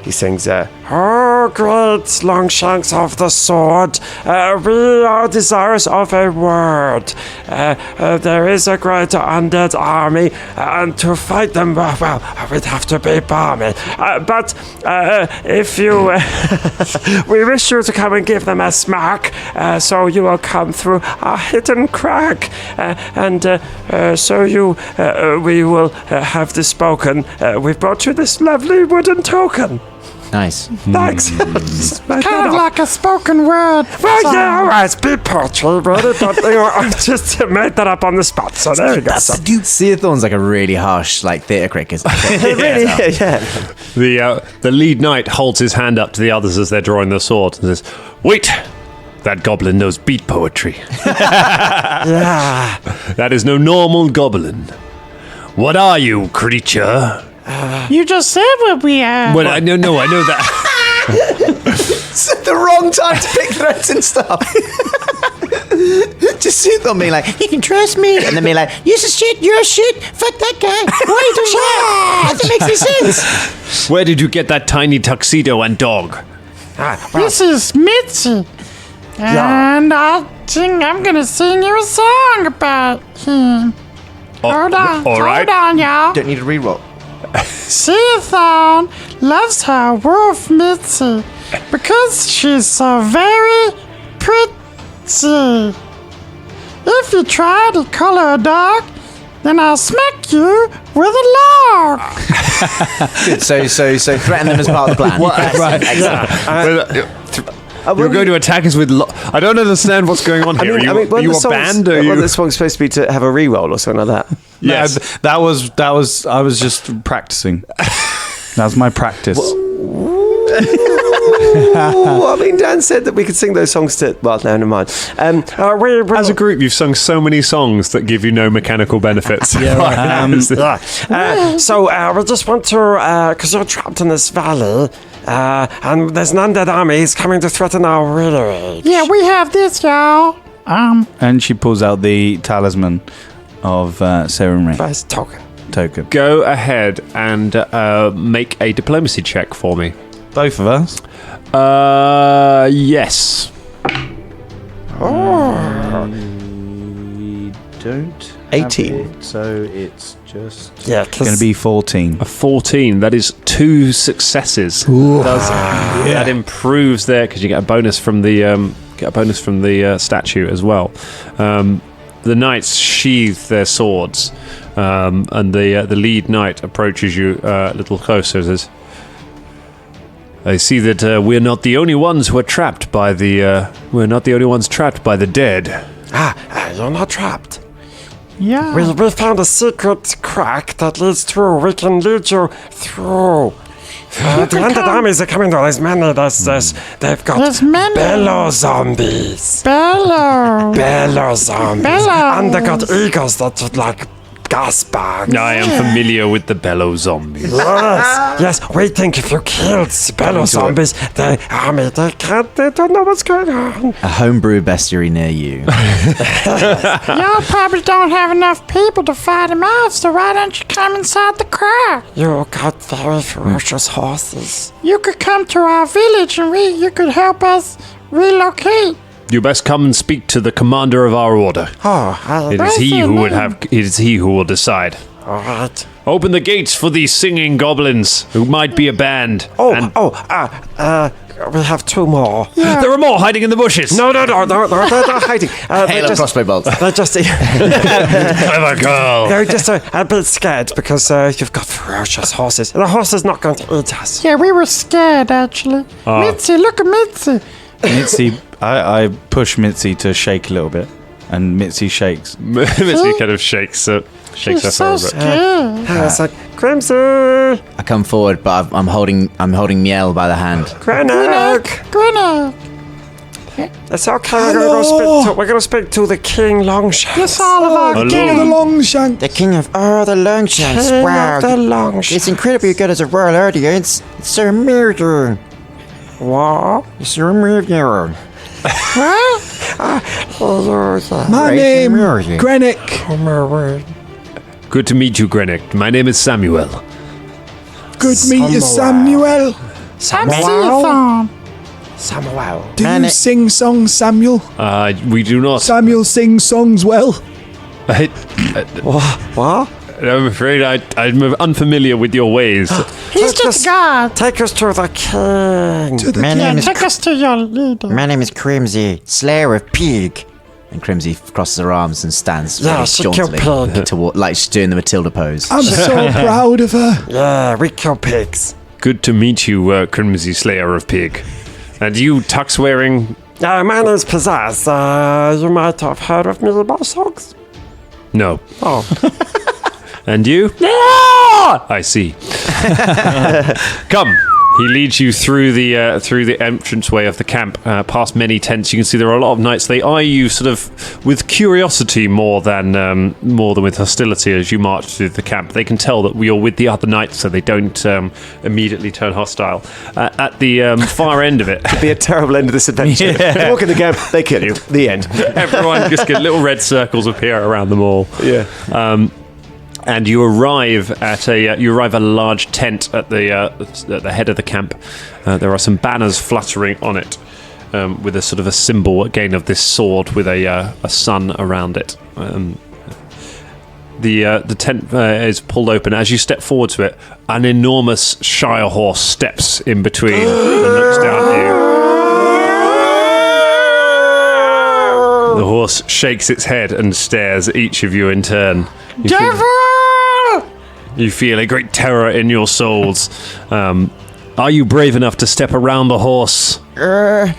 He sings, Oh, great Longshanks of the sword, we are desirous of a word. There is a great undead army, and to fight them, well, we'd have to be balmy. But if you, we wish you to come and give them a smack, so you will come through a hidden crack, and so we will have this spoken. We've brought you this lovely wooden token. Nice. Thanks. Kind of like a spoken word. Well, yeah, all right, it's bit poetry, really, but I just made that up on the spot, so there you go. Seathorn's like a really harsh, like theatre critic. really? Yeah. The lead knight holds his hand up to the others as they're drawing their swords and says, "Wait! That goblin knows beat poetry. Yeah. That is no normal goblin. What are you, creature?" You just said what we are. Well, I know that. It's the wrong time to pick threats and stuff. Just sit on me like, you can trust me. And then be like, you're shit, you're shit. Fuck that guy. Why are you doing that? Doesn't make any sense. Where did you get that tiny tuxedo and dog? This is Mitzi. And I'm gonna sing you a song about him. Hold on, all right. hold on, y'all. Don't need a reroll. Seathorn loves her wolf Mitzi because she's so very pretty. If you try to call her a dog, then I'll smack you with a log. Good. So threaten them as part of the plan. Right. You're going to attack us with... I don't understand what's going on here. Are you a band? Well, the song's supposed to be to have a re-roll or something like that. Yes. No, that was. I was just practicing. That was my practice. I mean, Dan said that we could sing those songs to... Well, no, never mind. As a group, you've sung so many songs that give you no mechanical benefits. So we just want to, because you're trapped in this valley, and there's an undead army. He's coming to threaten our village. Yeah, we have this, y'all. And she pulls out the talisman of Serum Ring First token. token. Go ahead and make a diplomacy check for me. Both of us. Yes. don't. 18. So it's just Yeah, going to be 14. A 14. That is 2 successes. That improves there because you get a bonus from the statue as well. The knights sheathe their swords, and the lead knight approaches you a little closer. And says, "I see that we're not the only ones who are trapped by the. We're not the only ones trapped by the dead." You're not trapped. Yeah. We found a secret crack that leads through. We can lead you through. The undead armies are coming. There's many. They've got There's many. bellow zombies. Bello. Bellow zombies. Bellows. And they got eagles that are like gas bags. I am familiar with the bellow zombies. Yes. We think if you killed bellow zombies, they don't know what's going on. A homebrew bestiary near you. Y'all probably don't have enough people to fight him off, so why don't you come inside the crack? You got very ferocious horses. You could come to our village and you could help us relocate. You best come and speak to the commander of our order. It is he who would have. It is he who will decide. All right. Open the gates for these singing goblins who might be a band. We have 2 more. There are more hiding in the bushes. No, they're not hiding. Hail crossbow bolts. They're just, Clever girl. they're just a bit scared because you've got ferocious horses. And the horse is not going to eat us. Yeah, we were scared, actually. Mitzi, look at Mitzi. Mitzi, I push Mitzi to shake a little bit, and Mitzi shakes. Mitzi kind of shakes her She's face so a little bit. scared. It's like, Crimson, I come forward, but I'm holding Miel by the hand. Greenock. Grinner. It's okay. We're going to speak to the King Longshanks. It's all of our Hello. King of the Longshanks. The king of all the Longshanks. King Wow. of the Longshanks. It's incredibly good as a royal audience. It's so amazing. What? It's so amazing. My name, Amazing. Grenick. Good to meet you, Grenick. My name is Samuel. Good to meet you, Samuel. I'm Seathorn. Samuel. Do you sing songs, Samuel? We do not. Samuel sings songs well. What? I'm afraid I'm unfamiliar with your ways. He's just God. Take us to the king. My name is Take us to your leader. My name is Crimsy, Slayer of Pig. And Crimsy crosses her arms and stands Yeah, very she killed jauntily pig. toward, like she's doing the Matilda pose. I'm so proud of her. Yeah, we kill pigs. Good to meet you, Crimsy Slayer of Pig. And you, tux wearing? My name's Pizzazz. You might have heard of me by songs. No. Oh. And you? I see. Come. He leads you through the entranceway of the camp, past many tents. You can see there are a lot of knights. They eye you sort of with curiosity more than with hostility as you march through the camp. They can tell that you're with the other knights, so they don't immediately turn hostile. At the far end of it, Be a terrible end of this adventure. You walk in the camp, they kill you. The end. everyone just get little red circles appear around them all. Yeah. And you arrive at a large tent at the head of the camp. There are some banners fluttering on it, with a sort of a symbol again of this sword with a sun around it. The tent is pulled open. As you step forward to it, an enormous shire horse steps in between and looks down at you. The horse shakes its head and stares at each of you in turn. You feel a great terror in your souls. Are you brave enough to step around the horse? Oh,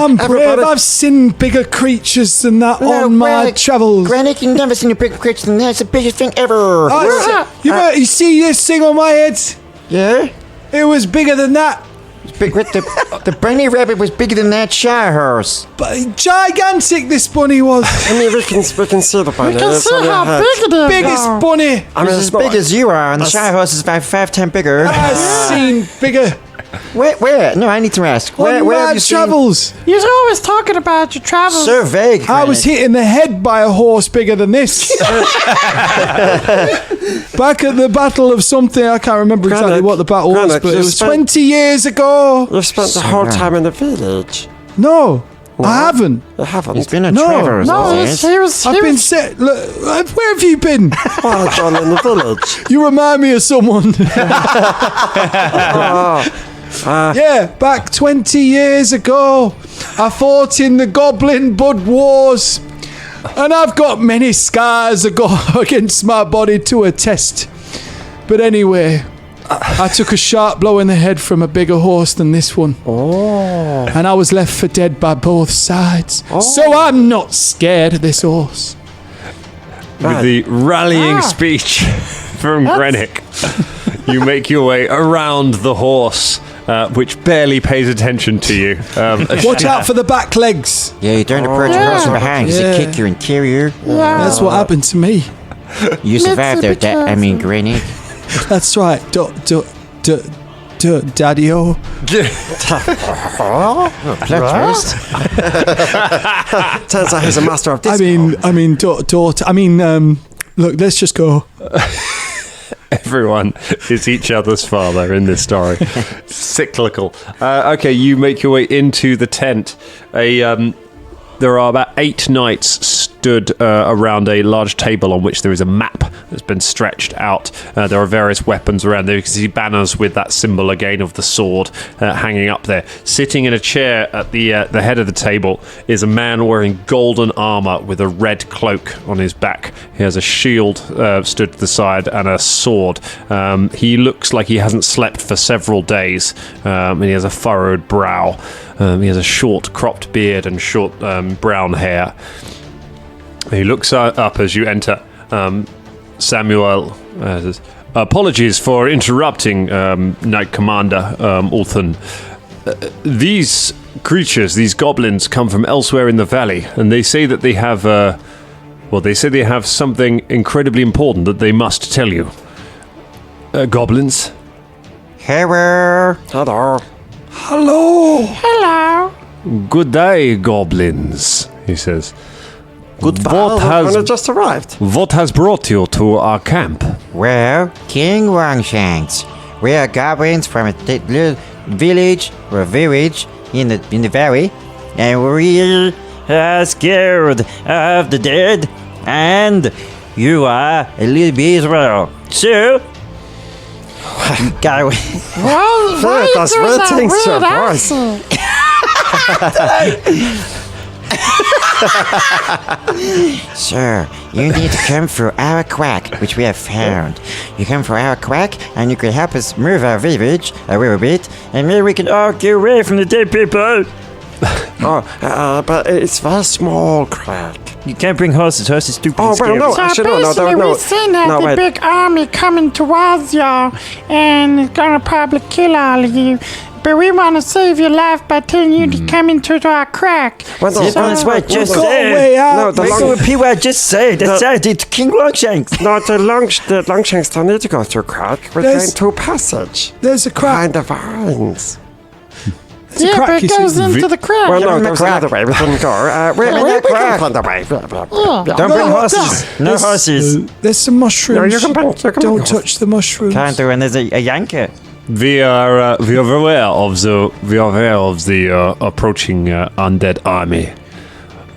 I'm brave. I've seen bigger creatures than that on my travels. Granny, you've never seen a bigger creature than that. It's the biggest thing ever. You see this thing on my head? Yeah? It was bigger than that. Big, the bunny rabbit was bigger than that shire horse. But gigantic this bunny was. I mean, we can see the bunny. You can see how big it is. Biggest now. bunny I mean, It's it's as big as you are, and the shire horse is about 5 times bigger. I've seen bigger Where? No, I need to ask. Where on have my you seen? travels. You're always talking about your travels. So vague. I was hit in the head by a horse bigger than this. Back at the battle of something, I can't remember exactly what the battle was, Granite, but it you was spent- 20 years ago. You've spent the whole time in the village. No, I haven't. You haven't. He's been a No. Trevor's. No, yes. he was. I've been set. Look, where have you been? Oh, down in the village. You remind me of someone. Yeah, back 20 years ago, I fought in the Goblin Bud Wars, and I've got many scars against my body to attest. But anyway, I took a sharp blow in the head from a bigger horse than this one. Oh. And I was left for dead by both sides. Oh. So I'm not scared of this horse. With the rallying speech from Grenick, you make your way around the horse, which barely pays attention to you. Watch out for the back legs. Yeah, you don't approach a horse from behind because it kick your interior. That's what happened to me. You survived though, Granny. That's right. Daddy-o. Turns out he's a master of disco. Look, let's just go. Everyone is each other's father in this story. Cyclical. Okay, you make your way into the tent. There are about 8 knights stood around a large table on which there is a map that's been stretched out. There are various weapons around there. You can see banners with that symbol again of the sword hanging up there. Sitting in a chair at the head of the table is a man wearing golden armor with a red cloak on his back. He has a shield stood to the side and a sword. He looks like he hasn't slept for several days, and he has a furrowed brow. He has a short cropped beard and short brown hair. He looks up as you enter. Samuel says, apologies for interrupting, Knight Commander Ulthan. These creatures, these goblins, come from elsewhere in the valley, and they say that they have, they say they have something incredibly important that they must tell you. Goblins? Hello. Hello. Hello. Hello. Good day, goblins, he says. Good What has just arrived? What has brought you to our camp? Well, King Longshanks. We are goblins from a little village in the valley, and we are scared of the dead, and you are a little bit as well. So, you gotta Why That's you doing weird that things to weird your voice. accent? Sir, you need to come through our quack, which we have found. You come through our quack, and you can help us move our village a little bit, and maybe we can all get away from the dead people. But it's very small crack. You can't bring horses. Horses are stupid. Oh, well, no, So actually, basically, no. we've seen the big army coming towards y'all, and it's gonna probably kill all of you. But we want to save your life by telling you to come into our crack. Well, no, That's what I just Go said. way out. No, the Let's long- repeat what I just said. That's it. It's King Longshanks. No, the Longshanks don't need to go through crack. We're There's- going through passage. There's a crack. Behind the vines. There's a Yeah, crack, but you it goes see. into the crack. Well, no, in the there's crack. another way. We couldn't go. We can find a way. Don't bring No, horses. No there's- horses. There's some mushrooms. No, you can bring Don't touch the mushrooms. Can't do, and there's a yanker. We are aware of the approaching undead army.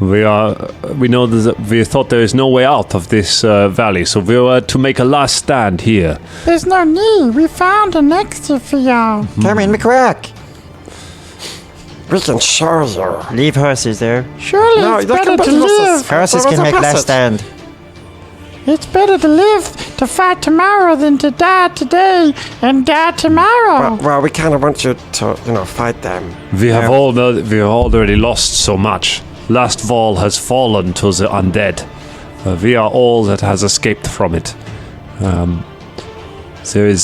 We know that we thought there is no way out of this valley, so we were to make a last stand here. There's no need. We found an exit for y'all. Come in the crack. We can show you. Leave horses there. Surely No, it's they better can to put horses. live. Horses There was can a make last passage. stand. It's better to live to fight tomorrow than to die today and die tomorrow. Well, we kind of want you to, fight them. We have already lost so much. Last Vol has fallen to the undead. We are all that has escaped from it. There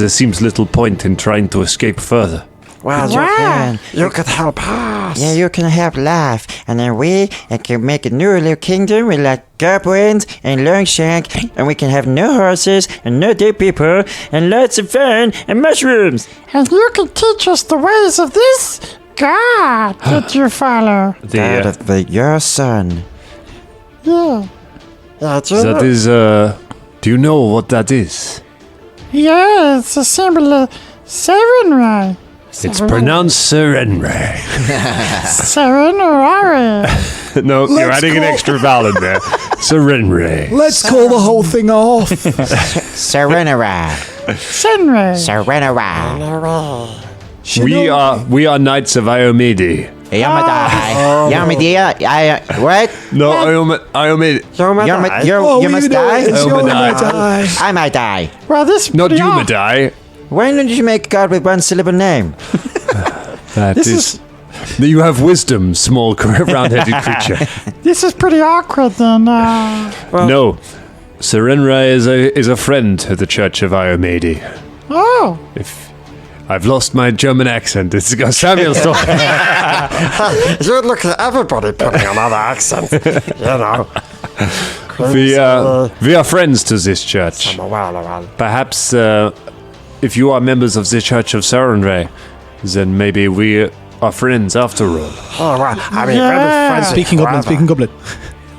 seems little point in trying to escape further. Well, Why? you could help us. Yeah, you can help life, and then we can make a new little kingdom with like goblins and Longshank, and we can have no horses and no dead people and lots of fun and mushrooms. And you can teach us the ways of this God that you follow. God of your son. Yeah. That is, do you know what that is? Yeah, it's a symbol of Seven Ray. It's pronounced Serenre. Serenare. No, you're Let's adding an call- extra vowel in there. Serenre. Let's call the whole thing off. Serenara. Senre. Serenara. We are knights of Iomede. Yamada. What? No, Iomede. You must die? It's your Iomade. die. I might die. Well, this is Not pretty odd. Umedai. Why don't you make God with one syllable name? That is. You have wisdom, small round-headed creature. This is pretty awkward then. No, Serenra is a friend to the Church of Iomede. Oh. If I've lost my German accent, it's got Samuel's talking. You look at everybody putting on other accents. You know. We are friends to this church. Perhaps if you are members of the Church of Serenra, then maybe we are friends after all. Oh, well, I mean, Yeah. we've been friends Speaking goblin, forever. speaking goblin.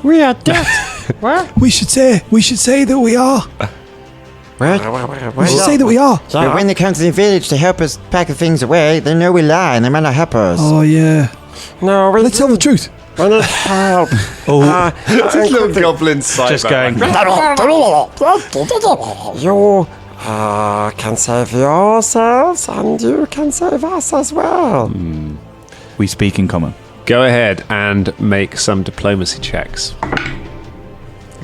We are dead. What? We should say that we are. What? We should say that we are. But when they come to the village to help us pack the things away, they know we lie and they might not help us. Oh yeah. No, we Let's tell the truth. want to help. Little goblin Just going. You can save yourselves and you can save us as well. We speak in common. Go ahead and make some diplomacy checks.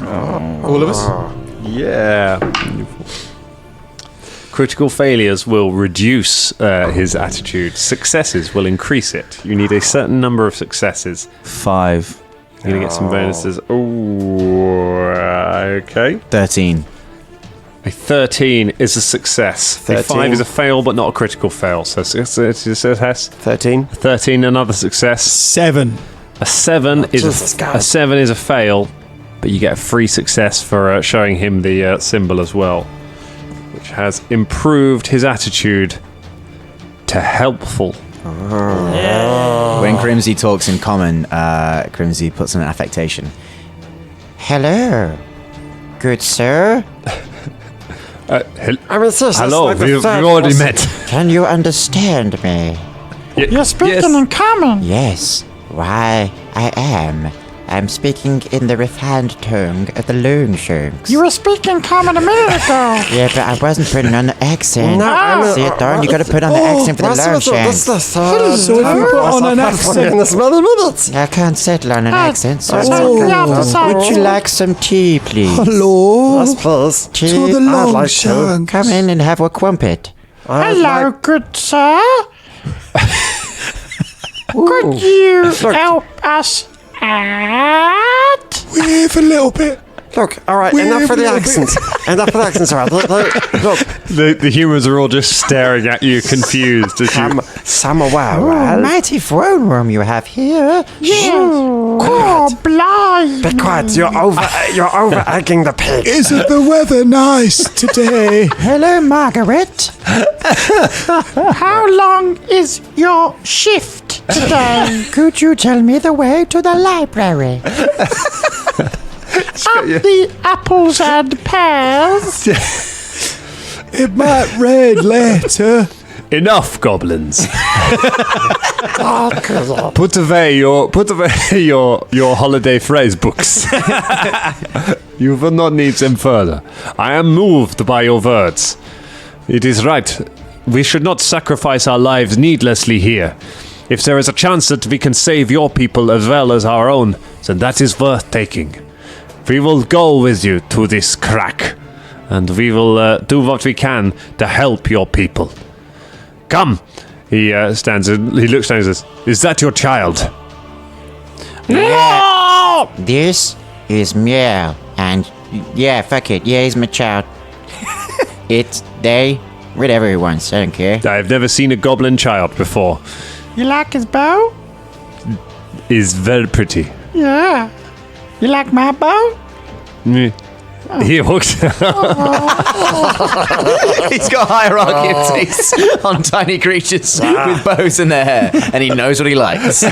All of us. Yeah. Critical failures will reduce his attitude. Successes will increase it. You need a certain number of successes. 5. You're going to get some bonuses. Oh, okay. 13. A 13 is a success. A 5 13. is a fail, but not a critical fail. So success. 13. 13, another success. 7. A 7 Jesus, guys. a 7 is a fail, but you get a free success for showing him the symbol as well, which has improved his attitude to helpful. When Crimsy talks in common, Crimsy puts on an affectation. Hello, good sir. I mean, seriously, Hello, it's like the we've third already person. met. Can you understand me? You're speaking in common. Yes. Why, I am. I'm speaking in the refined tongue of the loan sharks. You were speaking common a minute ago. Yeah, but I wasn't putting on the accent. No, I'm See it, Darn? You gotta put on the accent for the What's loan with this sharks. the third So if you put on an in accent, this many minutes. I can't settle on an accent, so would you like some tea, please? hello Yes, please. Tea? to the I'd long like to. shanks. Come in and have a crumpet. Hello, good sir. Could you help us out? Wave a little bit. Look, all right, We're enough for the a little accents. Enough for the accents, all right. Look, The humans are all just staring at you, confused. As you, Samuel. Mighty throne room you have here. Yes. Oh, blind. Be quiet. You're over egging the pig. Isn't the weather nice today? Hello, Margaret. How long is your shift today? Could you tell me the way to the library? Up the apples and pears. It might rain later. enough, goblins. Put away your holiday phrase books. You will not need them further. I am moved by your words. It is right. We should not sacrifice our lives needlessly here. If there is a chance that we can save your people as well as our own, then that is worth taking. We will go with you to this crack, and we will do what we can to help your people. Come. He stands and he looks down and says, "Is that your child?" Yeah. This is Meow. And yeah, fuck it. Yeah, he's my child. It's they, whatever he wants. I don't care. I have never seen a goblin child before. You like his bow? Is very pretty. Yeah. You like my bow? He walks. He's got hierarchy of taste on tiny creatures with bows in their hair, and he knows what he likes.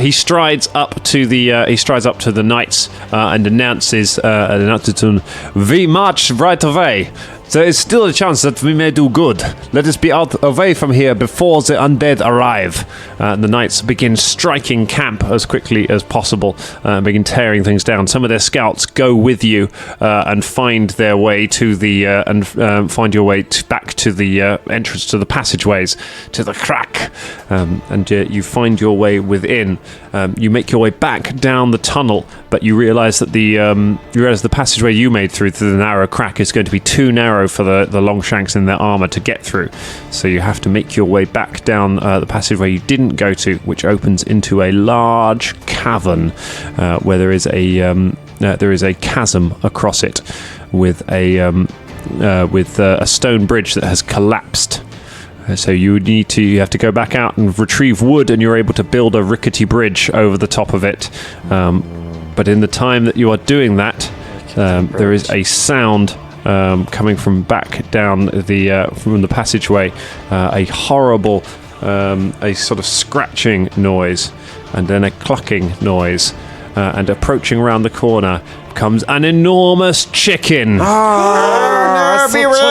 He strides up to the knights and announces to them, "We march right away. There is still a chance that we may do good. Let us be away from here before the undead arrive. The knights begin striking camp as quickly as possible, begin tearing things down. Some of their scouts go with you and find their way to the find your way back to the entrance to the passageways, to the crack, and you find your way within. You make your way back down the tunnel, but you realise that the passageway you made through the narrow crack is going to be too narrow for the Longshanks in their armour to get through. So you have to make your way back down the passageway you didn't go to, which opens into a large cavern where there is a chasm across it with a stone bridge that has collapsed. So you have to go back out and retrieve wood, and you're able to build a rickety bridge over the top of it. But in the time that you are doing that, there is a sound coming from back down from the passageway, a horrible, a sort of scratching noise, and then a clucking noise, and approaching around the corner comes an enormous chicken. Beware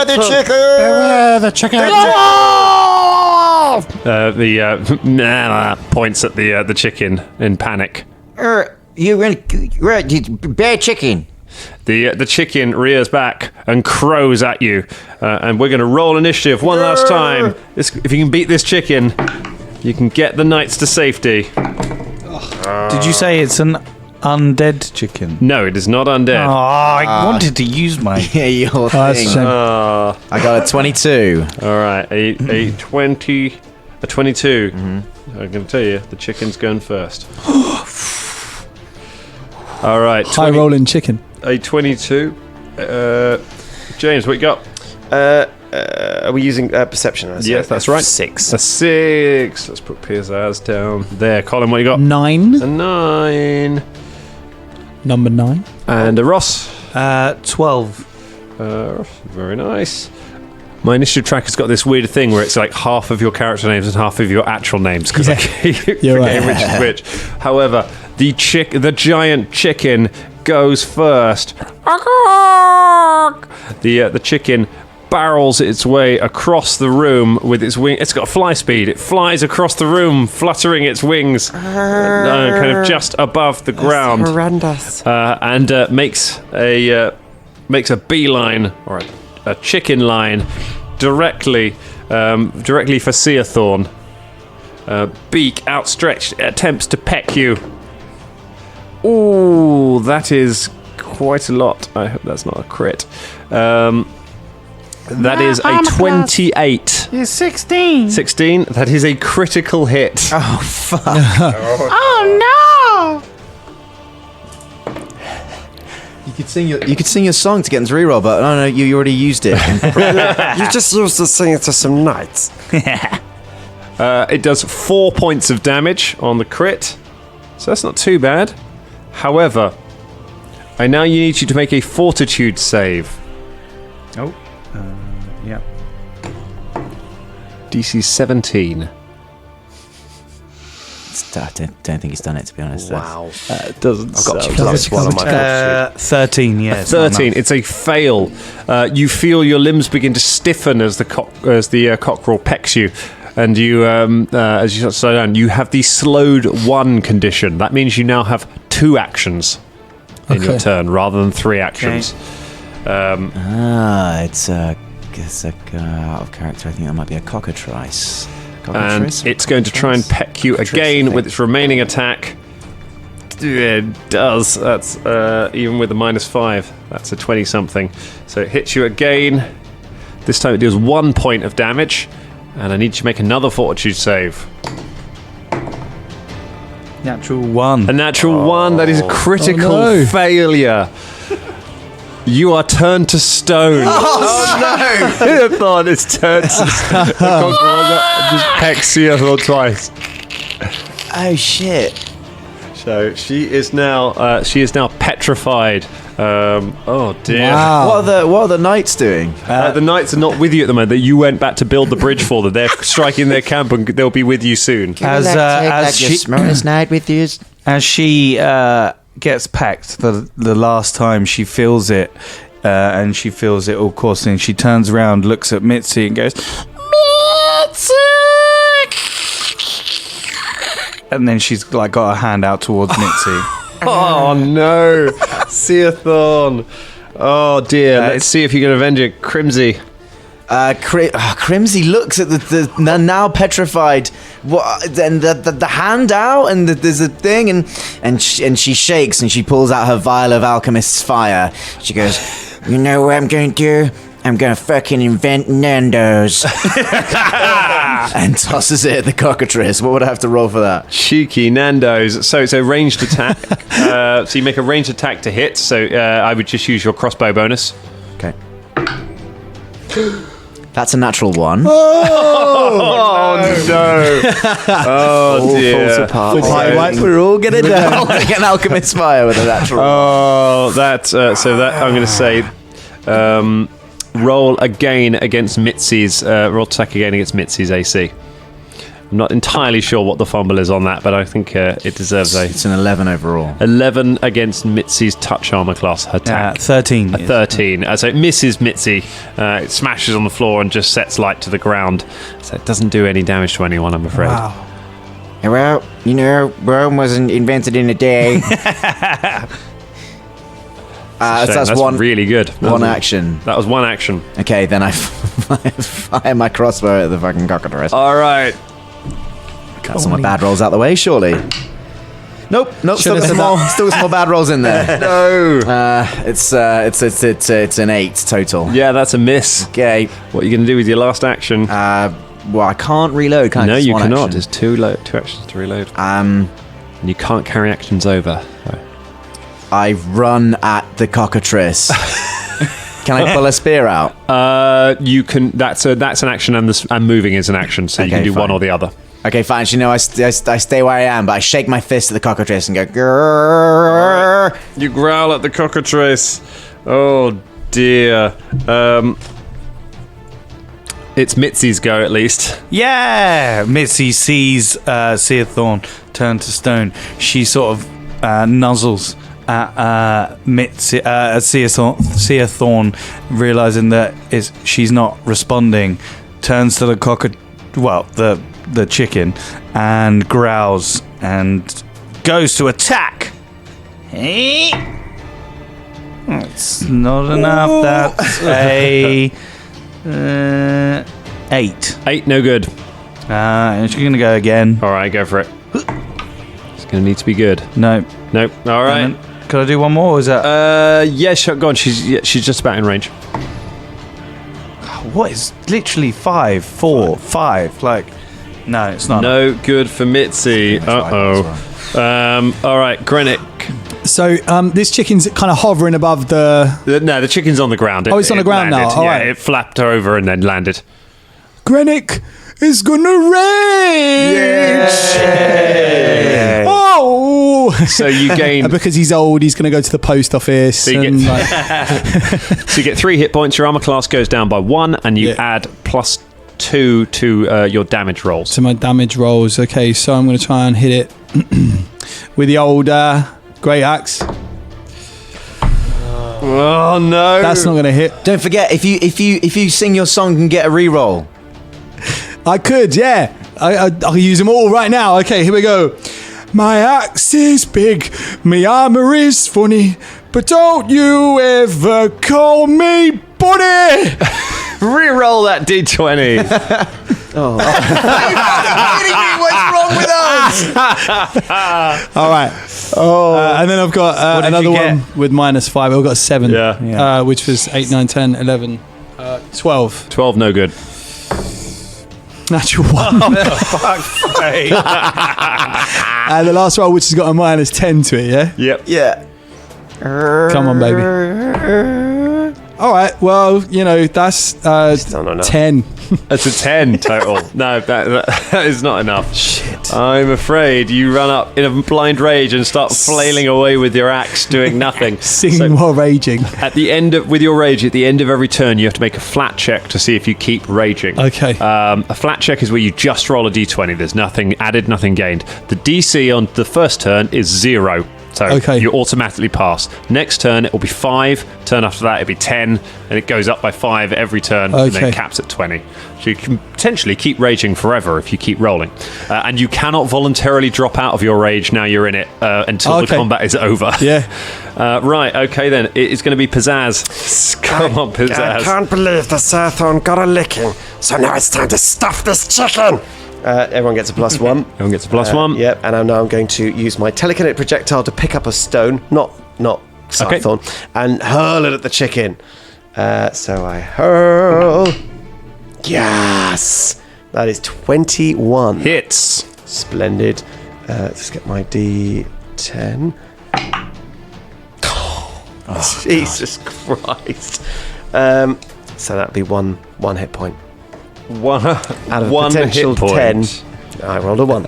the chicken! Beware the chicken! Points at the chicken in panic. Bad chicken. The chicken rears back and crows at you, and we're going to roll initiative one last time. If you can beat this chicken, you can get the knights to safety. Did you say it's an undead chicken? No, it is not undead. Oh, I wanted to use my... Yeah, your That's thing. a shame. I got a 22. All right, a 22. I'm going to tell you, the chicken's going first. All right, High rolling chicken. a 22. James, what you got? Are we using perception? Yes, that's right. 6. A 6. Let's put Piazazz down there. Colin, what you got? 9. A 9. Number 9. And a Ross. 12. Very nice. My initiative tracker's got this weird thing where it's like half of your character names and half of your actual names because I keep You're forgetting right. which is which. However, the giant chicken goes first. The chicken barrels its way across the room with its wing. It's got fly speed. It flies across the room, fluttering its wings, kind of just above the ground, Horrendous. and makes a beeline or a chicken line directly for Seathorn. Beak outstretched, it attempts to peck you. Ooh, that is quite a lot. I hope that's not a crit. That is a I'm a 28. You're 16. 16. That is a critical hit. Oh, fuck. Oh, no! You could sing your song to get into reroll, but no, you already used it. You just used to sing it to some knights. It does 4 points of damage on the crit, so that's not too bad. However, I now need you to make a fortitude save. Oh. Yeah. DC 17. I don't think he's done it, to be honest. Wow. It doesn't. I've got +1 on my 13, yeah. 13. It's a fail. You feel your limbs begin to stiffen as the cockerel pecks you, and you, as you slow down, you have the slowed 1 condition. That means you now have 2 actions in your turn rather than 3 actions. It's out of character. I think that might be a cockatrice. And it's going to try and peck you again with its remaining attack. It does. That's even with a -5. That's a 20-something. So it hits you again. This time it deals 1 point of damage, and I need you to make another fortitude save. Natural 1. A natural 1. That is a critical failure. You are turned to stone. Oh, no! Seathorn is turned to stone. The cockerel just pecks Seathorn twice. Oh, shit. So she is now petrified. Oh dear. Wow. What are the knights doing? The knights are not with you at the moment. You went back to build the bridge for them. They're striking their camp and they'll be with you soon. As your smartest knight with you. As she gets pecked the last time she feels it, and she feels it all coursing. She turns around, looks at Mitzi, and goes, Mitzi! And then she's like got her hand out towards Mitzi. Oh no, Seathorn. Oh dear. Let's see if you can avenge it, Crimsy. Crimsy looks at the now petrified the hand out, and there's a thing, and she shakes, and she pulls out her vial of alchemist's fire. She goes, You know what I'm going to do? I'm going to fucking invent Nando's. and tosses it at the cockatrice. What would I have to roll for that? Cheeky Nando's. So it's a ranged attack. So you make a ranged attack to hit. So I would just use your crossbow bonus. Okay. That's a natural 1. Oh no! Oh dear! Falls apart. We're all gonna die. Like an alchemist's fire with a natural. Oh, that. So that I'm going to say. Roll again against Mitzi's. Roll attack again against Mitzi's AC. I'm not entirely sure what the fumble is on that, but I think it deserves a. It's an 11 overall. 11 against Mitzi's touch armor class attack. 13. A 13. So it misses Mitzi. It smashes on the floor and just sets light to the ground. So it doesn't do any damage to anyone, I'm afraid. Wow. Well, you know, Rome wasn't invented in a day. That's one really good. One action. That was one action. Okay, then I fire my crossbow at the fucking cockatrice. All right. Got some more bad rolls out the way, surely. Nope. Still got some more bad rolls in there. No. It's an 8 total. Yeah, that's a miss. Okay. What are you going to do with your last action? Well, I can't reload. Can I? No, Just you one cannot. action. There's two actions to reload. Um, And you can't carry actions over. So. I run at the cockatrice. Can I pull a spear out? You can. That's an action, and moving is an action. So you Okay, can do fine. one or the other. Okay, fine. So, you know, I stay where I am, but I shake my fist at the cockatrice and go, grrr. You growl at the cockatrice. Oh dear. It's Mitzi's go at least. Yeah! Mitzi sees Seathorn turn to stone. She sort of nuzzles at Seathorn, realizing that she's not responding, turns to the chicken, and growls and goes to attack. It's not enough. That's a 8. 8, no good. And she's gonna go again. All right, go for it. It's going to need to be good. No. Nope. All right. Could I do one more? Or is that? Yeah, sure, go on. She's just about in range. What is literally 5, 4, 5? Like, no, it's not. No good for Mitzi. Uh-oh. All right, Grenick. So this chicken's kind of hovering above the... No, the chicken's on the ground. Oh, it's on the ground landed. now. All yeah, right. it flapped over and then landed. Grenick is gonna rage! Yeah. Oh! So you gain... because he's old, he's gonna go to the post office. So you and get 3 hit points. Your armor class goes down by 1, and you add +2 to your damage rolls. to my damage rolls. Okay, so I'm gonna try and hit it with the old great axe. Oh no! That's not gonna hit. Don't forget, if you sing your song and get a reroll. I could, yeah. I'll use them all right now. Okay, here we go. My axe is big, my armor is funny, but don't you ever call me buddy. Reroll that d20. What's wrong with us? All right. And then I've got another one with -5. I've got 7. Yeah. Which was 8, 9, 10, 11, 12. 12, no good. Natural 1. And the last roll, which has got a -10 to it, yeah? Yep. Yeah. Come on, baby. All right, well, you know, that's Still not enough. 10. That's a 10 total. No, that is not enough. Shit. I'm afraid you run up in a blind rage and start flailing away with your axe, doing nothing. Singing while raging. At the end of every turn, you have to make a flat check to see if you keep raging. Okay. A flat check is where you just roll a d20. There's nothing added, nothing gained. The DC on the first turn is 0. So Okay. you automatically pass. Next turn, it will be 5. Turn after that, it'll be 10. And it goes up by 5 every turn and then Okay. caps at 20. So you can potentially keep raging forever if you keep rolling. And you cannot voluntarily drop out of your rage now you're in it until the Okay. combat is over. Yeah. Right, okay then. It's going to be Pizzazz. Come on, I Pizzazz. can't believe the Sathorn got a licking. So now it's time to stuff this chicken. Everyone gets a +1. Everyone gets a +1. Yep, and I'm going to use my telekinetic projectile to pick up a stone, not Scythorn, and hurl it at the chicken. So I hurl. Yes! That is 21. Hits. Splendid. Let's get my D10. Jesus Christ. So that'd be one hit point. One Out of one potential hit point. 10, I rolled a 1.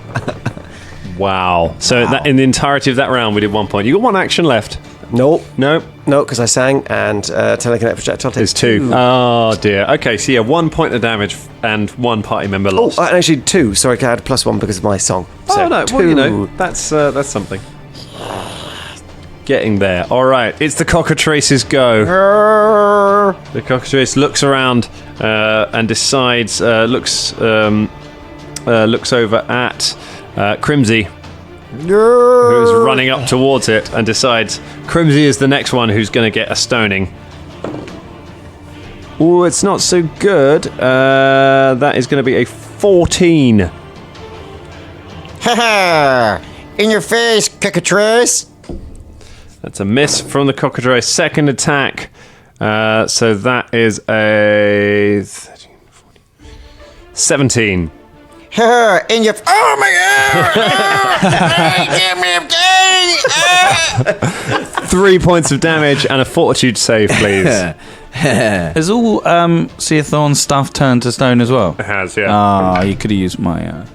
Wow. So That, in the entirety of that round, we did 1 point. You got 1 action left. Nope. No. No, because I sang, and telekinetic projectile takes There's 2. Oh, dear. Okay, so 1 point of damage and 1 party member Oh, lost. actually 2. Sorry, I had +1 because of my song. So no. 2. Well, you know, that's something. Getting there. All right, it's the cockatrice's go. The cockatrice looks around and decides, looks over at Crimsy, who's running up towards it, and decides Crimsy is the next one who's going to get a stoning. Oh, it's not so good. That is going to be a 14. Ha ha! In your face, cockatrice! That's a miss from the cockatrice. Second attack. So that is a 13, 14, 17. Ha ha! In your... Oh my god! 3 points of damage and a fortitude save, please. Has all Seathorn's stuff turned to stone as well? It has, yeah. You could have used my...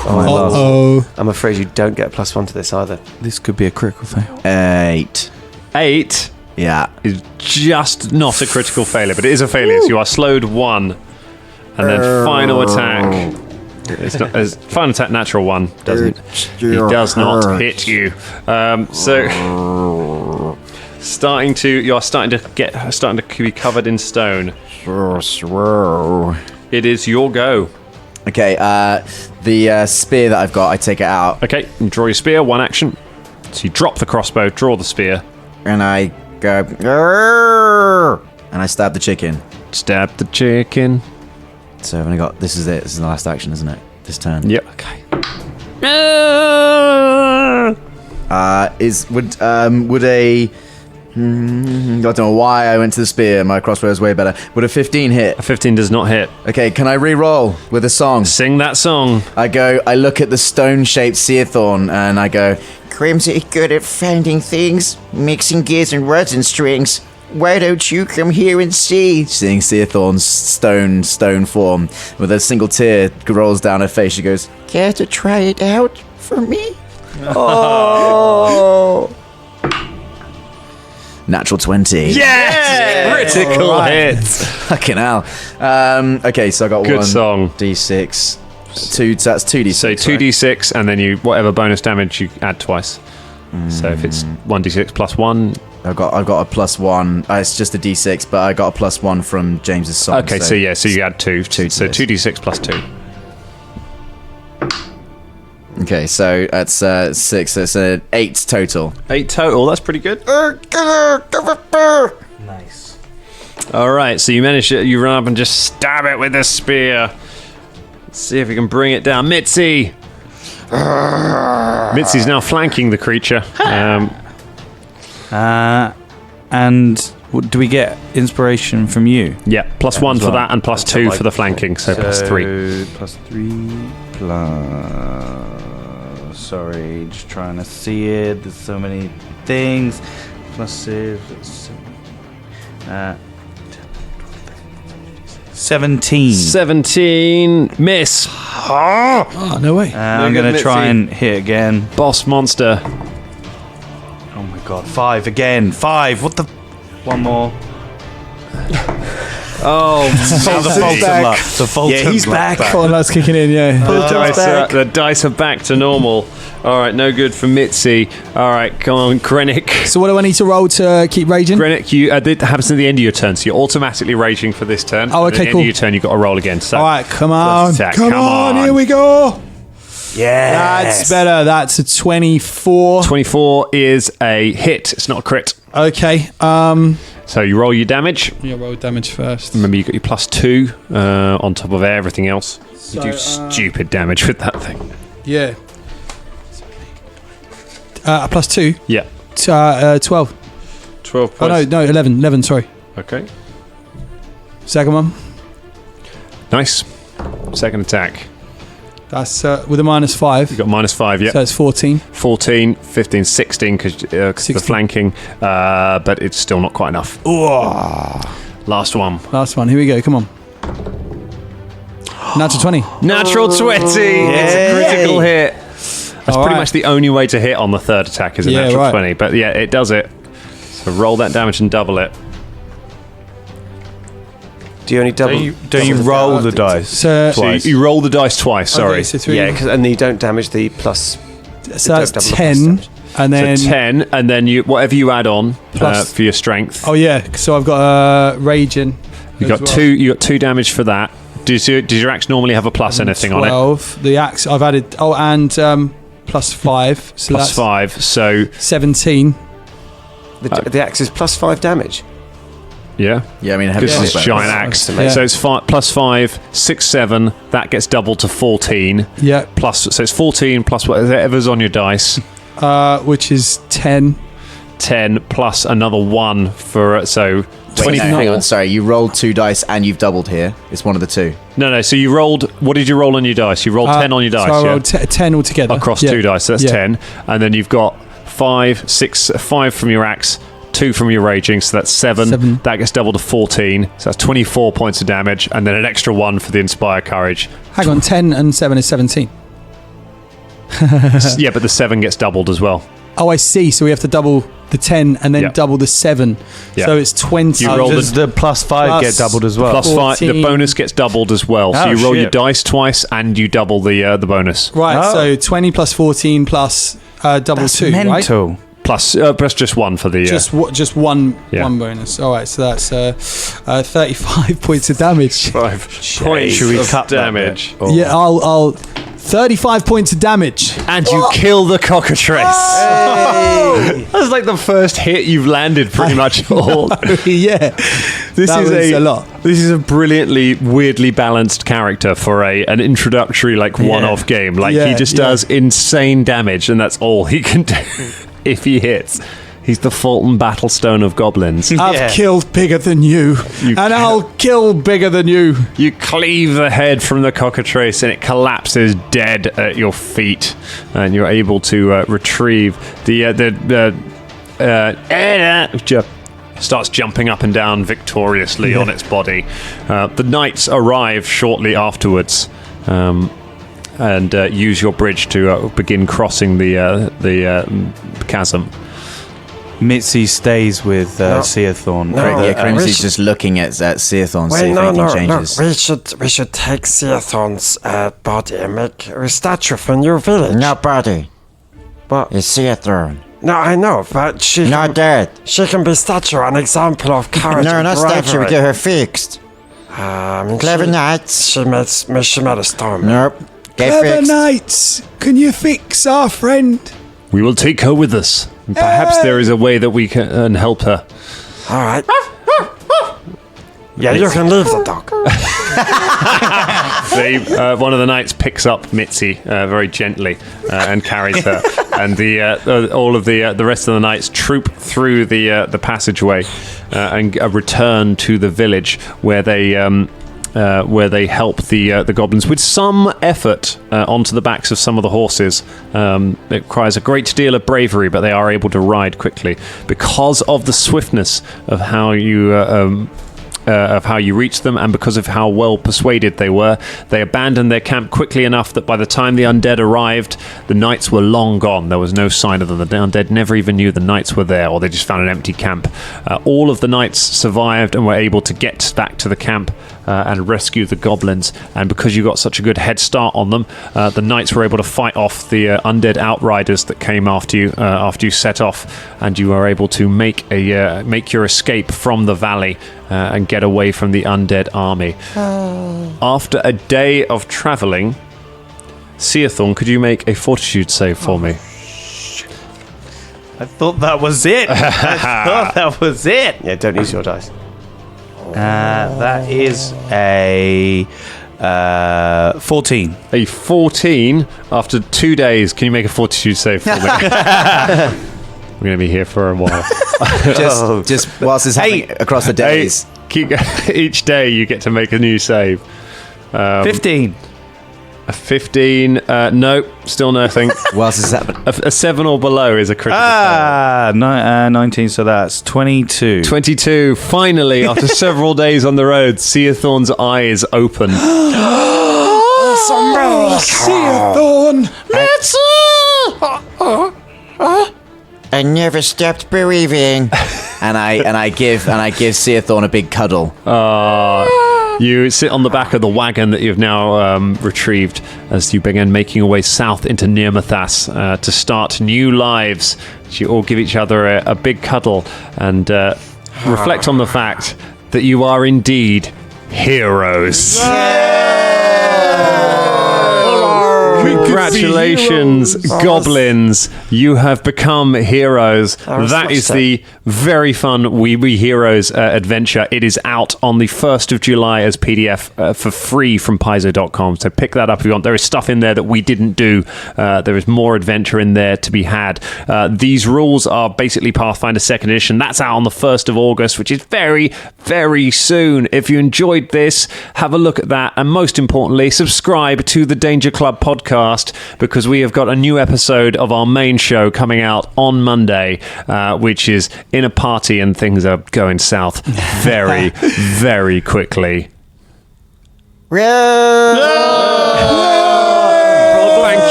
Oh. I'm afraid you don't get a +1 to this either. This could be a critical fail. 8. 8 Yeah. is just not a critical failure, but it is a failure. So you are slowed 1. And then final attack. It's not, final attack, natural 1. He does not hit you. So you are starting to be covered in stone. It is your go. Okay, the spear that I've got, I take it out. Okay, you draw your spear, 1 action. So you drop the crossbow, draw the spear. And I go... "Grrr," and I stab the chicken. Stab the chicken. So I've only got... This is it. This is the last action, isn't it? This turn. Yep. Okay. Would a... I don't know why I went to the spear. My crossbow is way better. Would a 15 hit? A 15 does not hit. Okay, can I re-roll with a song? Sing that song. I look at the stone-shaped Seathorn and I go, Crimsy good at finding things, mixing gears and rods and strings. Why don't you come here and see? seeing Seathorn's stone form. With a single tear rolls down her face, she goes, Care to try it out for me? natural 20. Yes! Critical hits. Fucking hell. Okay, so I got Good one song. D6. So that's 2D6. So 2d6, and then you whatever bonus damage you add twice. So if it's 1d6 plus 1. I've got a +1. It's just a D6, but I got a +1 from James's song. Okay, so you add 2. Two to So this. 2d6 plus 2. Okay, so that's 6. So it's an 8 total. 8 total, that's pretty good. Nice. Alright, so you run up and just stab it with the spear. Let's see if we can bring it down. Mitzi! Mitzi's now flanking the creature. And do we get inspiration from you? Yeah, plus 1 for well. that and plus 2 for the flanking, so plus 3. Plus 3 plus... Sorry, just trying to see it. There's so many things. Plus 17. 17. Miss. Oh, no way. I'm good, going to Mitzi. try and hit again. Boss monster. Oh my god, 5 again. 5. What the... One more. Oh, The Fulton's he's back. Oh, that's kicking in, yeah. the dice are back to normal. All right, no good for Mitzi. All right, come on, Krennic. So what do I need to roll to keep raging? Krennic, it happens at the end of your turn, so you're automatically raging for this turn. Oh, And okay, at the cool. end of your turn, you've got to roll again. So, All right, come on. First attack, Come on, here we go. Yeah. That's better. That's a 24. 24 is a hit. It's not a crit. Okay. So you roll your damage. Yeah, roll damage first. Remember, you got your +2 on top of everything else. You do So, stupid damage with that thing. Yeah. +2. Yeah. 12. 12 Oh, no, 11. 11, sorry. Okay. Second one. Nice. Second attack. That's with a -5. You got -5, yeah. So it's 14. 14, 15, 16 because the 16. flanking, but it's still not quite enough. Last one. Last one. Here we go. Come on. Natural 20. Natural 20. It's a critical hit. That's All pretty right. much the only way to hit on the third attack is a Yeah, natural right. 20. But yeah, it does it. So roll that damage and double it. Do you only double? Don't you roll the dice So, twice? You roll the dice twice, sorry. Okay, so 3. Yeah, and you don't damage the plus. So that's double the plus 10. damage. And then. So 10, and then you whatever you add on Plus- for your strength. Oh, yeah. So I've got raging. You got as well. two. You got 2 damage for that. Does your axe normally have a plus anything on it? 12. The axe I've added. Oh, and +5. So Plus that's 5. So 17. The axe is +5 damage. yeah. Yeah, I mean, Because heavy it's bonus. giant axe. Yeah. So it's +5, 6, 7. That gets doubled to 14. Yeah. Plus, so it's 14 plus whatever's on your dice. Which is 10. 10 plus another 1 for so 20. Wait, no, hang on, sorry. You rolled 2 dice and you've doubled here. It's one of the 2. No. So you rolled. What did you roll on your dice? You rolled 10 on your dice. So I yeah? rolled 10 altogether. Across Yeah. 2 dice. So that's Yeah. 10. And then you've got 5, 6, 5 from your axe. 2 from your raging, so that's 7. 7. That gets doubled to 14, so that's 24 points of damage, and then an extra 1 for the Inspire Courage. Hang on, 10 and 7 is 17. Yeah, but the 7 gets doubled as well. Oh, I see. So we have to double the 10 and then Yeah. double the 7. Yeah. So it's 20. You roll Does the +5 get doubled as well? Plus 5, the 14. bonus gets doubled as well. So Oh, you roll your shit. dice twice, and you double the bonus. Right, Oh. so 20 plus 14 plus double That's 2, right? mental. Plus just 1 for the... Just one Yeah. one bonus. All right, so that's 35 points of damage. 5 points Should we of cut that damage. bit? Or- Yeah, I'll 35 points of damage. And you kill the cockatrice. That's like the first hit you've landed pretty much all. Yeah, This that is was a lot. This is a brilliantly, weirdly balanced character for an introductory, one-off game. Like Yeah, he just yeah. does insane damage, and that's all he can do if he hits. He's the Fulton Battlestone of goblins. I've killed bigger than you, and I'll kill bigger than you. You cleave the head from the cockatrice, and it collapses dead at your feet, and you're able to retrieve starts jumping up and down victoriously on its body. The knights arrive shortly afterwards, and use your bridge to begin crossing the chasm. Mitzi stays with Seathorn. Yeah, Crimsey's just looking at Seathorn, see if anything changes. We should take Seathorn's body and make a statue for New Village. No body. But It's Seathorn. no, I know, but she Not dead. she can be statue, an example of courage No, and not statue. We bravery. get her fixed. Clever knights. She made a storm. Nope. Get Clever fixed. knights, can you fix our friend? We will take her with us. Perhaps there is a way that we can help her. All right. Yeah, you can leave the dog. One of the knights picks up Mitzi very gently and carries her, and all of the rest of the knights troop through the passageway and return to the village where they help the goblins with some effort onto the backs of some of the horses. It requires a great deal of bravery, but they are able to ride quickly because of the swiftness of how you of how you reached them and because of how well persuaded they were. They abandoned their camp quickly enough that by the time the undead arrived, the knights were long gone. There was no sign of them. The undead never even knew the knights were there, or they just found an empty camp. All of the knights survived and were able to get back to the camp and rescue the goblins. And because you got such a good head start on them, the knights were able to fight off the undead outriders that came after you set off, and you were able to make your escape from the valley and get away from the undead army. After a day of travelling, Seathorn, could you make a fortitude save for me? I thought that was it. Yeah, don't use your dice. That is a 14. A 14 after 2 days. Can you make a fortitude save for me? We're going to be here for a while. just whilst it's happening across the days. Each day you get to make a new save. 15. A 15, no, still nothing. Whilst it's happening. A 7 or below is a critical fail. 19, so that's 22. 22. Finally, after several days on the road, Seathorn's eyes open. Seathorn! I never stopped believing. and I give Seathorn a big cuddle. You sit on the back of the wagon that you've now retrieved as you begin making your way south into Nirmathas to start new lives. You all give each other a big cuddle and reflect on the fact that you are indeed heroes. Congratulations, goblins. You have become heroes. That is the very fun We Be Heroes adventure. It is out on the 1st of July as PDF for free from paizo.com. So pick that up if you want. There is stuff in there that we didn't do. There is more adventure in there to be had. These rules are basically Pathfinder 2nd edition. That's out on the 1st of August, which is very, very soon. If you enjoyed this, have a look at that. And most importantly, subscribe to the Danger Club podcast, because we have got a new episode of our main show coming out on Monday, which is in a party and things are going south very, very quickly. Thank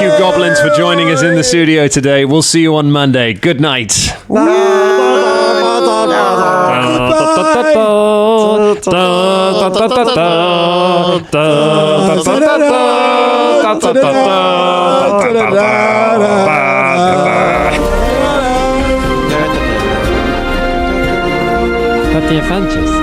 you, goblins, for joining us in the studio today. We'll see you on Monday. Good night. But the Avengers.